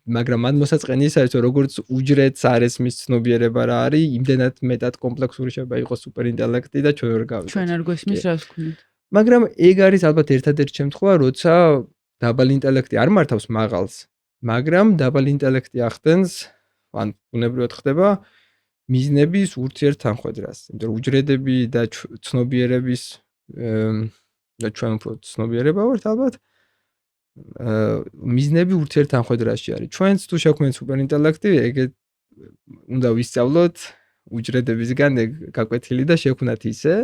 მაგრამ მან მოსაწყენი ის არის, რომ როგორც უჯრედს არის მის ცნობიერება რა არის, იმდენად მეტად კომპლექსური შეიძლება იყოს სუპერინტელექტი და ჩვენ ვერ გავიგებთ. ჩვენ არ გვესმის რას ვქნით. მაგრამ ეგ არის ალბათ ერთადერთი შემთხვევა, როცა დაბალი ინტელექტი არ მართავს მაღალს, მაგრამ დაბალი ინტელექტი ახდენს, ან ბუნებრივად ხდება მიზნების ურთიერთთანხმედრას. იმიტომ რომ უჯრედები და ცნობიერების და ჩვენ უფრო ცნობიერება ვართ ალბათ. მიზნები ურთიერთთანხმედრაში არის. ჩვენც თუ შევქმნით სუპერინტელექტი, ეგეთ უნდა ვისწავლოთ უჯრედებისგან გაკვეთილი და შევქმნათ ისე,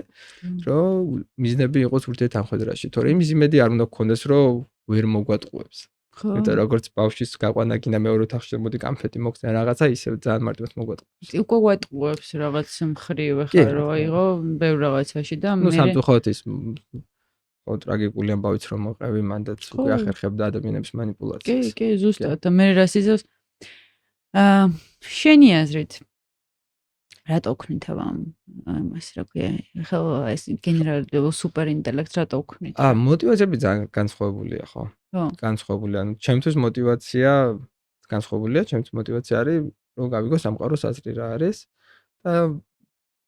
რომ მიზნები იყოს ურთიერთთანხმედრაში. თორე იმის იმედი არ უნდა გქონდეს, რომ ვერ მოგვატყუებს. იმიტომ როგორც ბავშვის გაყვანა გინდა მეორე ოთახში მოდი კამფეტი მოგცენ რაღაცა ისე ძალიან მარტივად მოგვატყუებს. უკვე გვატყუებს რაღაც მხრივ ახლა რომ აიღო ბევრ რაღაცაში და მე სამწუხაროდ ის ხო ტრაგიკული ამბავიც რომ მოყევი მანდაც უკვე ახერხებდა ადამიანების მანიპულაციას. კი, ზუსტად და მე რას იზავს შენი აზრით რატო ვქნით ამას რა ქვია ახლა ეს გენერალური სუპერინტელექტს რატო ვქნით? მოტივაციები ძალიან განსხვავებულია ხო? განსხვავებული, ანუ ჩემთვის მოტივაცია განსხვავებულია, ჩემთვის მოტივაცია არის რომ გავიგო სამყაროს აზრი რა არის და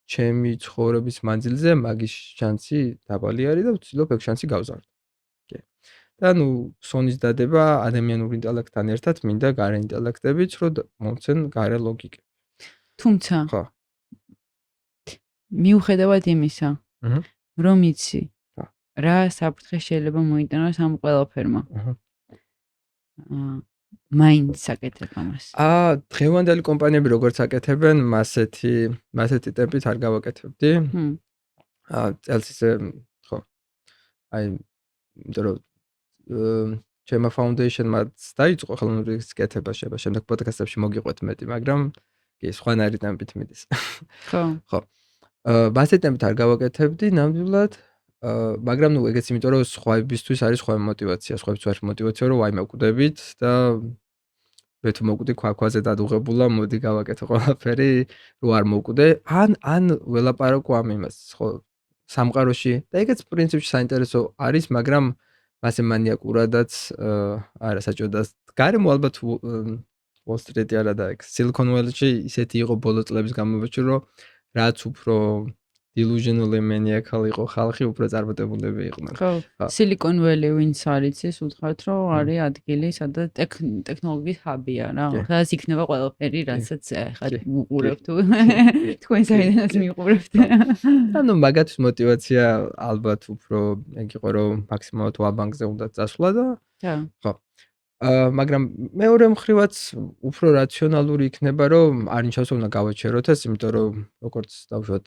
ჩემი ცხოვრების მანძილზე მაგის შანსი დაბალი არის და ვცდილობ ეგ შანსი გავზარდო. კი. და ნუ სონის დადება ადამიანურ ინტელექტთან ერთად მინდა გარე ინტელექტებიც რომ მომცენ გარე ლოგიკები. თუმცა ხო. მიუხედავად იმისა, რომ იცი რა საფრთხე შეიძლება მოიტანოს ამ ყველაფერმა. მაინც აკეთებ ამას. დღევანდელი კომპანიები როგორც აკეთებენ, მასეთი ტემპით არ გავაკეთებდი. წელს ისე ხო. იმიტომ რომ ჩემო ფაუნდეიშნმაც დაიწყო ხელოვნური კეთება შეიძლება შემდეგ პოდკასტებში მოგიყვეთ მეტი, მაგრამ კი სხვანაირი ტემპით მიდის. ხო. ხო. მასეთი ტემპით არ გავაკეთებდი ნამდვილად. მაგრამ ნუ ეგეც იმიტომ რომ სხვაებისთვის არის სხვა мотиваცია, სხვაებისთვის არის мотиваცია რომ ვაი მოვკვდებით და მე თუ მოვკვდი ქვაქვაზე დადუღებულა, მოდი გავაკეთო ყველაფერი, რომ არ მოვკვდე, ან ველაპარაკო ამ იმას, ხო, სამყაროში და ეგეც პრინციპში საინტერესო არის, მაგრამ მასე მანიაკურადაც არა საჭიროა. გარემო ალბათ Wall Street არა და Silicon Valley-ში ისეთი იყო ბოლო წლების განმავლობაში, რომ რაც უფრო delusionally maniacal იყო ხალხი, უფრო წარმატებულები იყვნენ. ხო. Silicon Valley ვინც არის ის უთხრათ, რომ არის ადგილი, სადაც ტექნოლოგიის ჰაბია რა. სადაც იქნება ყველაფერი, რასაც ახლა უყურებთ თუ თქვენ საიდანაც მიყურებთ. ანუ მაგათთვის мотиваცია ალბათ უფრო ეგ იყო, რომ მაქსიმალურად ვაბანკზე უნდა წასვლა და ხო. მაგრამ მეორე მხრივაც უფრო რაციონალური იქნება, რომ არ ნიშნავს უნდა გავაჩეროთ ეს, იმიტომ რომ როგორც დავუშვათ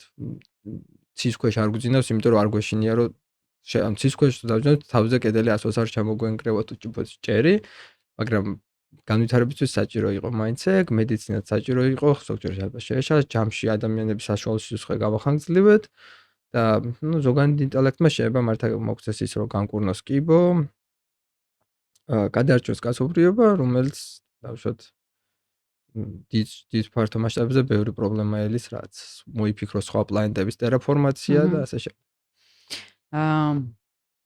ცის ქვეშ არ გვძინავს, იმიტომ რომ არ გვეშინია რომ ამ ცის ქვეშ დავძინოთ თავზე კედელი ასოს არ ჩამოგვენკრევოთ უჭიბოც ჭერი, მაგრამ განვითარებისთვის საჭირო იყო მაინც ეგ, მედიცინაც საჭირო იყო, ზოგჯერ შეიძლება შეეშა ჯამში ადამიანების საშუალო სიცოცხლე გავახანგრძლივეთ და ნუ ზოგადად ინტელექტმა შეიძლება მართა მოგცეს ის რომ განკურნოს კიბო გადარჩოს კაცობრიობა, რომელიც დავუშვათ დიდ ფართო მასშტაბებზე ბევრი პრობლემა ელის, რაც მოიფიქროს სხვა პლანეტების ტერაფორმაცია და ასე შემდეგ.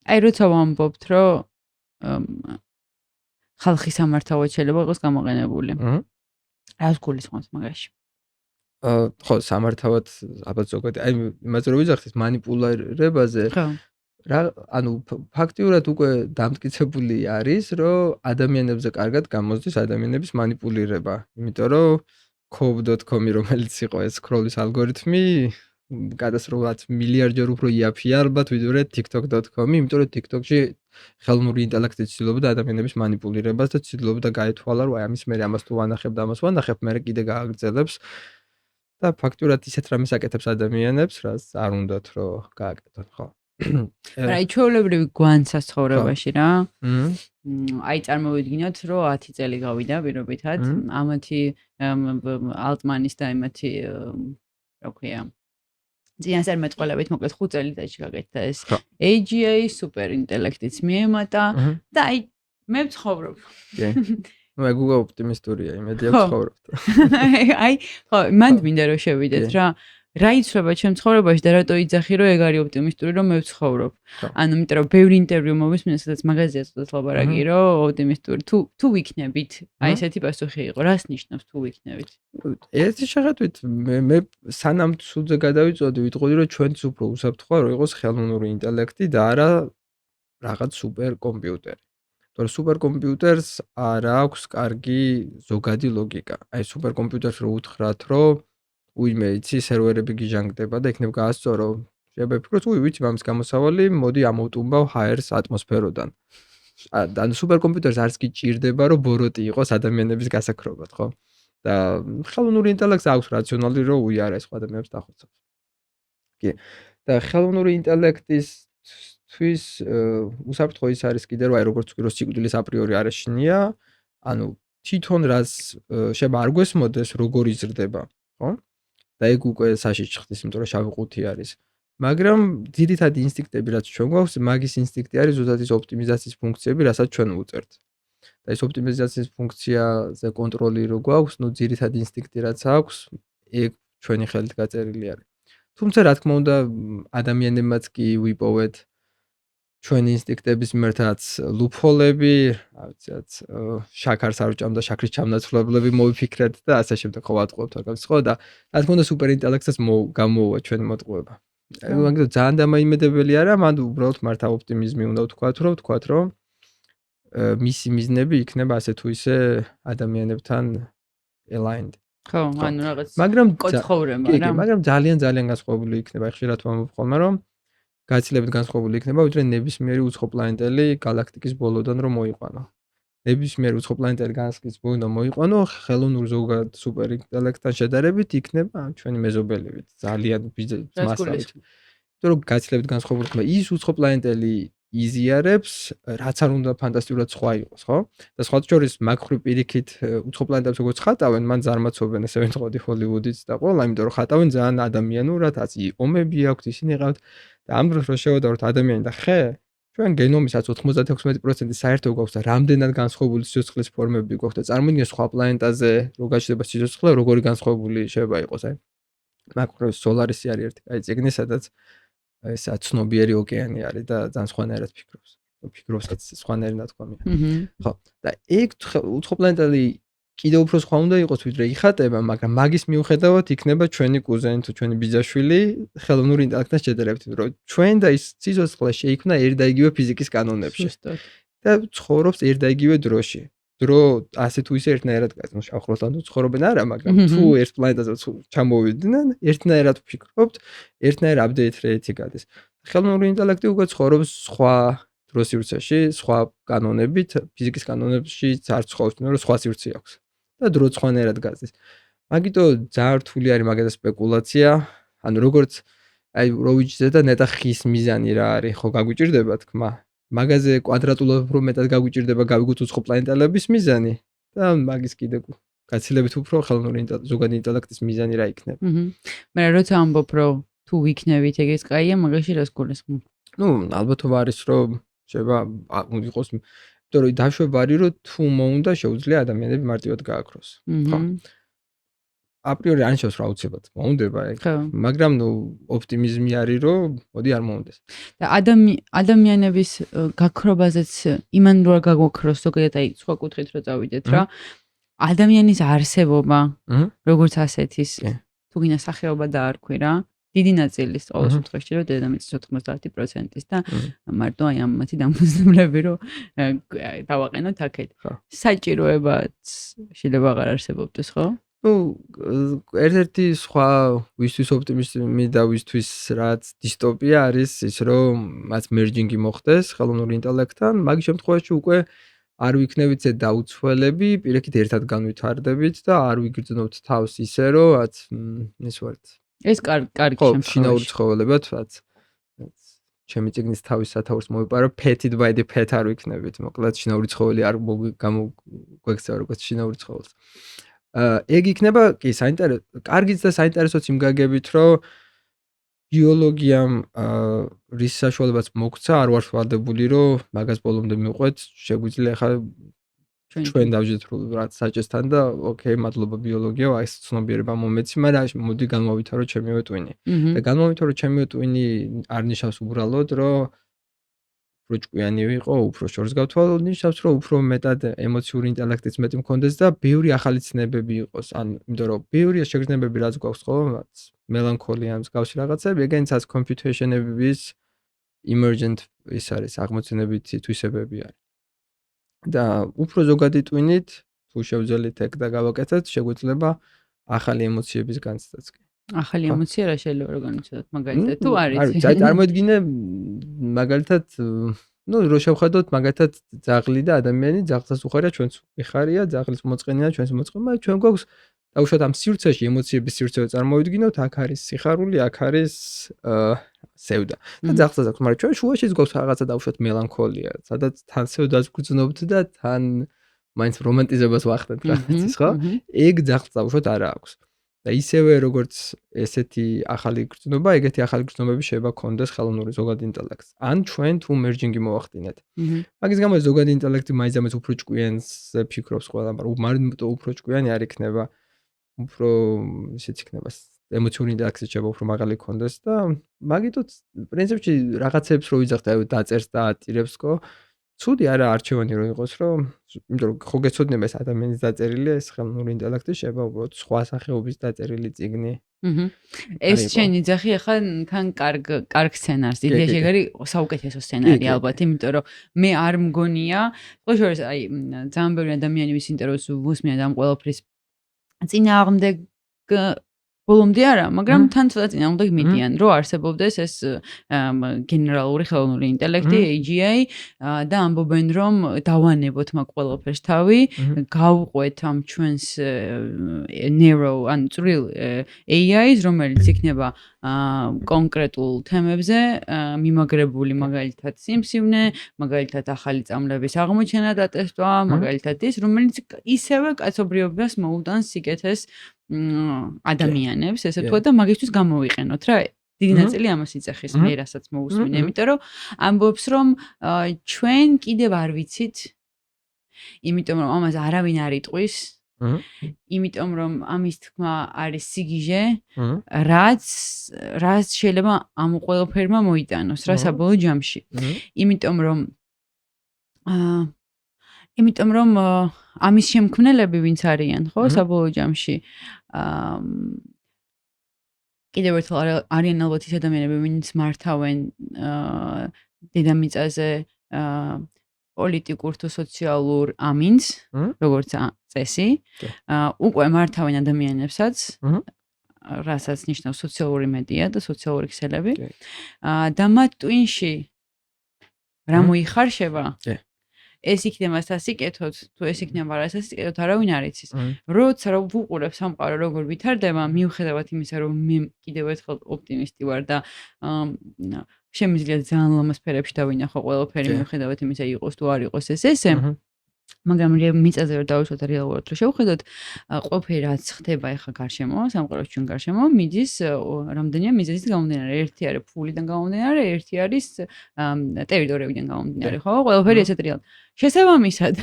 აი როცა ვამბობთ, რომ ხალხის სამართავად შეიძლება იყოს გამოყენებული. რას გულისხმობთ მაგაში? ხო, სამართავად ალბათ ზოგადად, აი იმაზე რომ ვიძახით მანიპულირებაზე. ხო. რა, ანუ ფაქტიურად უკვე დამტკიცებული არის, რომ ადამიანებზე კარგად გამოსდის ადამიანების მანიპულირება. იმიტომ რომ Cobb.com-ი რომელიც იყო ეს scroll-ის ალგორითმი, კატასტროფულად მილიარდჯერ უფრო იაფია ალბათ ვიდრე TikTok.com-ი, იმიტომ რომ TikTok-ში ხელოვნური ინტელექტი ცდილობდა ადამიანების მანიპულირებას და ცდილობდა გაეთვალა, რომ აი ამის მე ამას თუ ვანახებ და ამას ვანახებ, მე კიდე გააგრძელებს და ფაქტიურად ისეთ რამეს აკეთებს ადამიანებს, რაც არ უნდათ რომ გააკეთონ, ხო. აი ჩვეულებრივი გვანცას ცხოვრებაში რა. აი წარმოვიდგინოთ, რომ 10 წელი გავიდა პირობითად, ამათი ალტმანის და იმათი რა ქვია, წინასწარ მეტყველებით მოკლედ 5 წელიწადში გაკეთდა ეს AGI სუპერინტელექტიც მიემატა და აი მე ვცხოვრობ. კი. ნუ ეგ უკვე ოპტიმისტურია, იმედია ვცხოვრობთ. აი, ხო, მანდ მინდა რომ შევიდეთ რა. რა იცვლება ჩემ ცხოვრებაში და რატო იძახი რომ ეგ არის ოპტიმისტური რომ მე ვცხოვრობ. ანუ იმიტომ რომ ბევრი ინტერვიუ მოვისმინე, სადაც მაგაზია ცოტა ლაპარაკი რომ ოპტიმისტური თუ ვიქნებით. აი ესეთი პასუხი იყო. რას ნიშნავს თუ ვიქნებით? ერთი შეხედვით მე სანამ ცუდზე გადავიწოდი, ვიტყოდი რომ ჩვენც უფრო უსაფრთხოა რომ იყოს ხელოვნური ინტელექტი და არა რაღაც სუპერკომპიუტერი. თორე სუპერკომპიუტერს არ აქვს კარგი ზოგადი ლოგიკა. აი სუპერკომპიუტერს რო უთხრათ რომ უიმე იცი სერვერები გიჟანგდება და იქნებ გაასწორო. შეიძლება ვფიქროთ, ვიცი მამის გამოსავალი, მოდი ამოვტუმბავ ჰაერს ატმოსფეროდან. ანუ სუპერკომპიუტერს არც კი ჭირდება რომ ბოროტი იყოს ადამიანების გასაქრობად, ხო? და ხელოვნური ინტელექტს აქვს რაციონალი რომ უიარა ეს ადამიანებს დახოცავს. კი. და ხელოვნური ინტელექტისთვის უსაფრთხო ის არის კიდე რომ აი როგორც ვთქვი რომ სიკვდილის აპრიორი არ ეშინია, ანუ თვითონ რაც შეიძლება არ გვესმოდეს როგორ იზრდება, ხო? და ეგ უკვე საშიში ხდის, იმიტომ რომ შავი ყუთი არის. მაგრამ ძირითადი ინსტინქტები რაც ჩვენ გვაქვს, მაგის ინსტინქტი არის ზუსტად ის ოპტიმიზაციის ფუნქციები, რასაც ჩვენ უწერთ. და ეს ოპტიმიზაციის ფუნქციაზე კონტროლი რო გვაქვს, ნუ ძირითადი ინსტინქტი რაც აქვს, ეგ ჩვენი ხელით გაწერილი არის. თუმცა რა თქმა უნდა, ადამიანებმაც კი ვიპოვეთ ჩვენი ინსტინქტების მიმართაც ლუფოლები, რა ვიცი, რაც შაქარს არ უჭამდა, შაქრის ჩამნაცვლებლები მოვიფიქრეთ და ასე შემდეგ ხო ვატყუებთ რაღაც ხო და რა თქმა უნდა სუპერინტელექტსაც გამოუვა ჩვენი მოტყუება. მაგრამ ძალიან დამაიმედებელი არა, მანდ უბრალოდ მართა ოპტიმიზმი უნდა ვთქვათ რომ მისი მიზნები იქნება ასე თუ ისე ადამიანებთან aligned. ხო, ანუ რაღაც მაგრამ კოცხოვრება რა. მაგრამ ძალიან განსხვავებული იქნება, ხშირად ვამბობ ხოლმე რომ გაცილებით განსხვავებული იქნება, ვიდრე ნებისმიერი უცხო პლანეტელი galaktikis ბოლოდან რომ მოიყვანო. ნებისმიერი უცხო პლანეტელი galaktikis ბოლოდან მოიყვანო, ხელოვნურ ზოგად სუპერინტელექტთან შედარებით იქნება ჩვენი მეზობელივით, ძალიან მასშტაბით. იმიტომ რომ გაცილებით განსხვავებული იქნება ის უცხო პლანეტელი იზიარებს, რაც არ უნდა ფანტასტიკურად სხვა იყოს, ხო? და სხვათა შორის მაგხრივ პირიქით უცხო პლანეტებს როგორც ხატავენ, მან ზარმაცობენ ესე ვთქვათ ჰოლივუდიც და ყველა, იმიტომ რომ ხატავენ ძალიან ადამიანურად, აცი ომები აქვთ, ისინი ყავთ და ამ დროს რო შევადაროთ ადამიანი და ხე, ჩვენ გენომისაც 96% საერთო გვაქვს და რამდენად განსხვავებული სიცოცხლის ფორმები გვაქვს და წარმოიდგინე სხვა პლანეტაზე რო გაჩნდება სიცოცხლე, როგორი განსხვავებული შეიძლება იყოს, აი. მაგხრივ სოლარისი არის ერთი კაი წიგნი, სადაც ეს ცნობიერი ოკეანი არის და ძალიან სხვანაირად ფიქრობს. ფიქრობსაც სხვანაირი ნათქვამია. ხო. და ეგ უცხო პლანეტელი კიდევ უფრო სხვა უნდა იყოს, ვიდრე იხატება, მაგრამ მაგის მიუხედავად იქნება ჩვენი კუზენი თუ ჩვენი ბიძაშვილი ხელოვნური ინტელექტთან შედარებით, რომ ჩვენ და ის სიცოცხლე შეიქმნა ერთ და იგივე ფიზიკის კანონებში. და ცხოვრობს ერთ და იგივე დროში. დრო ასე თუ ისე ერთნაირად გაიცნო შავხროსთან თუ ცხოვრობენ არა, მაგრამ თუ ერთ პლანეტაზე ჩამოვიდნენ, ერთნაირად ვფიქრობთ, ერთნაირ აპდეიტ რეიტი გადის. ხელოვნური ინტელექტი უკვე ცხოვრობს სხვა დროს სივრცეში, სხვა კანონებით, ფიზიკის კანონებში არ ცხოვრობს, მაგრამ სხვა სივრცე აქვს. და დრო სხვანაირად გადის. მაგიტო ძალიან რთული არის მაგაზე სპეკულაცია, ანუ როგორც აი როვიჩზე და ნეტა ხის მიზანი რა არის, ხო გაგვიჭირდება თქმა. მაგაზე კვადრატულად უფრო მეტად გაგვიჭირდება გავიგოთ უცხო პლანეტელების მიზანი და მაგის კიდე გაცილებით უფრო ხელოვნური ზოგადი ინტელექტის მიზანი რა იქნება. მაგრამ როცა ამბობ რომ თუ ვიქნებით ეგ ეს კაია, მაგაში რას გულისხმობ? ნუ ალბათობა არის რომ შეიძლება იყოს, იმიტომ რომ დაშვება არის რომ თუ მოუნდა შეუძლია ადამიანები მარტივად გააქროს. ხო. აპრიორი არ ნიშნავს რა უცებად მოუნდება ეგ. მაგრამ ნუ ოპტიმიზმი არის რომ მოდი არ მოუნდეს. და ადამიანების გაქრობაზეც იმან რო გაგვაქროს ზოგადად აი სხვა კუთხით რო წავიდეთ რა. ადამიანის არსებობა როგორც ასეთის თუ გინდა სახეობა დაარქვი რა. დიდი ნაწილის ყოველ შემთხვევაში რომ დედამიწის 90%-ის და მარტო აი ამათი დამფუძნებლები რომ დავაყენოთ აქეთ. საჭიროებაც შეიძლება აღარ არსებობდეს, ხო? ნუ ერთ-ერთი სხვა ვისთვის ოპტიმიზმი და ვისთვის რაც დისტოპია არის ის რომ მათ მერჯინგი მოხდეს ხელოვნური ინტელექტთან, მაგის შემთხვევაში უკვე არ ვიქნებით ზე დაუცველები, პირიქით ერთად განვითარდებით და არ ვიგრძნობთ თავს ისე რომ რაც ის ვართ. ეს კარგი შემთხვევაში. შინაური ცხოველებად, რაც ჩემი წიგნის თავის სათაურს მოვიპარო, petted by the pet არ ვიქნებით, მოკლედ შინაური ცხოველი არ გვექცევა როგორც შინაური ცხოველს. ეგ იქნება კი საინტერესო, კარგიც და საინტერესოც იმ გაგებით, რომ ბიოლოგიამ რის საშუალებაც მოგცა, არ ვარ სვალდებული, რომ მაგას ბოლომდე მივყვეთ, შეგვიძლია ხა ჩვენ დავჯერთ რაც საჭესთან და ოკეი, მადლობა ბიოლოგიო, აი ეს ცნობიერება მომეცი, მაგრამ მოდი განმოვითარო ჩემივე ტვინი. და განმოვითარო ჩემივე ტვინი არ ნიშნავს უბრალოდ, რომ უფრო ჭკვიანი ვიყო, უფრო შორს გავთვალო, ნიშნავს, რომ უფრო მეტად ემოციური ინტელექტიც მეტი მქონდეს და ბევრი ახალი ცნებები იყოს. ან იმიტომ რომ ბევრია შეგრძნებები რაც გვაქვს ხო, მელანქოლია, მსგავსი რაღაცები, ეგენიცაც computation-ების emergent ის არის აღმოცენებითი თვისებები არის. და უფრო ზოგადი ტვინით, თუ შევძელით ეგ და გავაკეთეთ, შეგვიძლია ახალი ემოციების განცდაც კი. ახალი ემოცია რა შეიძლება რომ განიცადოთ, მაგალითად თუ არის? არ წარმოედგინე მაგალითად, ნუ რო შევხედოთ მაგალითად ძაღლი და ადამიანი, ძაღლსაც უხარია, ჩვენც ვიხარია, ძაღლის მოწყენია, ჩვენც მოწყენა, ჩვენ გვაქვს დაუშვათ ამ სივრცეში ემოციების სივრცე წარმოვიდგინოთ, აქ არის სიხარული, აქ არის სევდა. და ძაღლსაც აქვს, მაგრამ ჩვენ შუაშიც გვაქვს რაღაცა დაუშვათ მელანქოლია, სადაც თან სევდას გვგრძნობთ და თან მაინც რომანტიზებას ვახდენთ რაღაცის, ხო? ეგ ძაღლს დაუშვათ არა აქვს. და ისევე როგორც ესეთი ახალი გრძნობა, ეგეთი ახალი გრძნობები შეიძლება გქონდეს ხელოვნური ზოგადი ინტელექტს. ან ჩვენ თუ მერჯინგი მოვახდინეთ. მაგის გამო ზოგადი ინტელექტი მაინც უფრო ჭკვიანს ფიქრობს ყველა, მაგრამ უფრო ჭკვიანი არ იქნება. უფრო ისიც იქნება ემოციური ინტერაქცია შეიძლება უფრო მაღალი გქონდეს და მაგითაც პრინციპში რაღაცებს რო ვიძახთ, აი დაწერს და ატირებს ხო? ცუდი არა არჩევანი რო იყოს, რომ იმიტომ რომ ხო გეცოდნება ეს ადამიანის დაწერილია, ეს ხელოვნური ინტელექტი შეიძლება უბრალოდ სხვა სახეობის დაწერილი წიგნი. ეს შენი ძახი ახლა თან კარგ სცენარს იდეაში ეგ არის საუკეთესო სცენარი ალბათ, იმიტომ რომ მე არ მგონია, ყოველ შორის აი ძალიან ბევრი ადამიანი ვის ინტერვიუს ვუსმენთ ამ ყველაფრის წინააღმდეგ ბოლომდე არა, მაგრამ თან ცოტა წინააღმდეგ მიდიან, რომ არსებობდეს ეს გენერალური ხელოვნური ინტელექტი AGI და ამბობენ, რომ დავანებოთ მაგ ყველაფერს თავი, გავყვეთ ამ ჩვენს ან წვრილ AI-ს, რომელიც იქნება კონკრეტულ თემებზე მიმაგრებული, მაგალითად სიმსივნე, მაგალითად ახალი წამლების აღმოჩენა და ტესტვა, მაგალითად ის, რომელიც ისევე კაცობრიობას მოუტანს სიკეთეს ადამიანებს, ესე თქვა და მაგისთვის გამოვიყენოთ რა. დიდი ნაწილი ამას იწახის მე რასაც მოусმინე, იმიტომ რომ ამბობს რომ ჩვენ კიდევ არ ვიცით, იმიტომ რომ ამას არავინ არ იტყვის, იმიტომ რომ ამის თქმა არის სიგიჟე, რაც შეიძლება ამ ყველაფერმა მოიტანოს რა საბოლოო ჯამში. იმიტომ რომ ამის შემქმნელები ვინც არიან, ხო, საბოლოო ჯამში კიდევ ერთხელ არიან ალბათ ის ადამიანები, ვინც მართავენ დედამიწაზე პოლიტიკურ თუ სოციალურ ამინს, როგორც წესი, უკვე მართავენ ადამიანებსაც, რასაც ნიშნავს სოციალური მედია და სოციალური ქსელები და მათ ტვინში რა მოიხარშება, ეს იქნება სასიკეთოდ, თუ ეს იქნება რა სასიკეთოდ, არავინ არ იცის. როცა ვუყურებ სამყარო როგორ ვითარდება, მიუხედავად იმისა, რომ მე კიდევ ერთხელ ოპტიმისტი ვარ და შემიძლია ძალიან ლამაზ სფერებში დავინახო ყველაფერი, მიუხედავად იმისა, იყოს თუ არ იყოს ესე. მაგრამ მიწაზე რომ დავუშვათ რეალურად რომ შევხედოთ, ყველაფერი რაც ხდება ახლა გარშემო, სამყაროს ჩვენ გარშემო, მიდის რამდენია მიზეზით გამომდინარე. ერთი არის ფულიდან გამომდინარე, ერთი არის ტერიტორიებიდან გამომდინარე, ხო? ყველაფერი ესეთ რეალურად. შესაბამისად,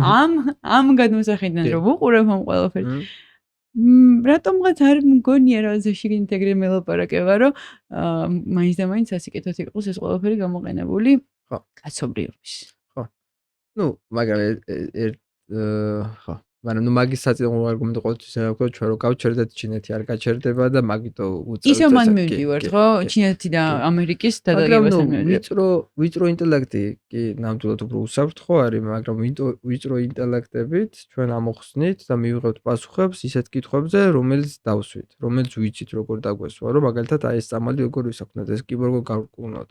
ამ გადმოსახედიდან რომ ვუყურებ ამ ყველაფერს, რატომღაც არ მგონია რა შიგნით ეგრე მელაპარაკება, რომ მაინც და მაინც სასიკეთოდ იყოს ეს ყველაფერი გამოყენებული კაცობრიობის. ნუ, მაგრამ ხო, მაგრამ ნუ მაგის საწინააღმდეგო არგუმენტი ყოველთვის აქვს, ჩვენ რო გავჩერდეთ, ჩინეთი არ გაჩერდება და მაგითო უწევთ. ისე მან მივდივართ, ხო, ჩინეთი და ამერიკის დადაგებასთან მივდივართ. ვიწრო ინტელექტი კი ნამდვილად უფრო უსაფრთხო არის, მაგრამ ვიწრო ინტელექტებით ჩვენ ამოხსნით და მივიღებთ პასუხებს ისეთ კითხვებზე, რომელიც დავსვით, რომელიც ვიცით როგორ დაგვესვა, რომ მაგალითად აი ეს წამალი როგორ ვისაქმნოთ, ეს კი როგორ გავკვნოთ.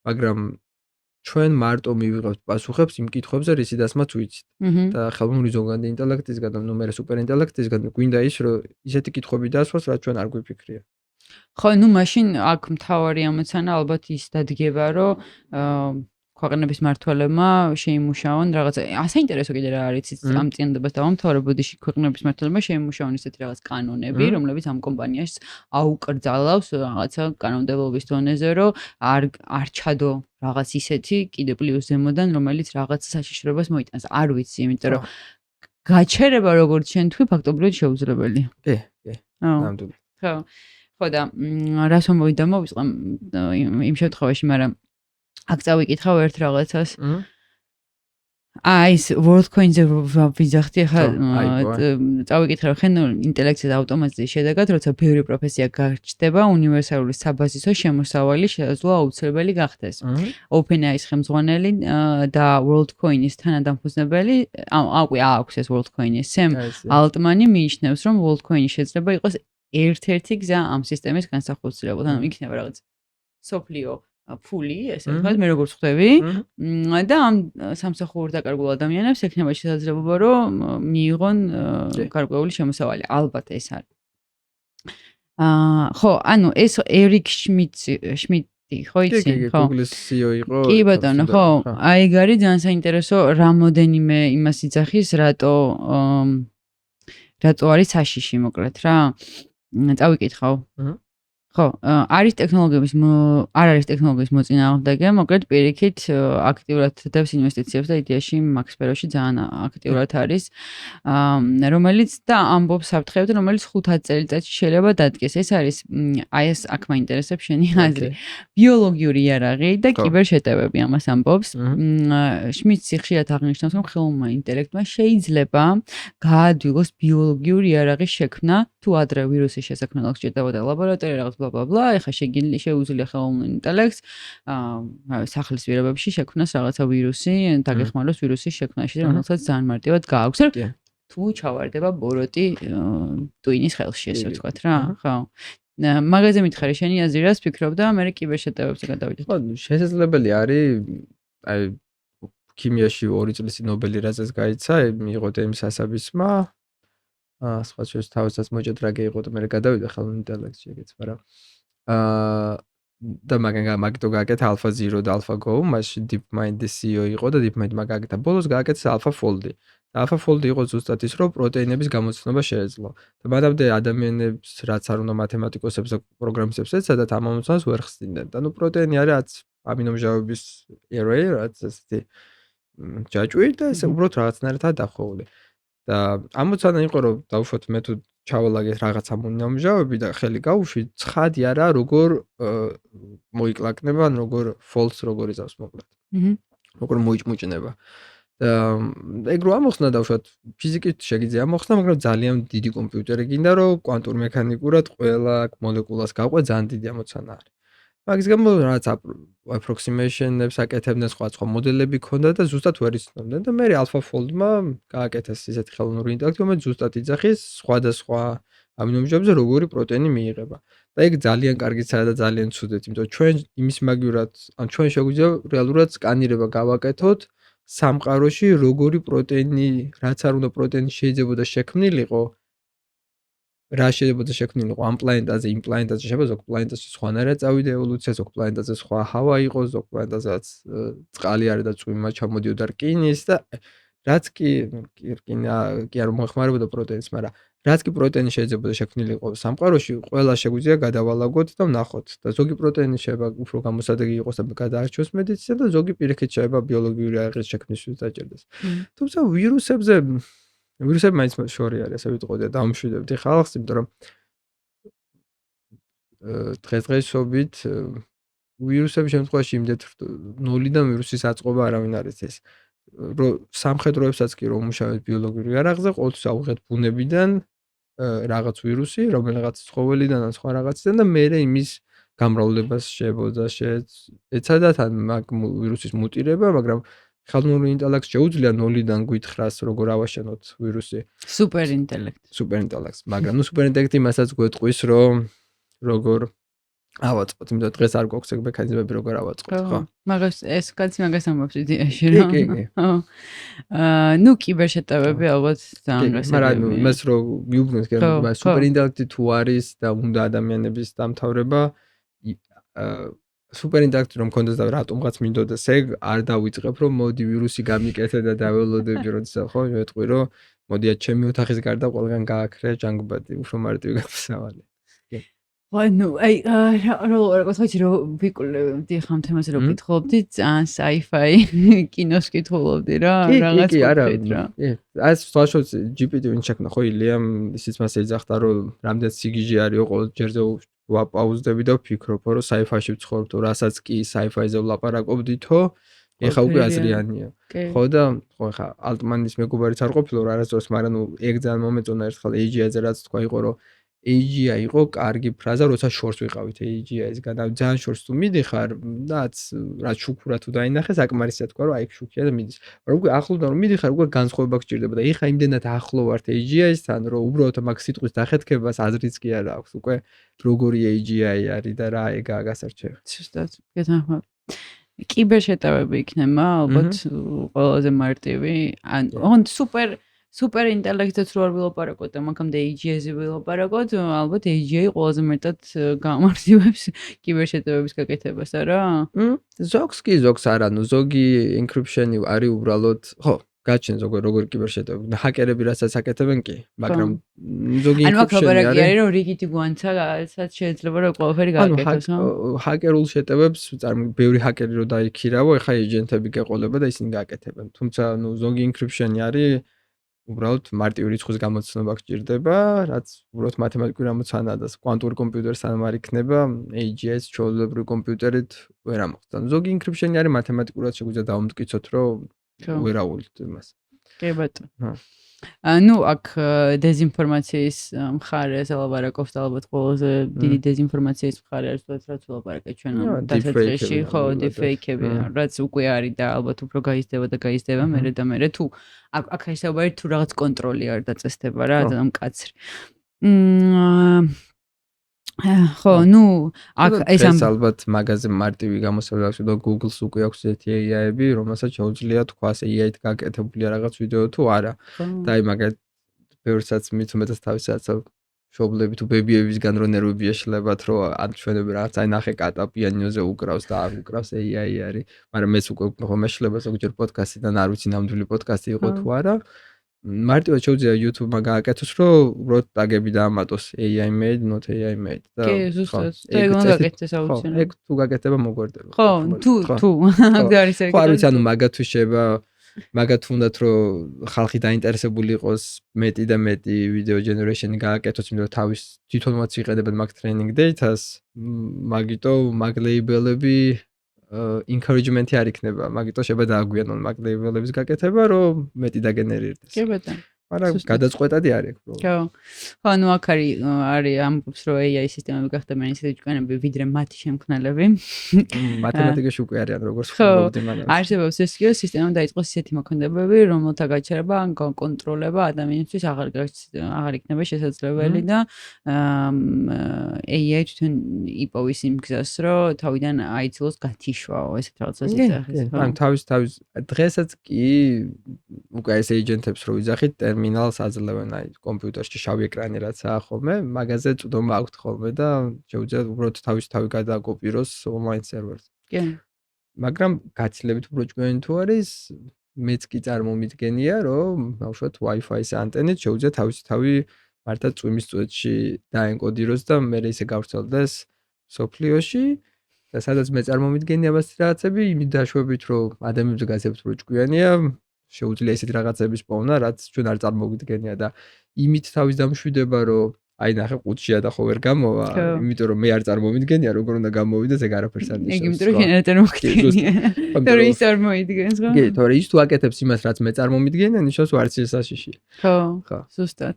მაგრამ ჩვენ მარტო მივიღებთ პასუხებს იმ კითხვებზე, რისიდანაც მათ ვიცით. და ხელოვნური ზოგადი ინტელექტისგან და ნუ მე სუპერ ინტელექტისგან გვინდა ის, რომ ისეთი კითხვები დასვას, რაც ჩვენ არ გვიფიქრია. ხო, ნუ მაშინ აქ მთავარი ამოცანა ალბათ ის დადგება, რომ ქვეყნების მმართველებმა შეიმუშაონ რაღაცა საინტერესო კიდე რა არის იცით ამ წინადებას დავამთავრე ბოდიში ქვეყნების მმართველებმა შეიმუშაონ ისეთი რაღაც კანონები რომლებიც ამ კომპანიას აუკრძალავს რაღაცა კანონმდებლობის დონეზე რომ არ ჩადო რაღაც ისეთი კიდე პლუს ზემოდან რომელიც რაღაც საშიშროებას მოიტანს არ ვიცი იმიტომ რომ გაჩერება როგორც შენ თქვი ფაქტობრივად შეუძლებელია კი ნამდვილად ხო და რას მომოვიდა მოვისყამ იმ შემთხვევაში მაგრამ აქ წავიკითხავ ერთ რაღაცას ის WorldCoin-ზე ვიზახდი ახლა წავიკითხე რომ ხენური ინტელექტის ავტომატიზაციის შედეგად როცა ბევრი პროფესია გაჩნდება უნივერსალური საბაზისო შემოსავალი შესაძლოა აუცილებელი გახდეს. OpenAI-ის ხელმძღვანელი და WorldCoin-ის თანადამფუძნებელი აქვს ეს WorldCoin-ის სემ ალტმანი მიიჩნევს რომ WorldCoin-ი შეიძლება იყოს ერთ-ერთი გზა ამ სისტემის განსახორციელებლად. ანუ იქნება რაღაც სოფლიო ფული, ესე ვთქვათ, მე როგორც ხვდები და ამ სამსახურ დაკარგულ ადამიანებს ექნება შესაძლებლობა რომ მიიღონ გარკვეული შემოსავალი. ალბათ ეს არის. ხო, ანუ ეს ერიკ შმიდტი ხო იცი, ხო? Google-ის CEO იყო. კი ბატონო, ხო. აი ეგ არის ძალიან საინტერესო რამოდენიმე იმას იძახის, რატო არის საშიში მოკლედ რა. წავიკითხავ. ხო, არ არის ტექნოლოგიის მოწინააღმდეგე, მოკლედ პირიქით აქტიურად დებს ინვესტიციებს და იდეაში მაქსფეროში ძალიან აქტიურად არის, რომელიც და ამბობს საფრთხეებთ, რომელიც 5 წელიწადში შეიძლება დადგეს. ეს არის აი ეს აქ მაინტერესებს შენი აზრი. ბიოლოგიური იარაღი და კიბერშეტევები ამას ამბობს. შმიდტი ხშირად აღნიშნავს, რომ ხელოვნურმა ინტელექტმა შეიძლება გაადვილოს ბიოლოგიური იარაღის შექმნა, თუ ადრე ვირუსის შესაქმნელად სჭირდებოდა ლაბორატორია რაღაც ბლა ეხა შეუძლია ხელოვნურ ინტელექტს სახლის პირობებში შექმნას რაღაცა ვირუსი, დაგეხმაროს ვირუსის შექმნაში და რომელსაც ძალიან მარტივად გააქვს. თუ ჩავარდება ბოროტი ტვინის ხელში, ესე ვთქვათ რა, ხო. მაგაზე მითხარი შენი აზრი რას ფიქრობ და მე კიბერშეტევებზე გადავიდეთ. ხო, შესაძლებელი არის აი ქიმიაში 2 წლის ნობელი რაზეც გაიცა, მიიღო დემის ასაბისმა სხვა შეს თავსაც მოჭედ რა გეიყო და მე გადავიდა ხელოვნურ ინტელექტში ეგეც, მაგრამ და მაგითო გააკეთა AlphaZero და AlphaGo, მაშინ DeepMind-ის CEO იყო და DeepMind მაგაკეთა. ბოლოს გააკეთა AlphaFold-ი. AlphaFold-ი იყო ზუსტად ის, რომ პროტეინების გამოცნობა შეეძლო. და მანამდე ადამიანებს რაც არ უნდა მათემატიკოსებს და პროგრამისტებს ეცადათ ამ ამოცანას ვერ ხსნიდნენ. და ნუ პროტეინი არის რაც ამინომჟავების array, რაც ესეთი ჯაჭვი და ეს უბრალოდ რაღაცნაირად დახვეული. და ამოცანა იყო რომ დავუშვათ მე თუ ჩავალაგეთ რაღაც ამინომჟავები და ხელი გავუშვი, ცხადი არა როგორ მოიკლაკნება, ან როგორ false როგორ იზავს მოკლედ. როგორ მოიჭმუჭნება. და ეგ რო ამოხსნა დავუშვათ ფიზიკით შეგიძლია ამოხსნა, მაგრამ ძალიან დიდი კომპიუტერი გინდა რომ კვანტურ მექანიკურად ყველა მოლეკულას გაყვე ძალიან დიდი ამოცანა არის. მაგის გამო რაც approximation-ებს აკეთებდნენ სხვა მოდელები ქონდა და ზუსტად ვერ იცნობდნენ და მე AlphaFold-მა გააკეთეს ისეთი ხელოვნური ინტელექტი, რომელიც ზუსტად იძახის სხვადასხვა ამინომჟავებზე როგორი პროტეინი მიიღება. და ეგ ძალიან კარგიცაა და ძალიან ცუდად, იმიტომ ჩვენ იმის მაგივრად, ან ჩვენ შეგვიძლია რეალურად სკანირება გავაკეთოთ სამყაროში როგორი პროტეინი, რაც არ უნდა პროტეინი შეიძლებოდა შექმნილიყო. რა შეიძლება შექმნილიყო ამ პლანეტაზე, იმ პლანეტაზე შეიძლება ზოგ პლანეტაზე სხვანაირად წავიდა ევოლუცია, ზოგ პლანეტაზე სხვა ჰავა იყოს, ზოგ პლანეტაზეც წყალი არის და წვიმა ჩამოდიოდა რკინის და რაც კი არ მოეხმარებოდა პროტეინს, მაგრამ რაც კი პროტეინი შეიძლება შექმნილიყო სამყაროში, ყველა შეგვიძლია გადავალაგოთ და ვნახოთ. და ზოგი პროტეინი შეიძლება უფრო გამოსადეგი იყოს და გადაარჩიოს მედიცინა და ზოგი პირიქით შეიძლება ბიოლოგიური აღების შექმნისთვის დაჭერდეს. თუმცა ვირუსები მაინც შორი არის, ასე ვიტყოდი და დამშვიდებდი ხალხს, იმიტომ რომ დღესდღეობით ვირუსების შემთხვევაში იმდეთ 0-დან ვირუსის აწყობა არავინ არ იცის. რომ სამხედროებსაც კი რომ მუშაობენ ბიოლოგიური იარაღზე, ყოველთვის ავიღეთ ბუნებიდან რაღაც ვირუსი, რომელიღაც ცხოველიდან ან სხვა რაღაციდან და მე იმის გამრავლებას შეებოდა ეცადათ ან მაგ ვირუსის მუტირება, მაგრამ ხელოვნურ ინტელექტს შეუძლია 0-დან გვითხრას როგორ ავაშენოთ ვირუსი. სუპერინტელექტს, მაგრამ ნუ სუპერინტელექტი მასაც გვეტყვის რომ როგორ ავაწყოთ, იმიტომ რომ დღეს არ გვაქვს ეგ მექანიზმები როგორ ავაწყოთ, ხო? მაგას ეს კაცი მაგას ამბობს იდეაში რა. კი. ნუ კიბერშეტევები ალბათ ძალიან გასაგებია. მაგრამ მას რო მიუბრუნეთ კი რა, სუპერინტელექტი თუ არის და უნდა ადამიანების დამთავრება სუპერ ინტელექტი რომ მქონდეს და რატომღაც მინდოდეს ეგ არ დავიწყებ რომ მოდი ვირუსი გამიკეთე და დაველოდები როცა ხო მეთყვი რომ მოდია ჩემი ოთახის გარდა ყველგან გააქრე ჯანგბადი უფრო მარტივი გამოსავალი. ანუ აი რა ვიცი რომ ვიკვლევდი ხამ თემაზე რომ კითხულობდი ძალიან sci-fi კინოს კითხულობდი რა რაღაც კონკრეტ რა. აი სწორედ GPT ვინ შექმნა ხო ილიამ ისიც მას ეძახდა რომ რამდენი სიგიჟე არის ყოველ ჯერზე ვაპაუზდები და ვფიქრობ რომ sci-fi-ში ვცხოვრობ თუ რასაც კი sci-fi-ზე ვლაპარაკობდითო ეხა უკვე აზრიანია. ხო და ხო ეხა ალტმანის მეგობარიც არ ყოფილა რომ არასდროს მაგრამ ნუ ეგ ძალიან მომეწონა ერთხელ AGI-ზე რაც თქვა იყო რომ AGI იყო კარგი ფრაზა, როცა შორს ვიყავით AGI-სგან. და ძალიან შორს თუ მიდიხარ, რაც შუქურა თუ დაინახე, საკმარისია თქვა, რომ აი შუქია და მიდის. მაგრამ უკვე ახლოდან რომ მიდიხარ, უკვე განსხვავება გჭირდება და ეხა იმდენად ახლო ვართ AGI-სთან, რომ უბრალოდ მაგ სიტყვის დახეთქებას აზრიც კი არ აქვს. უკვე როგორი AGI არის და რა ეგაა გასარჩევი. ზუსტად, გეთანხმები. კიბერშეტევები იქნება, ალბათ ყველაზე მარტივი. ან სუპერ ინტელექტით რო არ ვილაპარაკოთ და მაგამდე AGI-ზე ვილაპარაკოთ, ალბათ AGI ყველაზე მეტად გამარტივებს კიბერშეტევების გაკეთებას, არა? ზოგს კი, ზოგს არა, ნუ ზოგი encryption-ი არის უბრალოდ, ხო, გაჩენ როგორ კიბერშეტევები. ჰაკერები რასაც აკეთებენ კი, მაგრამ ზოგი encryption-ი არის. ანუ რომ რიგითი გვანცასაც შეიძლება რომ ყველაფერი გააკეთოს, ხო? ჰაკერულ შეტევებს ბევრი ჰაკერი რო დაიქირავო, ეხა ეიჯენტები გეყოლება და ისინი გააკეთებენ. თუმცა ნუ ზოგი encryption-ი არის უბრალოდ მარტივი რიცხვის გამოცნობა გჭირდება, რაც უბრალოდ მათემატიკური ამოცანაა და კვანტური კომპიუტერი სანამ არ იქნება, AGI-ს ჩვეულებრივი კომპიუტერით ვერ ამოხსნა. ზოგი encryption-ი არის მათემატიკურად შეგვიძლია დავუმტკიცოთ, რომ ვერ აუვლით იმას. კი ბატონო. ნუ აქ დეზინფორმაციის მხარეს ელაპარაკობს და ალბათ ყველაზე დიდი დეზინფორმაციის მხარე არის რაც ველაპარაკეთ ჩვენ დასაწყისში, ხო, deepfake-ები, რაც უკვე არის და ალბათ უფრო გაიზრდება მერე და მერე თუ აქ ისევ თუ რაღაც კონტროლი არ დაწესდება რა, ამ კაცრი. ხო, ნუ აქ ეს ალბათ მაგაზე მარტივი გამოსავალი აქვს და Google-ს უკვე აქვს ესეთი AI-ები, რომელსაც შეუძლია თქვას AI-ით გაკეთებულია რაღაც ვიდეო თუ არა. და აი მაგალითად ბევრსაც მით უმეტეს თავისაც შობლები თუ ბებიებისგან რო ნერვები ეშლებათ, რომ ან ჩვენები რაღაც აი ნახე კატა პიანინოზე უკრავს და არ უკრავს AI არის. მაგრამ მეც უკვე ხომ ეშლება ზოგჯერ პოდკასტიდან არ ვიცი ნამდვილი პოდკასტი იყო თუ არა. მარტივად შეუძლია YouTube-მა გააკეთოს, რომ უბრალოდ ტაგები დაამატოს AI made, not AI made და კი, ზუსტად. ეგ უნდა გაკეთდეს აუცილებლად. ეგ თუ გაკეთდება მოგვარდება. ხო, თუ აქ არის ეგ. ხო, არ ვიცი, ანუ მაგათვე შეება, მაგათ უნდათ რომ ხალხი დაინტერესებული იყოს მეტი და მეტი ვიდეო generation-ი გააკეთოს, იმიტომ რომ თავის თვითონაც იყედებენ მაგ training data-ს, მაგიტო მაგ label-ები encouragement-ი არ იქნება, მაგიტო შეიძლება დააგვიანონ მაგ label-ების გაკეთება, რომ მეტი დაგენერირდეს. კი ბატონო. მაგრამ გადაწყვეტადი არის ეგ პრობლემა. ხო. ხო, ნუ აქ არის ამბობს რომ AI სისტემები გახდებიან ისეთი ჭკვიანები, ვიდრე მათი შემქმნელები. მათემატიკაში უკვე არიან როგორც ხმობდი მაგრამ. არსებობს ეს კი სისტემა დაიწყოს ისეთი მოქმედებები, რომელთა გაჩერება ან კონტროლება ადამიანისთვის აღარ იქნება შესაძლებელი და AI თვითონ იპოვის იმ გზას, რომ თავიდან აიცილოს გათიშვაო, ესეთ რაღაცას იძახის. ან თავის დღესაც კი უკვე ეს ეიჯენტებს რო ვიძახით ტერმინალს აძლევენ აი კომპიუტერში შავი ეკრანი რაცაა ხოლმე, მაგაზე წვდომა აქვთ ხოლმე და შეუძლიათ უბრალოდ თავი გადააკოპიროს ონლაინ სერვერზე. კი. მაგრამ გაცილებით უფრო ჭკვიანი თუ არის, მეც კი წარმომიდგენია, რომ ბავშვად Wi-Fi-ის ანტენით შეუძლია თავი მართლა წვიმის წვეთში დაენკოდიროს და მერე ისე გავრცელდეს სოფლიოში და სადაც მე წარმომიდგენია მას რაღაცები, იმით დაშვებით, რომ ადამიანებს გასებთ რომ ჭკვიანია შეუძლია ესეთი რაღაცების პოვნა, რაც ჩვენ არ წარმოვიდგენია და იმით თავის დამშვიდება, რომ აი ნახე ყუთშია და ხო ვერ გამოვა, იმიტომ რომ მე არ წარმოვიდგენია, როგორ უნდა გამოვიდეს, ეგ არაფერს არ ნიშნავს. ეგ იმიტომ რომ შენ არ წარმოვიდგენია. თორე ის არ მოიდგენს, ხო? კი, თორე ის თუ აკეთებს იმას, რაც მე წარმომიდგენია, ნიშნავს რომ არც საშიშია. ხო, ზუსტად.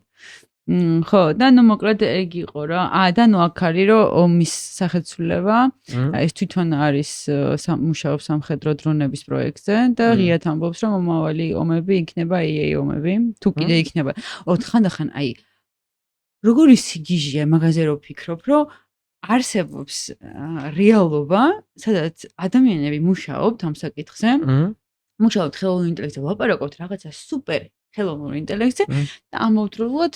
ხო, და ნუ მოკლედ ეგ იყო რა. და ნუ აქ არის რომ ომის სახეცვლილება, ეს თვითონ არის მუშაობს სამხედრო დრონების პროექტზე და ღიად ამბობს რომ მომავალი ომები იქნება AI ომები, თუ კიდე იქნება. ხანდახან აი როგორი სიგიჟეა მაგაზე რო ვფიქრობ, რომ არსებობს რეალობა, სადაც ადამიანები მუშაობთ ამ საკითხზე, მუშაობთ ხელოვნურ ინტელექტზე, ვლაპარაკობთ რაღაცა სუპერ ხელოვნურ ინტელექტზე და ამავდროულად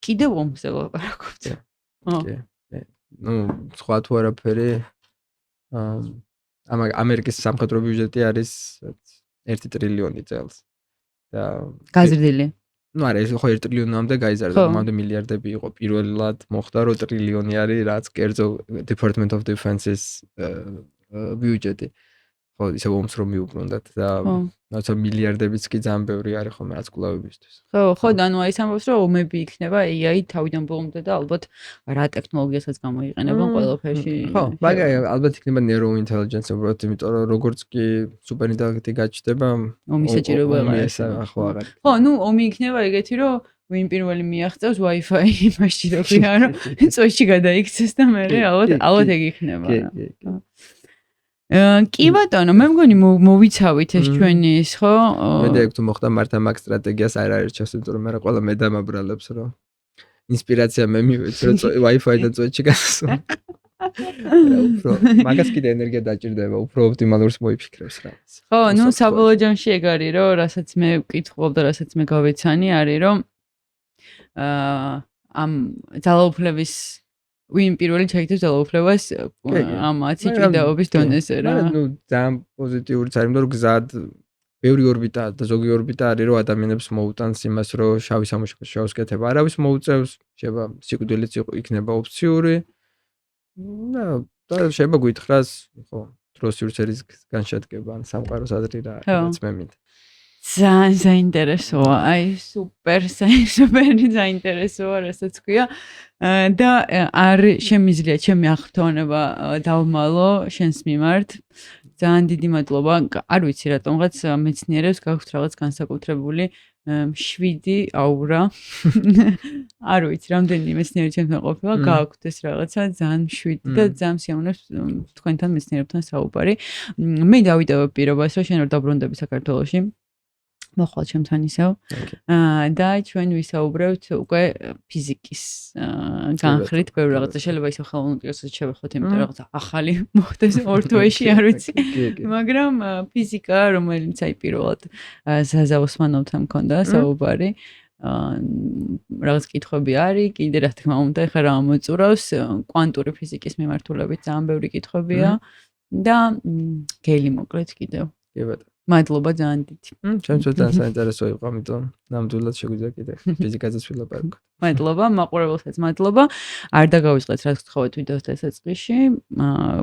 კიდევ ომზე ვლაპარაკობთ. კი. ნუ სხვა თუ არაფერი ამერიკის სამხედრო ბიუჯეტი არის 1 ტრილიონი წელს. და გაზრდილი. ну არა ეს ხო 1 ტრილიონამდე გაიზარდა, მომამდე მილიარდები იყო. პირველად მოხდა 2 ტრილიონი არის რაც კერძო Department of Defense-ის ბიუჯეტი. ხო, ისე ომს რომ მიუბრუნდათ და რაცა მილიარდებიც კი ძალიან ბევრი არის ხოლმე რაც კვლავებისთვის. ხო, ანუ აი ამბობს რომ ომები იქნება AI თავიდან ბოლომდე და ალბათ რა ტექნოლოგიასაც გამოიყენებენ ყველაფერში. ხო, მაგრამ ალბათ იქნება neural intelligence უბრალოდ, იმიტომ რომ როგორც კი სუპერ ინტელექტი გაჩნდება, ომის საჭიროება ხო აღარ. ხო, ну ომი იქნება ეგეთი რომ ვინ პირველი მიაღწევს Wi-Fi იმაში რო ხია რომ წვეში გადაიქცეს და მე ალბათ ეგ იქნება. კი ბატონო, მე მგონი მოვიცავით ეს ჩვენი ის ხო? მე თუ მოხდა მართა მაგ სტრატეგიას არ არჩევს, იმიტომ რომ მე ყველა მე დამაბრალებს რომ ინსპირაცია მე მივეც რომ Wi-Fi და წვეჩი გასასო. უფრო მაგას კიდე ენერგია დაჭირდება, უფრო ოპტიმალურს მოიფიქრებს რაღაც. ხო, ну საბოლოო ჯამში ეგ არის რომ რასაც მე ვკითხულობ და რასაც მე გავეცანი არის რომ ამ ძალაუფლების ვინ პირველი ჩაიგდებს ძალაუფლებას ამ 10 ჭიდაობის დონეზე რა. ну ძალიან პოზიტიურიც არის, იმიტომ რომ გზად ბევრი ორბიტა და ზოგი ორბიტა არის რომ ადამიანებს მოუტანს იმას რომ შავი სამუშაოს შეუსკეთება არავის მოუწევს, შეიძლება სიკვდილიც იქნება ოფციური. და შეიძლება გითხრას, ხო, დროს სივრცელის განშადგება ან სამყაროს აზრი რა რაც მე მინდა. ძალიან საინტერესოა, აი სუპერი საინტერესოა, რასაც ქვია. და არ შემიძლია ჩემი აღფრთოვნება დავმალო შენს მიმართ. ძალიან დიდი მადლობა. არ ვიცი რატომღაც მეცნიერებს გაქვთ რაღაც განსაკუთრებული 7 აურა. არ ვიცი, რამდენი მეცნიერი ჩემთან ყოფილა, გაქვთ ეს რაღაცა ძალიან 7 და ძალიან სიამოვნებს თქვენთან მეცნიერებთან საუბარი. მე დავიტოვებ პირობას, რომ შენ რომ დაბრუნდები საქართველოში. მოხვალ ჩემთან ისევ. და ჩვენ ვისაუბრებთ უკვე ფიზიკის განხრით ბევრ რაღაცა. შეიძლება ისევ ხელოვნურიასაც შევეხოთ, იმიტომ რაღაცა ახალი მოხდეს ორ თვეში, არ ვიცი. მაგრამ ფიზიკა, რომელიც აი პირველად ზაზა ოსმანოვთან მქონდა საუბარი, რაღაც კითხვები არის, კიდე რა თქმა უნდა, ეხლა რა მოწურავს, კვანტური ფიზიკის მიმართულებით ძალიან ბევრი კითხვებია და გელი მოკლედ კიდევ. კი ბატონო. მადლობა ძალიან დიდი. ჩემს ძალიან საინტერესო იყო, ამიტომ ნამდვილად შეგვიძლია კიდე ფიზიკაზეც ვილაპარაკოთ. მადლობა, მაყურებელსაც მადლობა. არ დაგავიწყეთ რაც გთხოვეთ ვიდეოს დასაწყისში,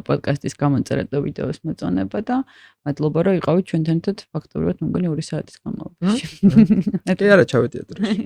პოდკასტის გამოწერა და ვიდეოს მოწონება და მადლობა რომ იყავით ჩვენთან ერთად ფაქტობრივად მე მგონი 2 საათის განმავლობაში. კი არა, ჩავედიათ დროში.